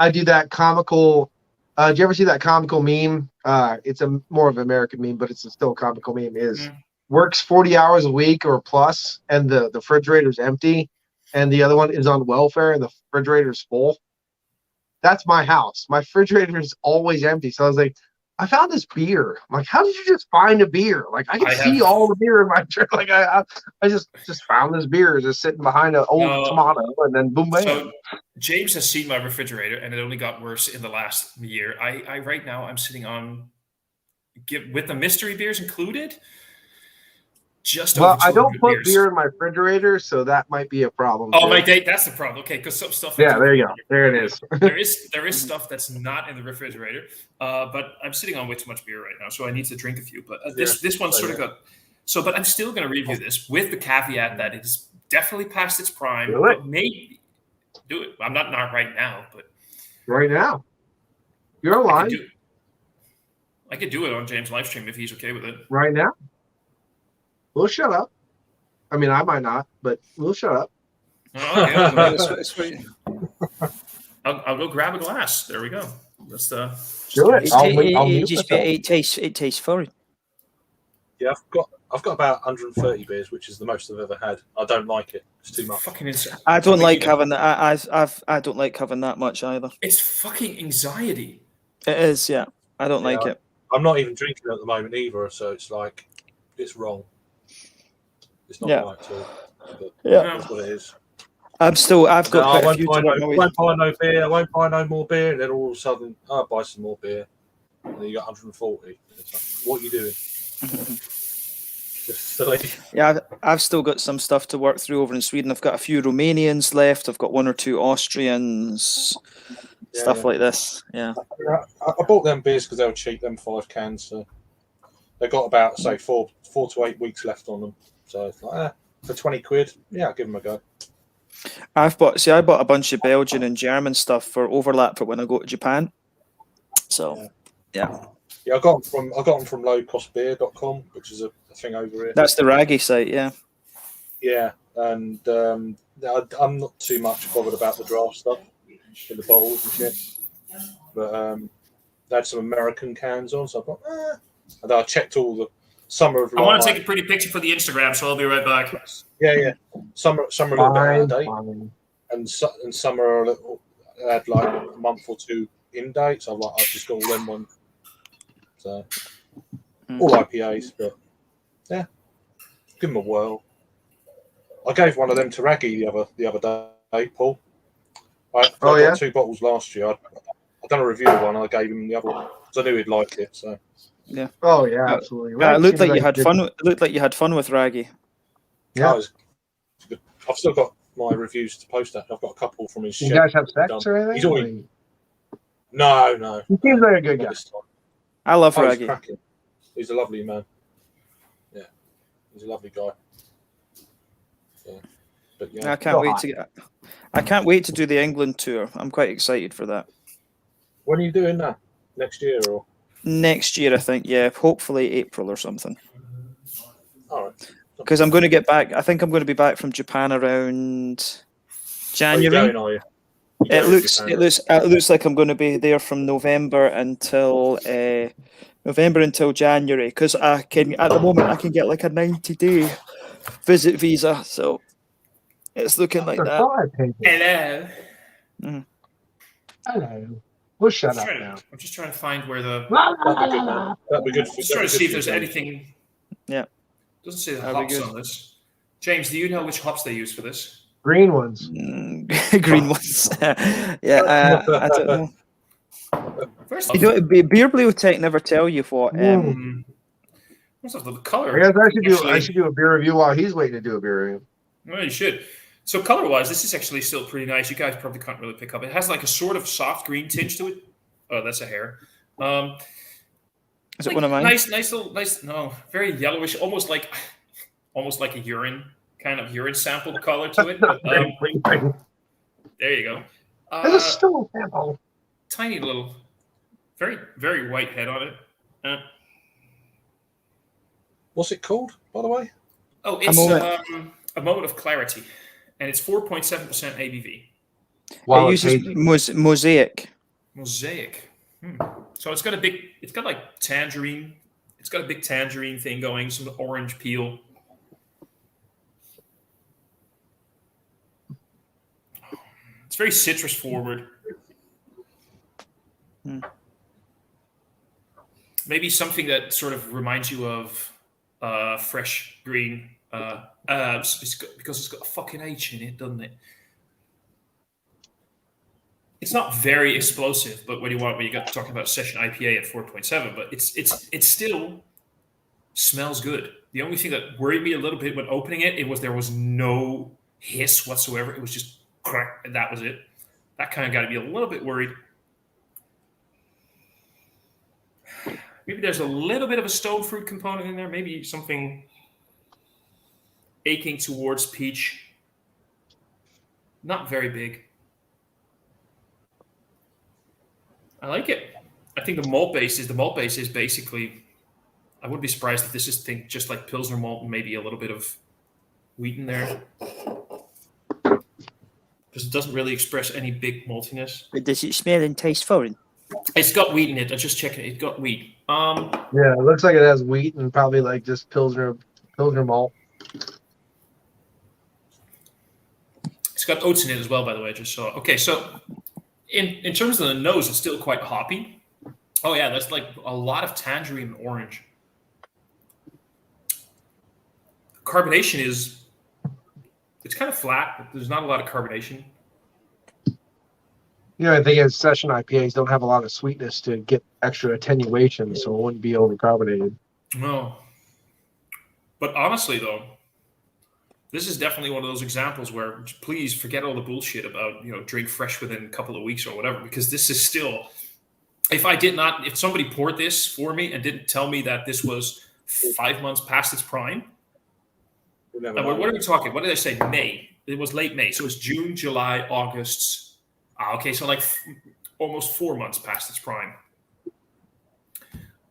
I do that comical. Do you ever see that comical meme? It's a more of an American meme, but it's still a comical meme. Works 40 hours a week or plus, and the refrigerator's empty, and the other one is on welfare, and the refrigerator's full. That's my house. My refrigerator is always empty. So I was like, I found this beer. I'm like, how did you just find a beer? Like I can see all the beer in my drink. Like I just found this beer just sitting behind an old tomato, and then boom, bam. So James has seen my refrigerator, and it only got worse in the last year. I right now I'm sitting on, with the mystery beers included, just over 200 I don't put beers. beer in my refrigerator, so that might be a problem. Oh, too. my date, that's the problem. Okay, because some stuff. Yeah, there you go. There it is. there is stuff that's not in the refrigerator, but I'm sitting on way too much beer right now, so I need to drink a few. But this one sort of got. So, but I'm still going to review this with the caveat that it is definitely past its prime. Do it. But maybe do it. I'm not right now, but Right now, you're alive. I could do it on James' live stream if he's okay with it. Right now, we'll shut up. I mean, I might not, but we'll shut up. Oh, yeah. I'll go grab a glass. There we go. Let's do it. It tastes fine. Yeah, I've got about 130 beers, which is the most I've ever had. I don't like it. It's too much. Fucking insane. I don't like having that. I don't like having that much either. It's fucking anxiety. It is, yeah. I don't like it. I'm not even drinking at the moment either, so it's like it's wrong. It's not right at all. But that's what it is. I've got I quite a few. won't buy no beer. I won't buy no more beer. And then all of a sudden, I'll buy some more beer. And then you got 140. It's like, what are you doing? Just silly. Yeah, I've still got some stuff to work through over in Sweden. I've got a few Romanians left. I've got 1 or 2 Austrians, stuff like this. Yeah. I bought them beers because they were cheap. Them 5 cans. So they got about say 4 to 8 weeks left on them. So it's like for 20 quid, I'll give them a go. I bought a bunch of Belgian and German stuff for overlap for when I go to Japan. So yeah, I got them from lowcostbeer.com, which is a thing over here. That's the Raggy site, yeah. Yeah, and I'm not too much bothered about the draft stuff in the bottles and shit. But they had some American cans on, so I thought, and then I checked all the summer of. I want to take a pretty picture for the Instagram, so I'll be right back. Yeah. Some are a little bit out of date, and some are a little had like a month or 2 in date. So I've just got all them one. So all IPAs, but give them a whirl. I gave one of them to Raggy the other day, Paul. I got 2 bottles last year. I done a review of one. I gave him the other one because I knew he'd like it. So yeah. Oh yeah, absolutely. It looked like you had fun. It looked like you had fun with Raggy. Yeah. It was good. I've still got my reviews to post. I've got a couple from his. You guys have sex or anything? He's already... No. He seems like a good guy. I love Raggy. He's a lovely man. Yeah, he's a lovely guy. Yeah. But yeah, I can't wait to do the England tour. I'm quite excited for that. When are you doing that? Next year or? Next year, I think. Yeah, hopefully April or something. All right. Because I'm going to get back. I think I'm going to be back from Japan around January. Are you going, are you? It looks like I'm going to be there from November until January. Because at the moment I can get like a 90-day visit visa. So it's looking like that. Hello. Mm-hmm. Hello. We'll shut up now. I'm just trying to find where the. That'd be good. Just trying to see if there's anything. Yeah. Doesn't say the hops on this. James, do you know which hops they use for this? Green ones. Green ones. Yeah, I don't know. First You know, Beer Bibliotech never tell you what. What's the color? I guess I should do a beer review while he's waiting to do a beer review. Well, you should. So color-wise, this is actually still pretty nice. You guys probably can't really pick up. It has like a sort of soft green tinge to it. Oh, that's a hair. Is it one of mine? Nice, no, very yellowish, almost like a urine sample color to it. But, there you go. It's a stool sample. Tiny little, very, very white head on it. What's it called, by the way? Oh, it's a moment of clarity, and it's 4.7% ABV. Wow, it uses mosaic. Mosaic. So it's got like tangerine. It's got a big tangerine thing going, some orange peel. It's very citrus forward. Maybe something that sort of reminds you of fresh green. Because it's got a fucking H in it, doesn't it? It's not very explosive, but when you got talking about session IPA at 4.7, but it still smells good. The only thing that worried me a little bit when opening it was there was no hiss whatsoever. It was just crack, and that was it. That kind of got to be a little bit worried. Maybe there's a little bit of a stone fruit component in there. Maybe something aching towards peach. Not very big. I like it. I think the malt base is basically. I wouldn't be surprised if this is just like Pilsner malt and maybe a little bit of wheat in there. Because it doesn't really express any big maltiness. But does it smell and taste foreign? It's got wheat in it. I just checking it. It's got wheat. Yeah, it looks like it has wheat and probably like just Pilsner malt. It's got oats in it as well, by the way. I just saw. Okay, so in terms of the nose, it's still quite hoppy. Oh yeah, that's like a lot of tangerine and orange. Carbonation it's kind of flat. There's not a lot of carbonation. You know, I think as session IPAs don't have a lot of sweetness to get extra attenuation, so it wouldn't be overcarbonated. No. But honestly, though, this is definitely one of those examples where please forget all the bullshit about, drink fresh within a couple of weeks or whatever, because this is still, if somebody poured this for me and didn't tell me that this was 5 months past its prime, what are we talking? What did I say? May. It was late May. So it's June, July, August. Okay, so like almost 4 months past its prime.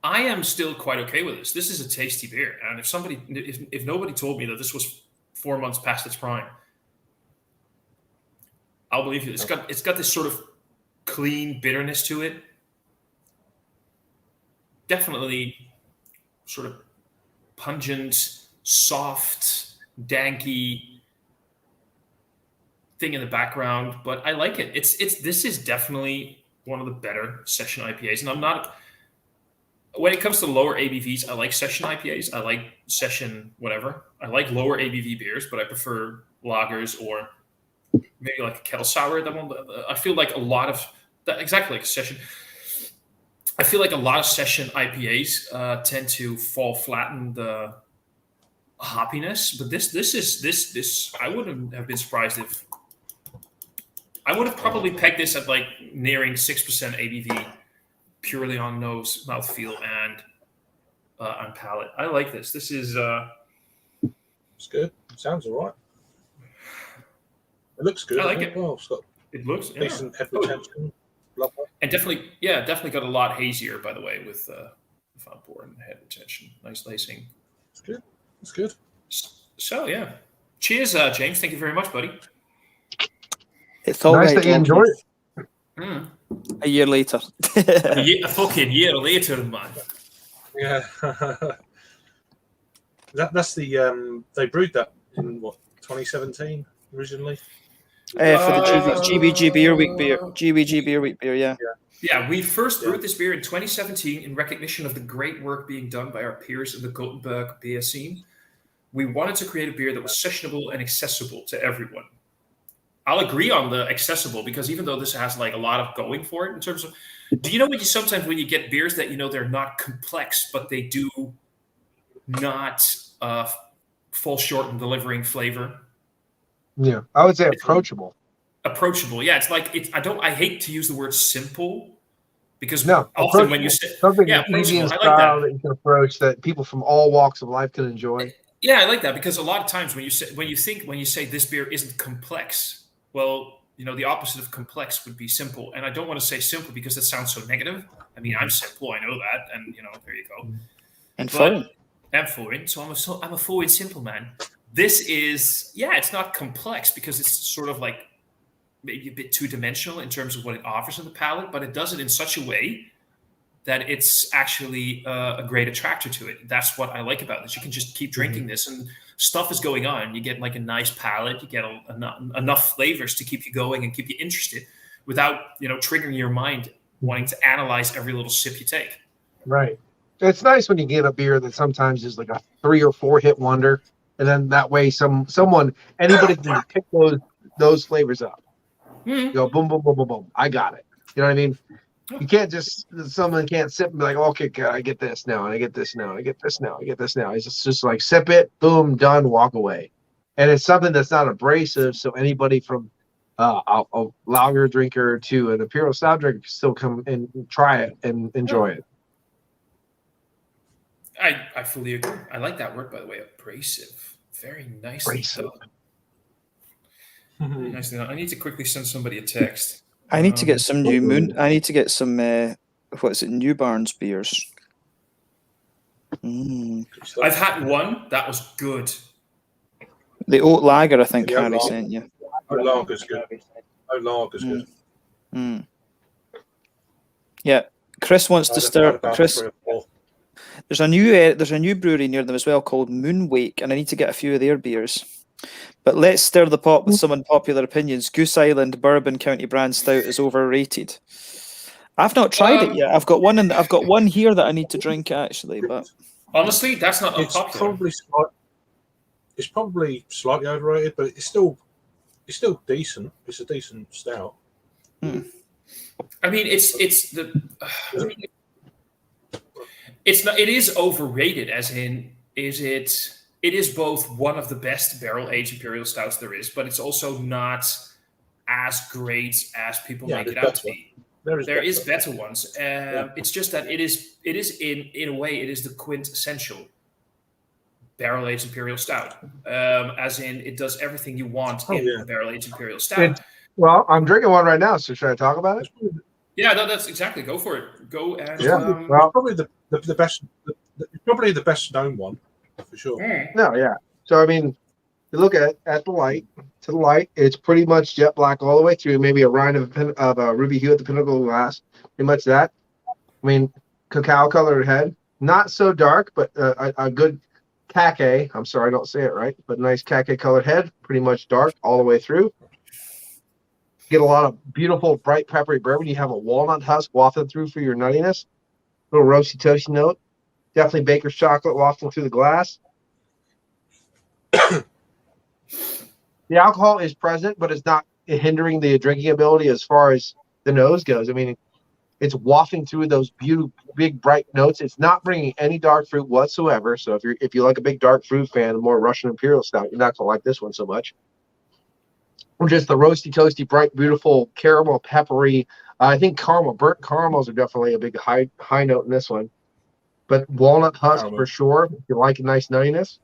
I am still quite okay with this. This is a tasty beer. And if nobody told me that this was 4 months past its prime, I'll believe you. It's got this sort of clean bitterness to it. Definitely sort of pungent, soft, danky thing in the background, but I like it. This is definitely one of the better session IPAs, and I'm not. When it comes to lower ABVs, I like session IPAs. I like session whatever. I like lower ABV beers, but I prefer lagers or maybe like a kettle sour. That one. I feel like a lot of that exactly like a session. I feel like a lot of session IPAs tend to fall flat in the hoppiness, but this I wouldn't have been surprised if I would have probably pegged this at like nearing 6% ABV purely on nose, mouthfeel, and on palate. I like this. This is it's good. Sounds all right. It looks good. I like it. Well, it looks decent head retention. Love that. And definitely got a lot hazier, by the way, with found pouring head retention. Nice lacing. It's good. It's good. So yeah. Cheers, James. Thank you very much, buddy. It's all nice right, that you enjoy it. A year later. A fucking year later, man. Yeah. That's the they brewed that in what 2017 originally. For the GBG Beer Week beer. GBG Beer Week beer, yeah. Yeah, we first brewed this beer in 2017 in recognition of the great work being done by our peers in the Gothenburg beer scene. We wanted to create a beer that was sessionable and accessible to everyone. I'll agree on the accessible, because even though this has like a lot of going for it in terms of, do you know when you get beers that they're not complex, but they do not fall short in delivering flavor? Yeah, I would say approachable. Approachable. Yeah, it's like I hate to use the word simple because No, often when you say something easy approachable, in I like that. style that you can approach that people from all walks of life can enjoy. Yeah, I like that because a lot of times when you say this beer isn't complex, well, the opposite of complex would be simple. And I don't want to say simple because that sounds so negative. I mean, I'm simple, I know that, and there you go. And But foreign. I'm foreign, so I'm a forward simple man. This is it's not complex because it's sort of like maybe a bit two-dimensional in terms of what it offers on the palate, but it does it in such a way that it's actually a great attractor to it. That's what I like about this. You can just keep drinking this, and stuff is going on. You get like a nice palate. You get enough flavors to keep you going and keep you interested, without triggering your mind wanting to analyze every little sip you take. Right. It's nice when you get a beer that sometimes is like a 3 or 4 hit wonder, and then that way anybody can pick those flavors up. You go boom, boom, boom, boom, boom. I got it. You know what I mean? You can't someone can't sip and be like, okay, I get this now, and I get this now, and I get this now, I get this now. It's just like sip it, boom, done, walk away. And it's something that's not abrasive, so anybody from a lager drinker to an imperial stout drinker can still come and try it and enjoy it. I fully agree. I like that word, by the way, abrasive. Very nicely done. Very nicely done. I need to quickly send somebody a text. I need to get some new moon. I need to get some New Barnes beers. I've had one that was good. The oat lager, I think Harry sent you. Oat lager's good. Oat lager's good. Yeah, Chris wants to stir. Chris, there's a new brewery near them as well called Moonwake, and I need to get a few of their beers. But let's stir the pot with some unpopular opinions. Goose Island Bourbon County Brand Stout is overrated. I've not tried it yet. I've got one here that I need to drink actually. But honestly, that's not unpopular. It's probably slightly overrated, but it's still decent. It's a decent stout. I mean, it is overrated, as in, it is both one of the best barrel-aged imperial stouts there is, but it's also not as great as people make it out to be. There is better ones. It's just that it is in a way, it is the quintessential barrel-aged imperial stout. As in, it does everything you want in a barrel-aged imperial stout. Well, I'm drinking one right now, so should I talk about it? Yeah, no, that's exactly. Go for it. Go and probably the best, probably the best known one for sure. No, yeah. So I mean, you look at the light. To the light, it's pretty much jet black all the way through. Maybe a rind of a ruby hue at the pinnacle glass. Pretty much that. I mean, cacao colored head, not so dark, but a good khaki. I'm sorry, I don't say it right, but nice khaki colored head. Pretty much dark all the way through. Get a lot of beautiful, bright, peppery bourbon. You have a walnut husk wafted through for your nuttiness. Little roasty toasty note. Definitely baker's chocolate wafting through the glass. The alcohol is present, but it's not hindering the drinking ability as far as the nose goes. I mean, it's wafting through those beautiful, big, bright notes. It's not bringing any dark fruit whatsoever. So if you like a big dark fruit fan, a more Russian Imperial Stout, you're not going to like this one so much. Or just the roasty, toasty, bright, beautiful caramel, peppery. I think burnt caramels are definitely a big high note in this one. But walnut husk for sure. If you like a nice nuttiness.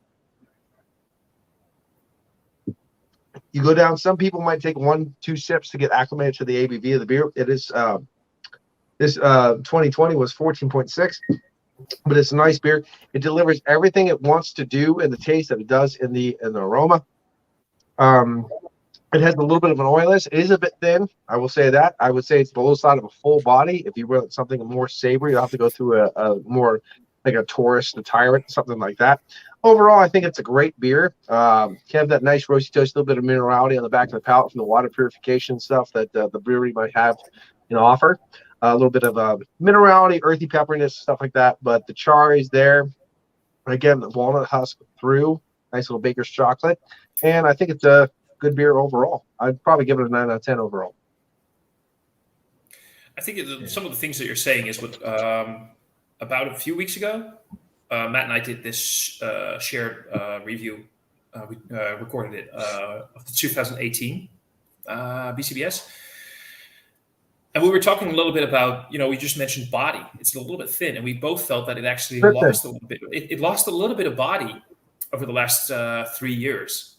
You go down. Some people might take 1-2 sips to get acclimated to the ABV of the beer. It is this 2020 was 14.6, but it's a nice beer. It delivers everything it wants to do in the taste that it does in the aroma. It has a little bit of an oiliness. It is a bit thin. I will say that. I would say it's the low side of a full body. If you want something more savory, you'll have to go through a more like a Taurus, a Tyrant, something like that. Overall, I think it's a great beer. You have that nice roasty toast, a little bit of minerality on the back of the palate from the water purification stuff that the brewery might have, offer. A little bit of minerality, earthy pepperiness, stuff like that. But the char is there. Again, the walnut husk through. Nice little baker's chocolate. And I think it's a good beer overall. I'd probably give it a 9 out of 10 overall. I think some of the things that you're saying is what about a few weeks ago, Matt and I did this shared review we recorded it of the 2018 BCBS. And we were talking a little bit about, we just mentioned body. It's a little bit thin, and we both felt that it actually lost a little bit. It lost a little bit of body over the last 3 years,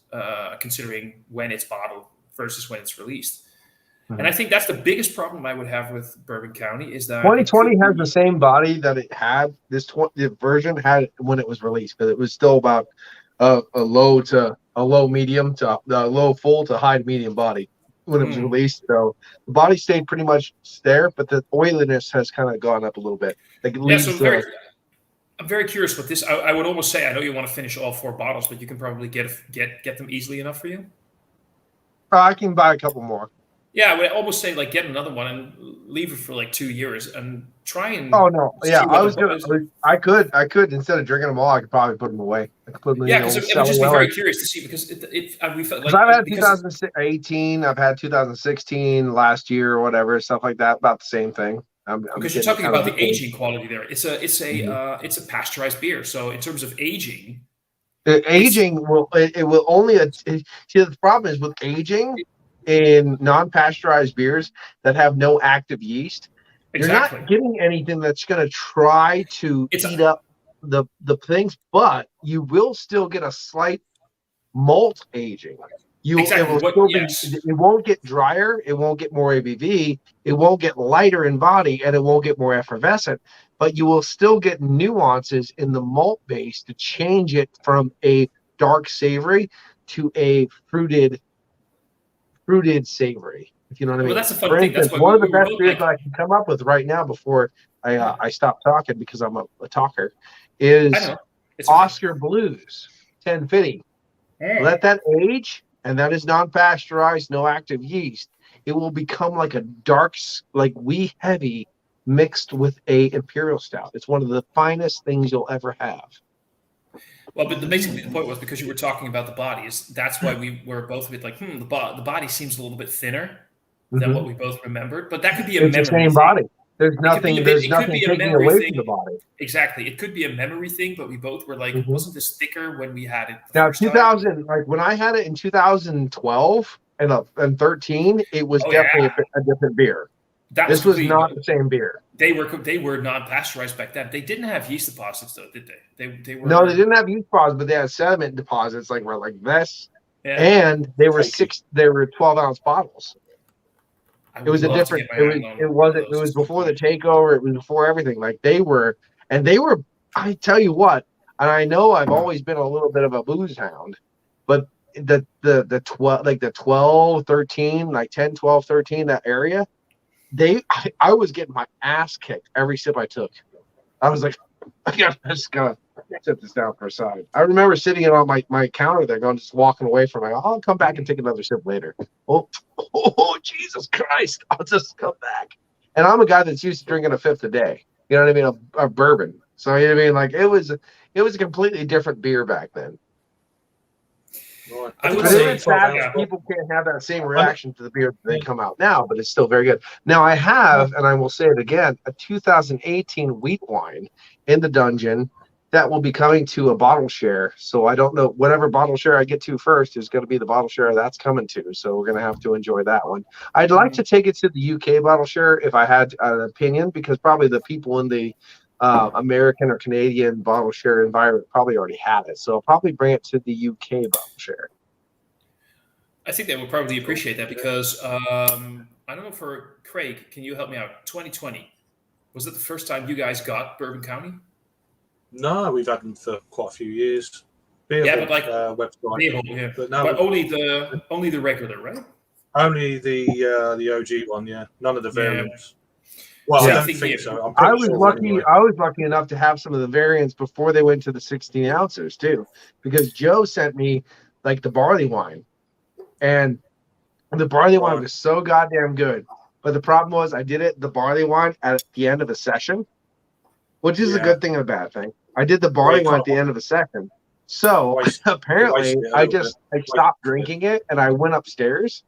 considering when it's bottled versus when it's released. Mm-hmm. And I think that's the biggest problem I would have with Bourbon County is that 2020 has the same body that it had. The version had when it was released, but it was still about a low medium to low full to high medium body when it was released. So the body stayed pretty much there, but the oiliness has kind of gone up a little bit. Like I'm very curious with this. I would almost say, I know you want to finish all 4 bottles, but you can probably get them easily enough for you. I can buy a couple more. Yeah, I would almost say like get another one and leave it for like 2 years and try and. Oh no! Yeah, I could instead of drinking them all, I could probably put them away. I could put them because I would just be very curious to see because we felt like I've had 2018, I've had 2016 last year or whatever, stuff like that, about the same thing. Because you're talking about the aging quality there. It's a pasteurized beer, so in terms of aging, it will only see the problem is with aging in non-pasteurized beers that have no active yeast. Exactly. You're not getting anything that's going to try to eat up the things, but you will still get a slight malt aging. It won't get drier, it won't get more ABV, it won't get lighter in body, and it won't get more effervescent, but you will still get nuances in the malt base to change it from a dark savory to a fruited savory, if you know what I mean. Well, that's a fun thing. That's one of the best beers that I can come up with right now before I stop talking because I'm a talker is Oscar Blues 1050. Let that age, and that is non-pasteurized, no active yeast. It will become like a dark, like wee heavy mixed with a imperial stout. It's one of the finest things you'll ever have. Well, but basically the point was because you were talking about the bodies. That's why we were both a bit like, the body seems a little bit thinner than what we both remembered. But that could be a memory. It's the same body. There's nothing taking away from the body. Exactly. It could be a memory thing, but we both were like, wasn't this thicker when we had it? Now, 2000, like when I had it in 2012 and 13, it was definitely a different beer. This was not the same beer. They were non-pasteurized back then. They didn't have yeast deposits though, did they? They were. No, they didn't have yeast deposits, but they had sediment deposits like this, and they were 12-ounce bottles. It was a different. It was before the takeover. It was before everything. Like they were. I tell you what, and I know I've always been a little bit of a booze hound, but the 12, 13, like 10, 12, 13, that area. I was getting my ass kicked every sip I took. I was like, I'm just gonna sit this down for a side. I remember sitting on my counter there, just walking away from it. I'll come back and take another sip later. Oh, Jesus Christ! I'll just come back. And I'm a guy that's used to drinking a fifth a day. You know what I mean? A bourbon. So you know what I mean? Like it was a completely different beer back then. I would say it's sad that people can't have that same reaction to the beer that they come out now, but it's still very good. Now I have, and I will say it again, a 2018 wheat wine in the dungeon that will be coming to a bottle share. So I don't know, whatever bottle share I get to first is going to be the bottle share that's coming to. So we're going to have to enjoy that one. I'd like to take it to the UK bottle share if I had an opinion, because probably the people in the American or Canadian bottle share environment probably already had it. So I'll probably bring it to the UK bottle share. I think they would probably appreciate that because I don't know, for Craig, can you help me out? 2020, was it the first time you guys got Bourbon County? No, we've had them for quite a few years. But like website, but only the regular, right? Only the OG one, yeah. None of the variants. Well, I don't think so. I was lucky. Anyway. I was lucky enough to have some of the variants before they went to the 16 ounces too, because Joe sent me like the barley wine, and the barley wine was so goddamn good. But the problem was I did the barley wine at the end of a session, which is a good thing and a bad thing. I did the barley wine at the end of the session, so apparently I stopped drinking it and I went upstairs.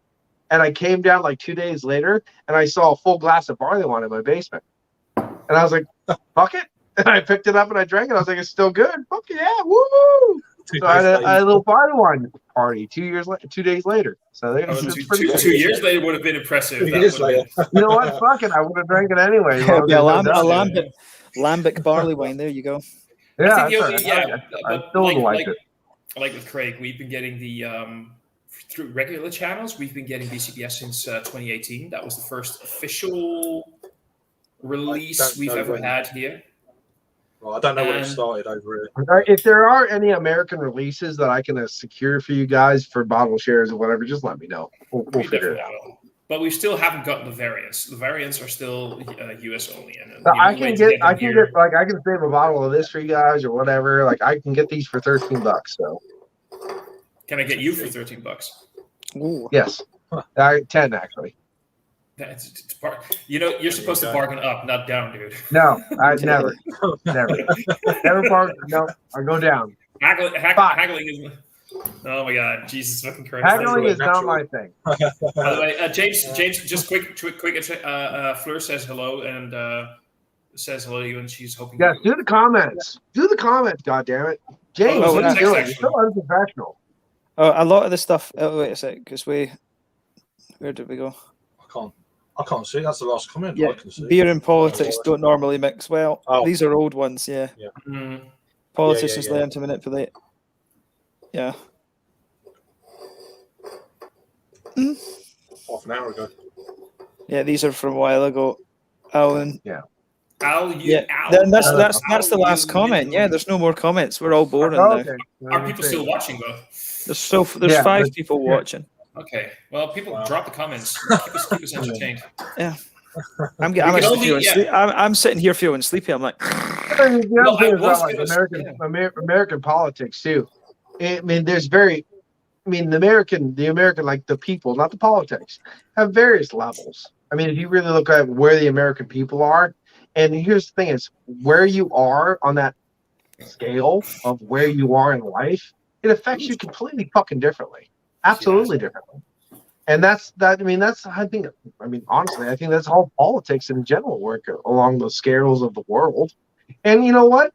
And I came down like 2 days later, and I saw a full glass of barley wine in my basement. And I was like, fuck it. And I picked it up and I drank it. I was like, it's still good. Fuck yeah, woo! So I had a little party wine party 2 days later. So it's pretty good. 2 years later would have been impressive. 2 years later. You know what? Fuck it. I would have drank it anyway. It'll be a Lambic. lambic barley wine. There you go. Yeah, I think I still liked it. Like with Craig, we've been getting the through regular channels. We've been getting BCBS since 2018. That was the first official release we've ever had here. Well, I don't know when it started over here. If there are any American releases that I can secure for you guys for bottle shares or whatever, just let me know. We'll figure it out. But we still haven't gotten the variants. The variants are still US only. And I can save a bottle of this for you guys or whatever. Like I can get these for $13. So can I get you for $13? Ooh. Yes, 10 actually. You're supposed to bargain up, not down, dude. No, I never. Bargain. No, I go down. Haggling is. Oh my God, Jesus fucking Christ! Haggling is not my thing. By the way, James, just quick. Fleur says hello and says hello to you, and she's hoping. Yes, do the comments. God damn it, James. What are you doing? You're so unprofessional. Oh, a lot of the stuff. Oh, wait a sec, because where did we go? I can't see. That's the last comment Yeah, I can see. Beer and politics don't normally mix. Well, these are old ones, yeah. Politicians learn to manipulate. Yeah. Half an hour ago. Yeah, these are from a while ago. Alan. Yeah. That's the last comment. Yeah, there's no more comments. We're all boring now. Okay. Are people still watching though? There's 5 people watching. Okay. Well, people drop the comments. Keep us entertained. Yeah. I'm sitting here feeling sleepy. I'm like, the other thing is about like American politics too. I mean, the American, like the people, not the politics, have various levels. I mean, if you really look at where the American people are, and here's the thing is where you are on that scale of where you are in life, it affects you completely fucking differently. Absolutely differently. And honestly, I think that's how politics in general work along the scales of the world. And you know what?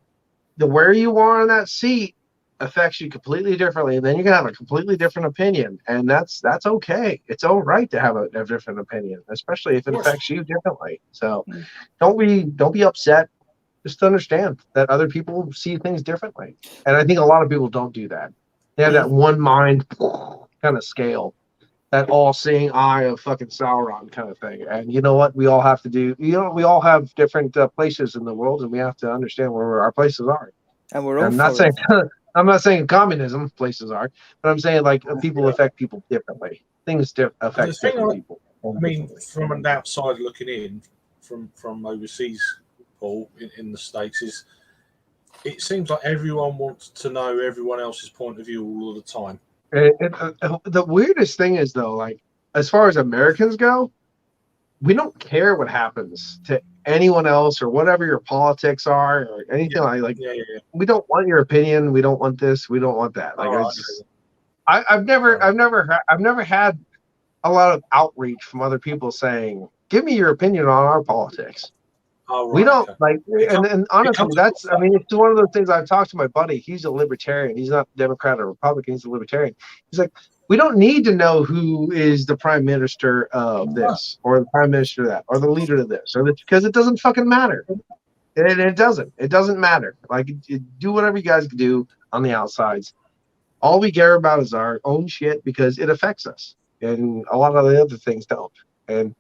Where you are on that seat affects you completely differently. And then you're gonna have a completely different opinion. And that's okay. It's all right to have a different opinion, especially if it affects you differently. So don't be upset. Just understand that other people see things differently. And I think a lot of people don't do that. They have that one mind kind of scale, that all-seeing eye of fucking Sauron kind of thing. And you know what? We all have to do. We all have different places in the world, and we have to understand where our places are. And we're all. I'm not saying communism places are, but I'm saying like people affect people differently. Things affect different people. I mean, from an outside looking in, from overseas, Paul, in the States, it seems like everyone wants to know everyone else's point of view all of the time. The weirdest thing is though, like as far as Americans go, we don't care what happens to anyone else or whatever your politics are or anything we don't want your opinion. We don't want this. We don't want that. Like I've never had a lot of outreach from other people saying, "Give me your opinion on our politics." We don't and honestly, it's one of those things. I've talked to my buddy. He's a libertarian. He's not Democrat or Republican. He's a libertarian. He's like, we don't need to know who is the prime minister of this or the prime minister of that or the leader of this because it doesn't fucking matter. It doesn't matter. Like, do whatever you guys can do on the outsides. All we care about is our own shit because it affects us, and a lot of the other things don't. And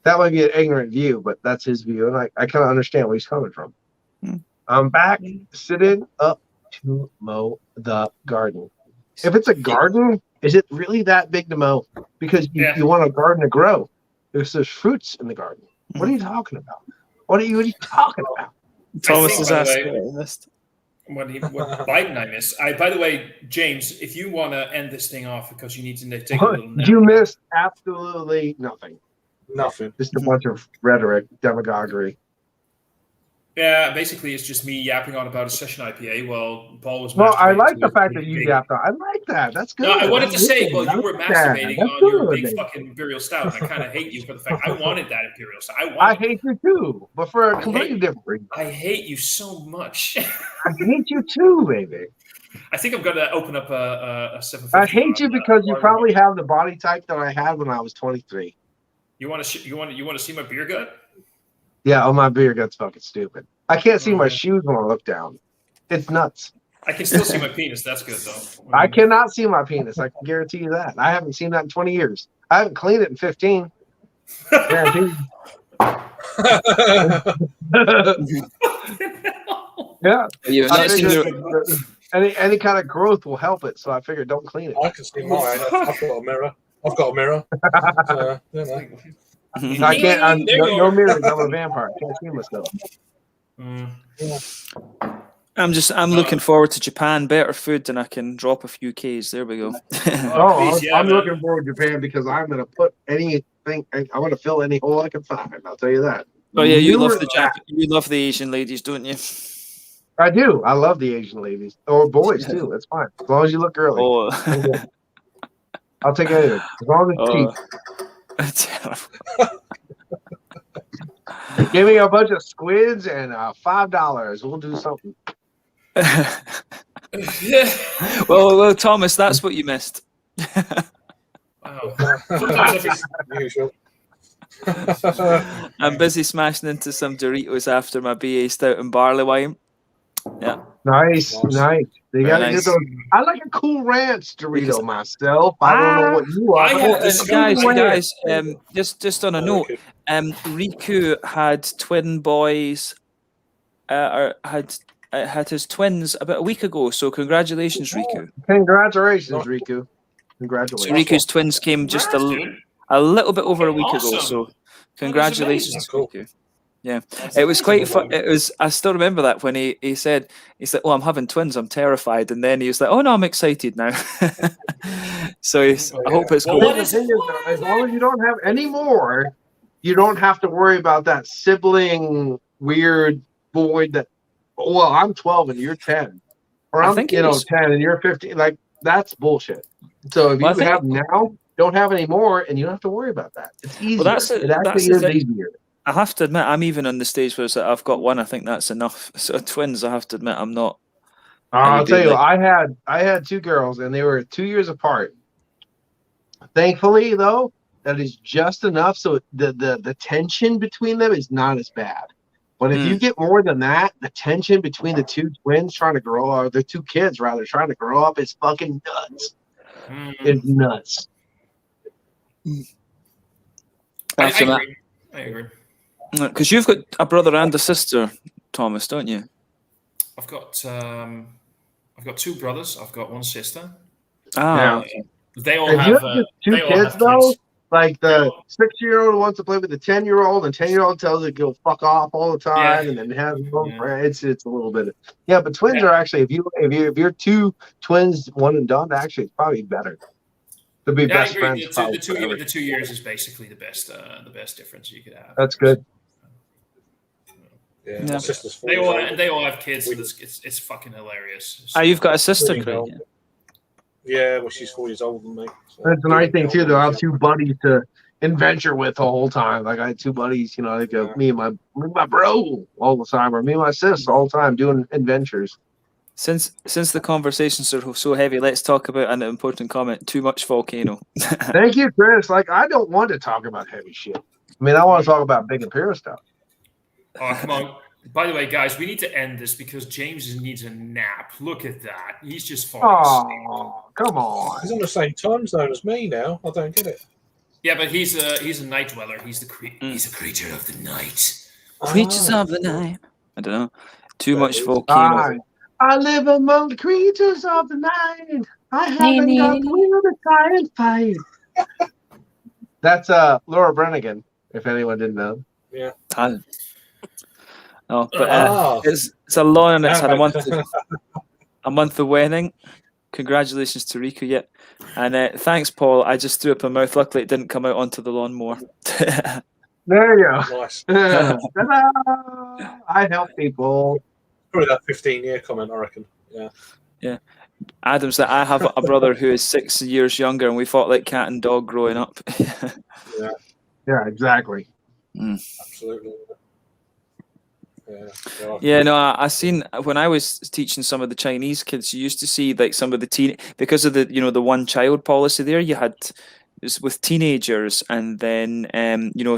that might be an ignorant view, but that's his view, and I kind of understand where he's coming from. I'm back sitting up to mow the garden. If it's a garden, is it really that big to mow? Because you want a garden to grow. There's fruits in the garden. What are you talking about? What are you talking about? Thomas is asking what Biden I missed. By the way, James, if you want to end this thing off because you need to take a little nap. You missed absolutely nothing. Nothing. Just a bunch of rhetoric, demagoguery. Yeah, basically it's just me yapping on about a session IPA while Paul was. Well, I like the fact that you yapped on. I like that. That's good. No, I wanted to say, well, you were masturbating on your big fucking Imperial Stout. I kind of hate you for the fact I wanted that Imperial Stout. I hate you too, but for a completely different reason. I hate you so much. I hate you too, baby. I think I'm gonna open up a 750. I hate you because you probably have the body type that I had when I was 23. You want to see my beer gut? Yeah, oh, my beer gut's fucking stupid. I can't see my shoes when I look down. It's nuts. I can still see my penis. That's good though. I cannot see my penis. I can guarantee you that. I haven't seen that in 20 years. I haven't cleaned it in 15. Guaranteed. Yeah. You've I not seen figured your- any kind of growth will help it, so I figured don't clean it. I can see mine. I've got a mirror. So, you know. I can't. I'm, There you no are. mirrors. I'm a vampire. I can't see myself. I'm looking forward to Japan. Better food, and I can drop a few Ks. There we go. Oh, please, yeah, I'm man. looking forward to Japan because I'm going to put anything. I'm going to fill any hole I can find. I'll tell you that. Oh yeah, you love Numerous- you love the Asian ladies, don't you? I do. I love the Asian ladies or boys too. It's fine as long as you look girly. Oh, I'll take anything as long as it's cheap. Give me a bunch of squids and $5. We'll do something. well, Thomas, that's what you missed. Wow. Sometimes I think- Usual. I'm busy smashing into some Doritos after my BA stout and barley wine. Yeah. Nice. They got to nice. get those. I like a Cool Ranch Dorito myself. I don't know what you are. I but have it's this Cool guys, Ranch. just on a note, Riku had twin boys, had his twins about a week ago. So congratulations, Riku. Congratulations, Riku. So Congratulations. Riku's twins came just Congrats, dude. a little bit over a week ago. Awesome. So congratulations, amazing. Cool. Riku. Yeah, it was quite fun. It was. I still remember that when he said, "Oh, I'm having twins. I'm terrified." And then he was like, "Oh no, I'm excited now." So I hope it's Well, cool. what The is thing is, though, as long as you don't have any more, you don't have to worry about that sibling weird void that, well, I'm 12 and you're 10. Or I I'm, think it is. 10 and you're 15. Like, that's bullshit. So if Well, I you think- have now, don't have any more, and you don't have to worry about that. It's easier. that's It the actually is thing. easier. I have to admit, I'm even on the stage where it's like, I've got one. I think that's enough. So twins, I have to admit, I'm not. I'll would tell be you, like- I had two girls, and they were 2 years apart. Thankfully, though, that is just enough so the tension between them is not as bad. But if you get more than that, the tension between the two twins trying to grow up, the two kids rather trying to grow up, is fucking nuts. It's nuts. I After that, agree. I agree. because you've got a brother and a sister, Thomas, don't you? I've got two brothers. I've got one sister. Ah, Yeah. They all If you have have just two they all kids, have though, kids. like the 6-year-old wants to play with the 10-year-old, and 10-year-old tells it to go fuck off all the time, Yeah. and then has Yeah. it's a little bit. Yeah, but twins are actually if you're two twins, one and done, actually it's probably better. To be Yeah, I best agree. friends. probably forever. The 2 years is basically the best difference you could have. That's good. Yeah, Yeah. my sister's 4 They years all old. and they all have kids. And it's fucking hilarious. you've got a sister, Really Craig. well. Yeah, well, she's 4 years older than me. So That's a nice thing too, though. I have two buddies to adventure with the whole time. Like I had two buddies, like me and my bro all the time, or me and my sis all the time doing adventures. Since the conversations are so heavy, let's talk about an important comment. Too much volcano. Thank you, Chris. Like I don't want to talk about heavy shit. I mean, I want to talk about big Imperial stuff. Oh, come on. By the way, guys, we need to end this because James needs a nap. Look at that. He's just falling asleep. Oh, come on. He's on the same time zone as me now. I don't get it. Yeah, but he's a night dweller. He's a creature of the night. Creatures of the night. I don't know. Too That much is- volcano. I live among the creatures of the night. I haven't got the will to try and fight. That's Laura Branigan, if anyone didn't know. Ah. No, but Ah. it's a long and it's had Yeah. a month of wedding. Congratulations to Riku, yet. And thanks, Paul. I just threw up my mouth. Luckily, it didn't come out onto the lawnmower. There you go. Nice. Ta-da! I help people. Probably that 15-year comment, I reckon. Yeah. Adam's that I have a brother who is 6 years younger, and we fought like cat and dog growing up. Yeah, exactly. Absolutely. Yeah, no, I seen when I was teaching some of the Chinese kids, you used to see like some of the because of the the one child policy there, you had with teenagers, and then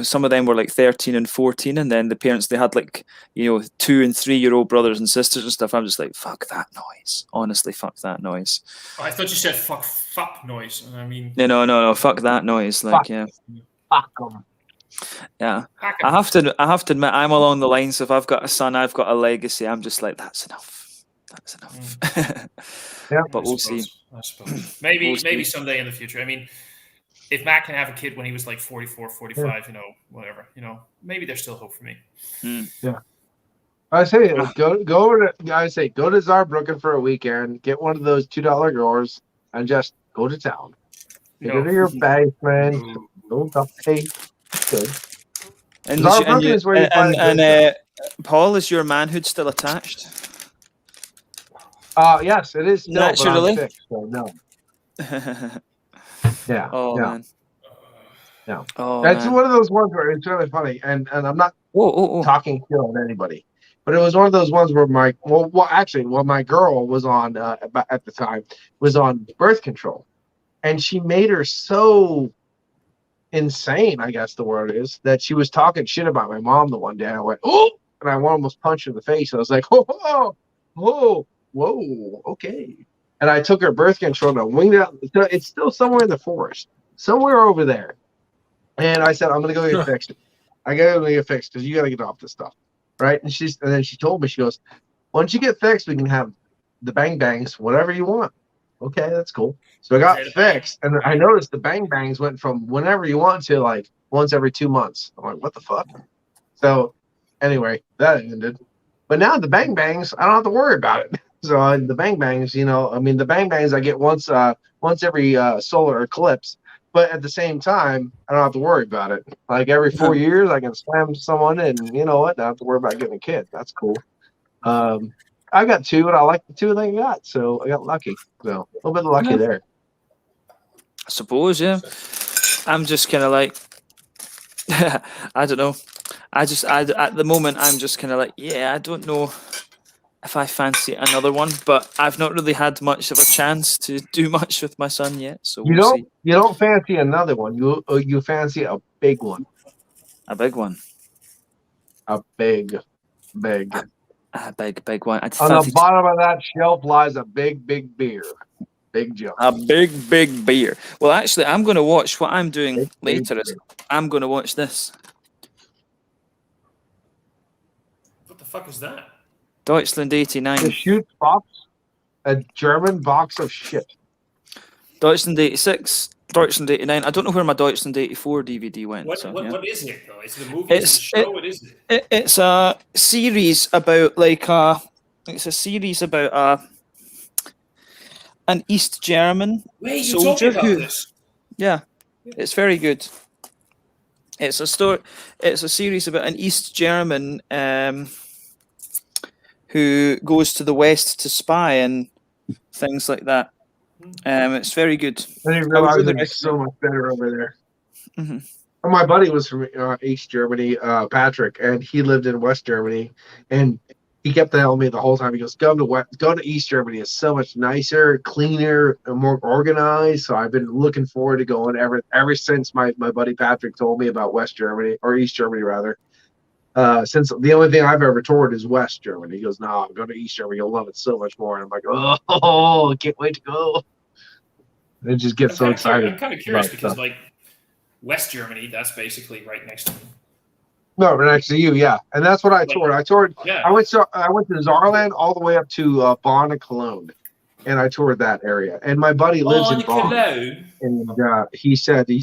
some of them were like 13 and 14, and then the parents, they had like 2 and 3-year-old brothers and sisters and stuff. I'm just like, fuck that noise, honestly, fuck that noise. I thought you said fuck noise, and I mean No, fuck that noise, like, yeah. Fuck 'em. Yeah, I have to admit, I'm along the lines of, I've got a son, I've got a legacy. I'm just like, that's enough. Yeah, but we'll see. I suppose maybe someday in the future. I mean, if Matt can have a kid when he was like 44, 45, whatever, maybe there's still hope for me. Yeah. I say go over to go to Saarbrücken for a weekend, get one of those $2 growers, and just go to town. Go to your basement, don't pay. Good. And, Saarbrücken is where you find Paul, is your manhood still attached? Yes, it is. No, naturally. but I'm sick, so no. Yeah. Oh yeah. man. Yeah. Oh, That's man. one of those ones where it's really funny, and I'm not Oh. talking ill at anybody, but it was one of those ones where my girl was on at the time was on birth control, and she made her so insane, I guess the word is, that she was talking shit about my mom the one day. I went, oh, and I almost punched her in the face. I was like, whoa, okay. And I took her birth control and I winged it out. It's still somewhere in the forest, somewhere over there. And I said, I'm gonna go get fixed. I gotta go get fixed because you gotta get off this stuff, right? And then she told me, she goes, once you get fixed, we can have the bang bangs, whatever you want. Okay, that's cool. So I got fixed, and I noticed the bang bangs went from whenever you want to like once every 2 months. I'm like, what the fuck? So anyway, that ended. But now the bang bangs, I don't have to worry about it. So the bang bangs, the bang bangs I get once every solar eclipse. But at the same time, I don't have to worry about it. Like every 4 years, I can slam someone, and you know what? I don't have to worry about getting a kid. That's cool. I got 2, and I like the 2 that I got, so I got lucky. So a little bit of lucky there. I suppose, yeah. I'm just kind of like, I don't know. At the moment, I'm just kind of like, yeah, I don't know if I fancy another one, but I've not really had much of a chance to do much with my son yet. So we'll see. You don't fancy another one. You fancy a big one. A big one. A big. A big one. On the bottom of that shelf lies a big beer. Big jump. A big beer. Well, actually, I'm going to watch what I'm doing later. I'm going to watch this. What the fuck is that? Deutschland 89. The shoot box, a German box of shit. Deutschland 86, Deutschland 89. I don't know where my Deutschland 84 DVD went. What is it though? Is it a movie? Is it a show? What is it? It's a series about an East German soldier who. Yeah, it's very good. It's a story. It's a series about an East German who goes to the West to spy and things like that. It's very good. I didn't realize it was so much better over there. Mm-hmm. My buddy was from East Germany, Patrick, and he lived in West Germany, and he kept telling me the whole time. He goes, "Go to East Germany. It's so much nicer, cleaner, and more organized." So I've been looking forward to going ever since my buddy Patrick told me about West Germany, or East Germany rather. Since the only thing I've ever toured is West Germany. He goes, "No, go to East Germany. You'll love it so much more." And I'm like, "Oh, I can't wait to go." It just gets so excited. I'm kind of curious because, like, West Germany, that's basically right next to me. No, right next to you, yeah. And that's what I toured. Yeah. I went to Saarland all the way up to Bonn and Cologne, and I toured that area. And my buddy lives in Bonn, and he said, you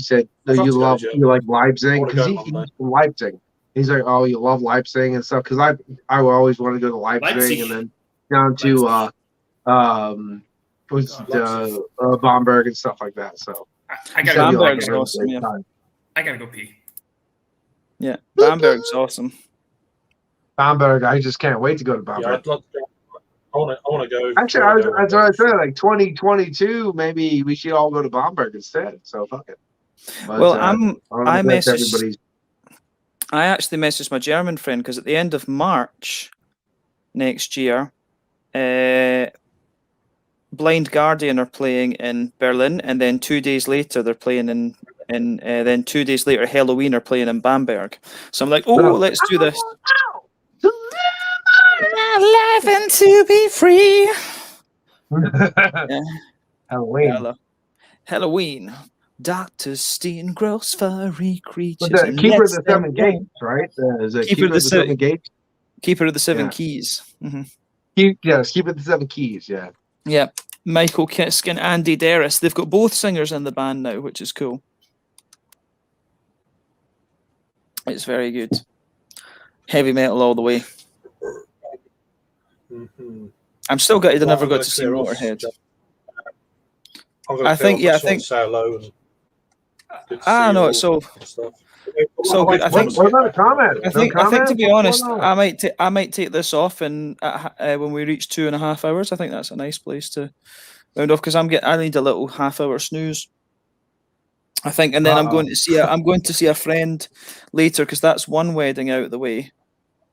like Leipzig, because he's from Leipzig. He's like, oh, you love Leipzig and stuff, because I always wanted to go to Leipzig and then down to Bamberg and stuff like that. So I gotta Bamberg's awesome. Yeah. I gotta go pee. Yeah, Bamberg's awesome. Bamberg, I just can't wait to go to Bamberg. Yeah, I'd love to go. I want to go. Actually, that's what I said. Like 2022, maybe we should all go to Bamberg instead. So fuck it. But, well, I I actually messaged my German friend because at the end of March next year, Blind Guardian are playing in Berlin, and then 2 days later they're playing in then 2 days later Halloween are playing in Bamberg. So I'm like, let's do this. Life and to be free. Yeah. Halloween. Halloween. Doctors stealing gross furry creatures. But the and Keeper of lets the them Seven go. Gates, right? Is it Keeper of the Seven Gates? Keeper of the Seven Yeah. Keys. Mm-hmm. Yes, Keeper of the Seven Keys, yeah. Yeah. Michael Kiske and Andy Darris. They've got both singers in the band now, which is cool. It's very good. Heavy metal all the way. Mm-hmm. I'm still gutted I Well, never I'm got gonna to see clear off, Motorhead. I think say hello and good to see no, you it's all so and stuff. so good. I think What about a comment? I think to be What's honest, going on? I might take this off and when we reach 2.5 hours, I think that's a nice place to round off because I need a little half-hour snooze. I think, and then I'm going to see a friend later because that's one wedding out of the way,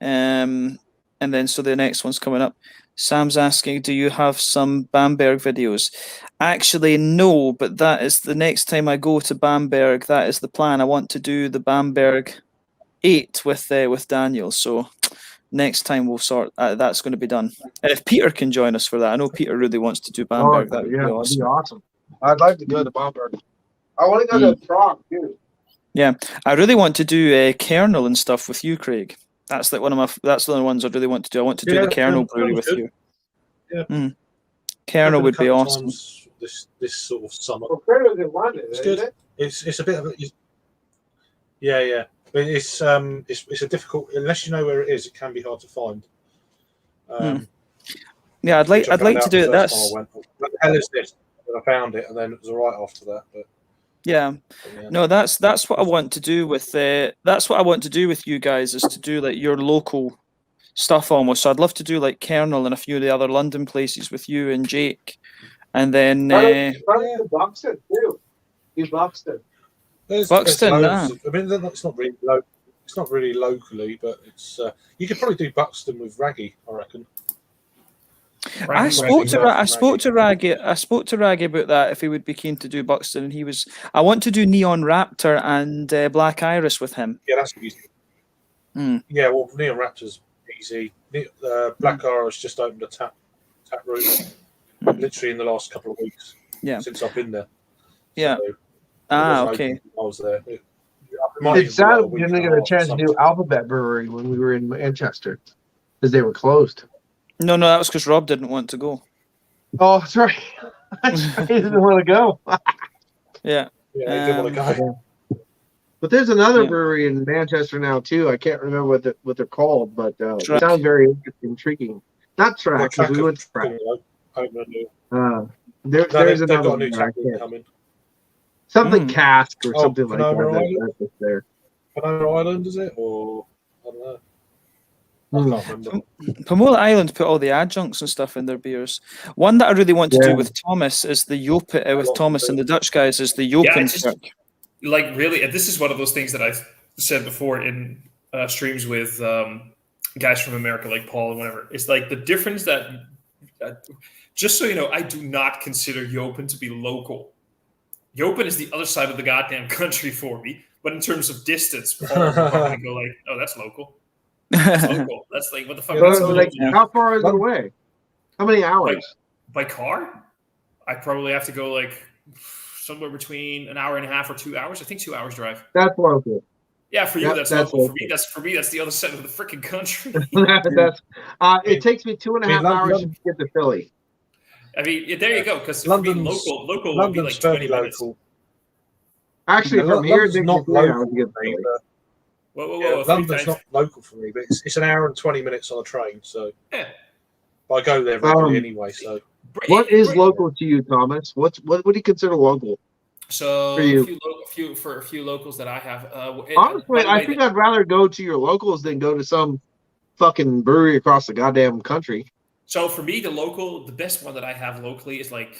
and then so the next one's coming up. Sam's asking, do you have some Bamberg videos? Actually, no, but that is the next time I go to Bamberg. That is the plan. I want to do the Bamberg 8 with Daniel. So next time we'll sort. That's going to be done. And if Peter can join us for that, I know Peter really wants to do Bamberg. That would be awesome. That'd be awesome. I'd like to go to Bamberg. I want to go to Prague too. Yeah, I really want to do Kernel and stuff with you, Craig. That's like that's the only ones I really want to do. I want to do the Kernel brewery with you. Yeah. Kernel would be awesome. This sort of summer. Well, Kernel's in London, It's isn't good. it? It's a bit of a yeah. But it's a difficult unless you know where it is. It can be hard to find. Yeah, I'd like to do it. What the hell is this? And I found it, and then it was alright after that. But no, that's what I want to do with that's what I want to do with you guys is to do like your local stuff almost. So I'd love to do like Kernel and a few of the other London places with you and Jake, and then Buxton too. You Buxton. Buxton. I mean, it's not really It's not really locally, but it's you could probably do Buxton with Raggy, I reckon. I spoke to Raggy about that if he would be keen to do Buxton, and he was. I want to do Neon Raptor and Black Iris with him. Yeah, that's easy. Yeah, well, Neon Raptor's easy. Black Iris just opened a tap room, literally in the last couple of weeks. Yeah, since I've been there. Yeah. So, okay. I was there. It's sad we didn't get a chance to do Alphabet Brewery when we were in Manchester because they were closed. No, that was because Rob didn't want to go. Oh, that's right. He didn't want to go. Yeah, he didn't want to go. But there's another brewery in Manchester now too. I can't remember what they're called, but it sounds very intriguing. Not Track, because we went to Track. There's another got a new one. coming. Something Cask or something like that. That's there. Panama Island, is it? Or I don't know. I can't remember. Pomola Island put all the adjuncts and stuff in their beers. One that I really want to do with Thomas is the Jopen, with Thomas and the Dutch guys, is the Jopen. Like really, and this is one of those things that I've said before in streams with guys from America like Paul and whatever. It's like the difference that, just so you know, I do not consider Jopen to be local. Jopen is the other side of the goddamn country for me. But in terms of distance, Paul would probably go like, oh, that's local. That's local. That's like, what the fuck? How far is it away? How many hours? By car? I probably have to go like somewhere between an hour and a half or 2 hours. I think 2 hours drive. That's local. Yeah, for you that's local. For me, that's the other side of the freaking country. It takes me 2.5 hours to get to Philly. I mean, there you go. Because local would be like 20 minutes. Actually, from here, it's not local. Whoa. London's not local for me, but it's an hour and 20 minutes on a train. So I go there regularly anyway. So what is local to you, Thomas? What do you consider local? So for you? a few locals that I have. Honestly, I think I'd rather go to your locals than go to some fucking brewery across the goddamn country. So for me, the best one that I have locally is like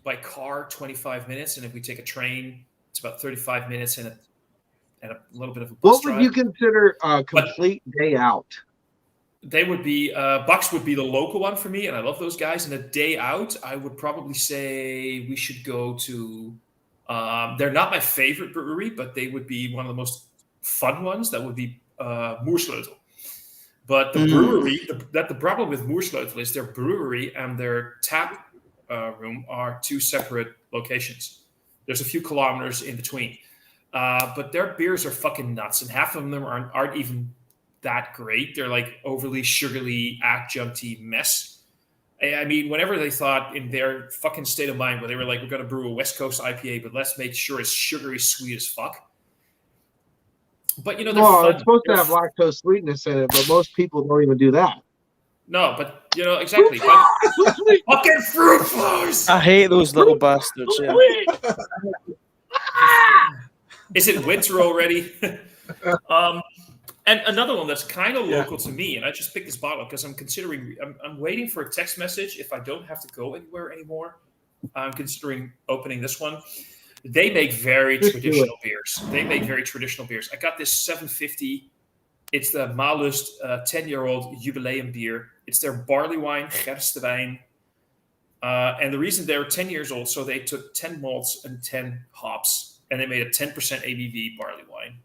by car 25 minutes, and if we take a train, it's about 35 minutes, and and a little bit of a bus What would drive. you consider a complete day out? They would be Bucks would be the local one for me, and I love those guys. And a day out, I would probably say we should go to. They're not my favorite brewery, but they would be one of the most fun ones. That would be Moersleutel. But the brewery, the problem with Moersleutel is their brewery and their tap room are two separate locations. There's a few kilometers in between, but their beers are fucking nuts, and half of them aren't even that great. They're like overly sugary, adjuncty mess. I mean, whenever they thought in their fucking state of mind where they were like, we're going to brew a West Coast IPA, but let's make sure it's sugary sweet as fuck. But, you know, they're fun. It's supposed to have lactose sweetness in it, but most people don't even do that. No, but, you know, exactly. Fucking fruit flies! I hate those little bastards. Yeah. Is it winter already? And another one that's kind of local to me, and I just picked this bottle because I'm waiting for a text message if I don't have to go anywhere anymore. I'm considering opening this one. They make very traditional beers. I got this 750. It's the Malust 10-year-old Jubileum beer. It's their barley wine, Gerstewijn. And the reason they're 10 years old, so they took 10 malts and 10 hops, and they made a 10% ABV barley wine.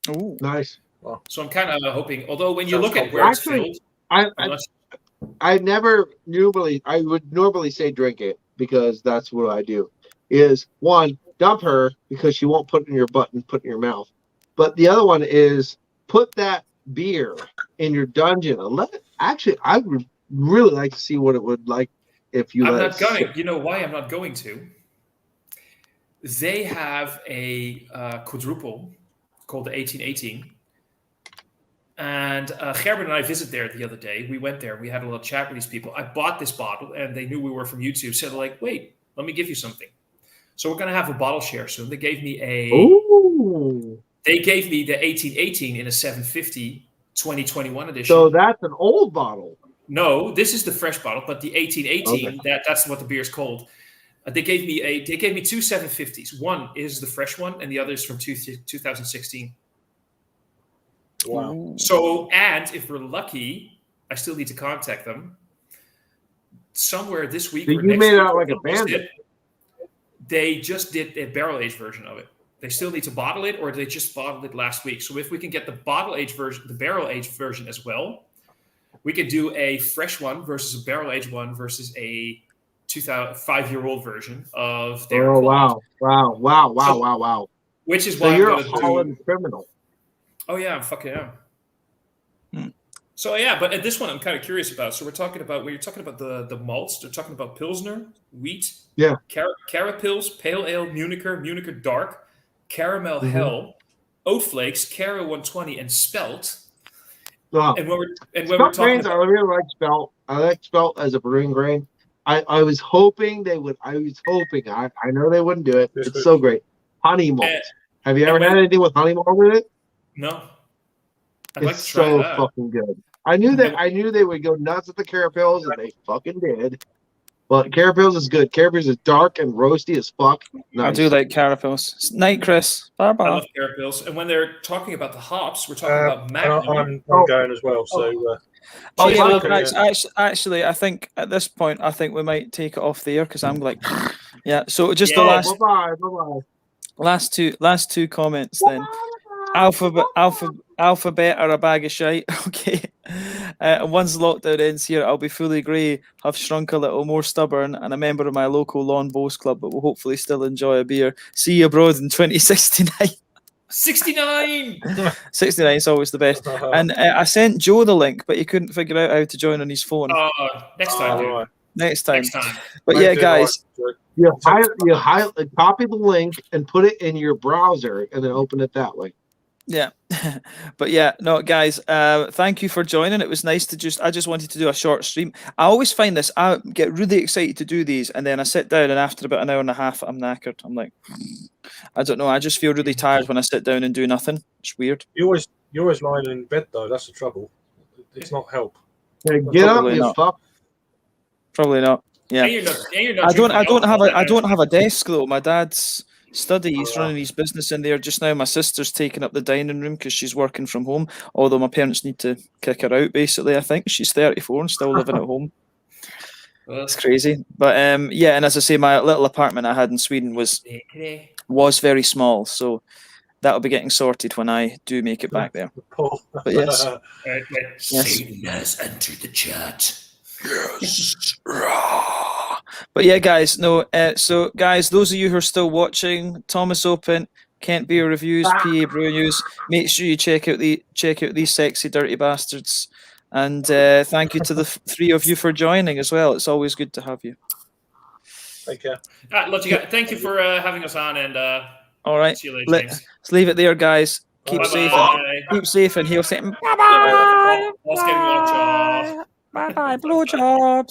Oh, nice. Wow. So I'm kind of hoping, although when you look at where it's filled, I would normally say drink it because that's what I do. Is one, dump her because she won't put it in your butt and put it in your mouth. But the other one is put that beer in your dungeon and let it. Actually, I would really like to see what it would like if you. I'm not going. You know why I'm not going to? They have a quadruple called the 1818. And Gerben and I visited there the other day. We went there. We had a little chat with these people. I bought this bottle, and they knew we were from YouTube. So they're like, wait, let me give you something. So we're going to have a bottle share soon. They gave me They gave me the 1818 in a 750 2021 edition. So that's an old bottle. No, this is the fresh bottle, but the 1818, that's what the beer is called. They gave me two 750s. One is the fresh one, and the other is from 2016. Wow. So, and if we're lucky, I still need to contact them. Somewhere this week So or you next made week, it out like a bandit. They just did a barrel-aged version of it. They still need to bottle it, or they just bottled it last week. So if we can get the bottle-aged version, the barrel-aged version as well, we could do a fresh one versus a barrel-aged one versus a 5-year-old version of their. Oh, wow. Which is So why you're I'm a going to Holland criminal. Oh, yeah, fucking yeah. So, yeah, but this one I'm kind of curious about. So we're talking about, when you're talking about the malts, they're talking about Pilsner, wheat, Carapils, Pale Ale, Municher Dark, Caramel Hell, Oat Flakes, Cara 120, and Spelt. Oh. And when we're Spelt talking grains, about, I really like Spelt. I like Spelt as a brewing grain. I was hoping they would. I know they wouldn't do it. It's so great. Honey malt. Have you ever had anything with honey malt with it? No. It's so fucking good. I knew they would go nuts at the Carapils, and they fucking did. But Carapils is good. Carapils is dark and roasty as fuck. Nice. I do like Carapils. Night, Chris. Bye-bye. I love Carapils. And when they're talking about the hops, we're talking about Magnum. I'm going as well. So. Actually, I think at this point, we might take it off the air because I'm like, yeah. So just the last. Bye-bye. Last two comments then. Alphabet are a bag of shite. Okay. Once lockdown ends here, I'll be fully grey, have shrunk a little, more stubborn, and a member of my local lawn bowls club, but will hopefully still enjoy a beer. See you abroad in 2069. 69! 69 is always the best. And I sent Joe the link, but he couldn't figure out how to join on his phone. Next time, dude. Next time. But yeah, guys. You copy the link and put it in your browser and then open it that way. Yeah. But yeah, no, guys, thank you for joining. It was nice I just wanted to do a short stream. I always find this, I get really excited to do these, and then I sit down, and after about an hour and a half, I'm knackered. I'm like, I don't know, I just feel really tired when I sit down and do nothing. It's weird. You're always lying in bed, though. That's the trouble. It's not help. Get up, you fuck. Probably not. Yeah. And you're not I don't have a desk though. My dad's study. He's running his business in there just now. My sister's taking up the dining room because she's working from home. Although my parents need to kick her out. Basically, I think she's 34 and still living at home. It's crazy, but yeah. And as I say, my little apartment I had in Sweden was very small, so that'll be getting sorted when I do make it back there. But yes, Satan has entered the chat. Yes. But yeah, guys, no. So, guys, those of you who are still watching, Thomas Open, Kent Beer Reviews, PA Brew News, make sure you check out these sexy, dirty bastards. And thank you to the three of you for joining as well. It's always good to have you. Take care. Thank you for having us on. And all right, see you later, James. Let's leave it there, guys. Keep safe. Keep safe, and he'll say bye bye. Bye bye. Bye bye. Blowjobs.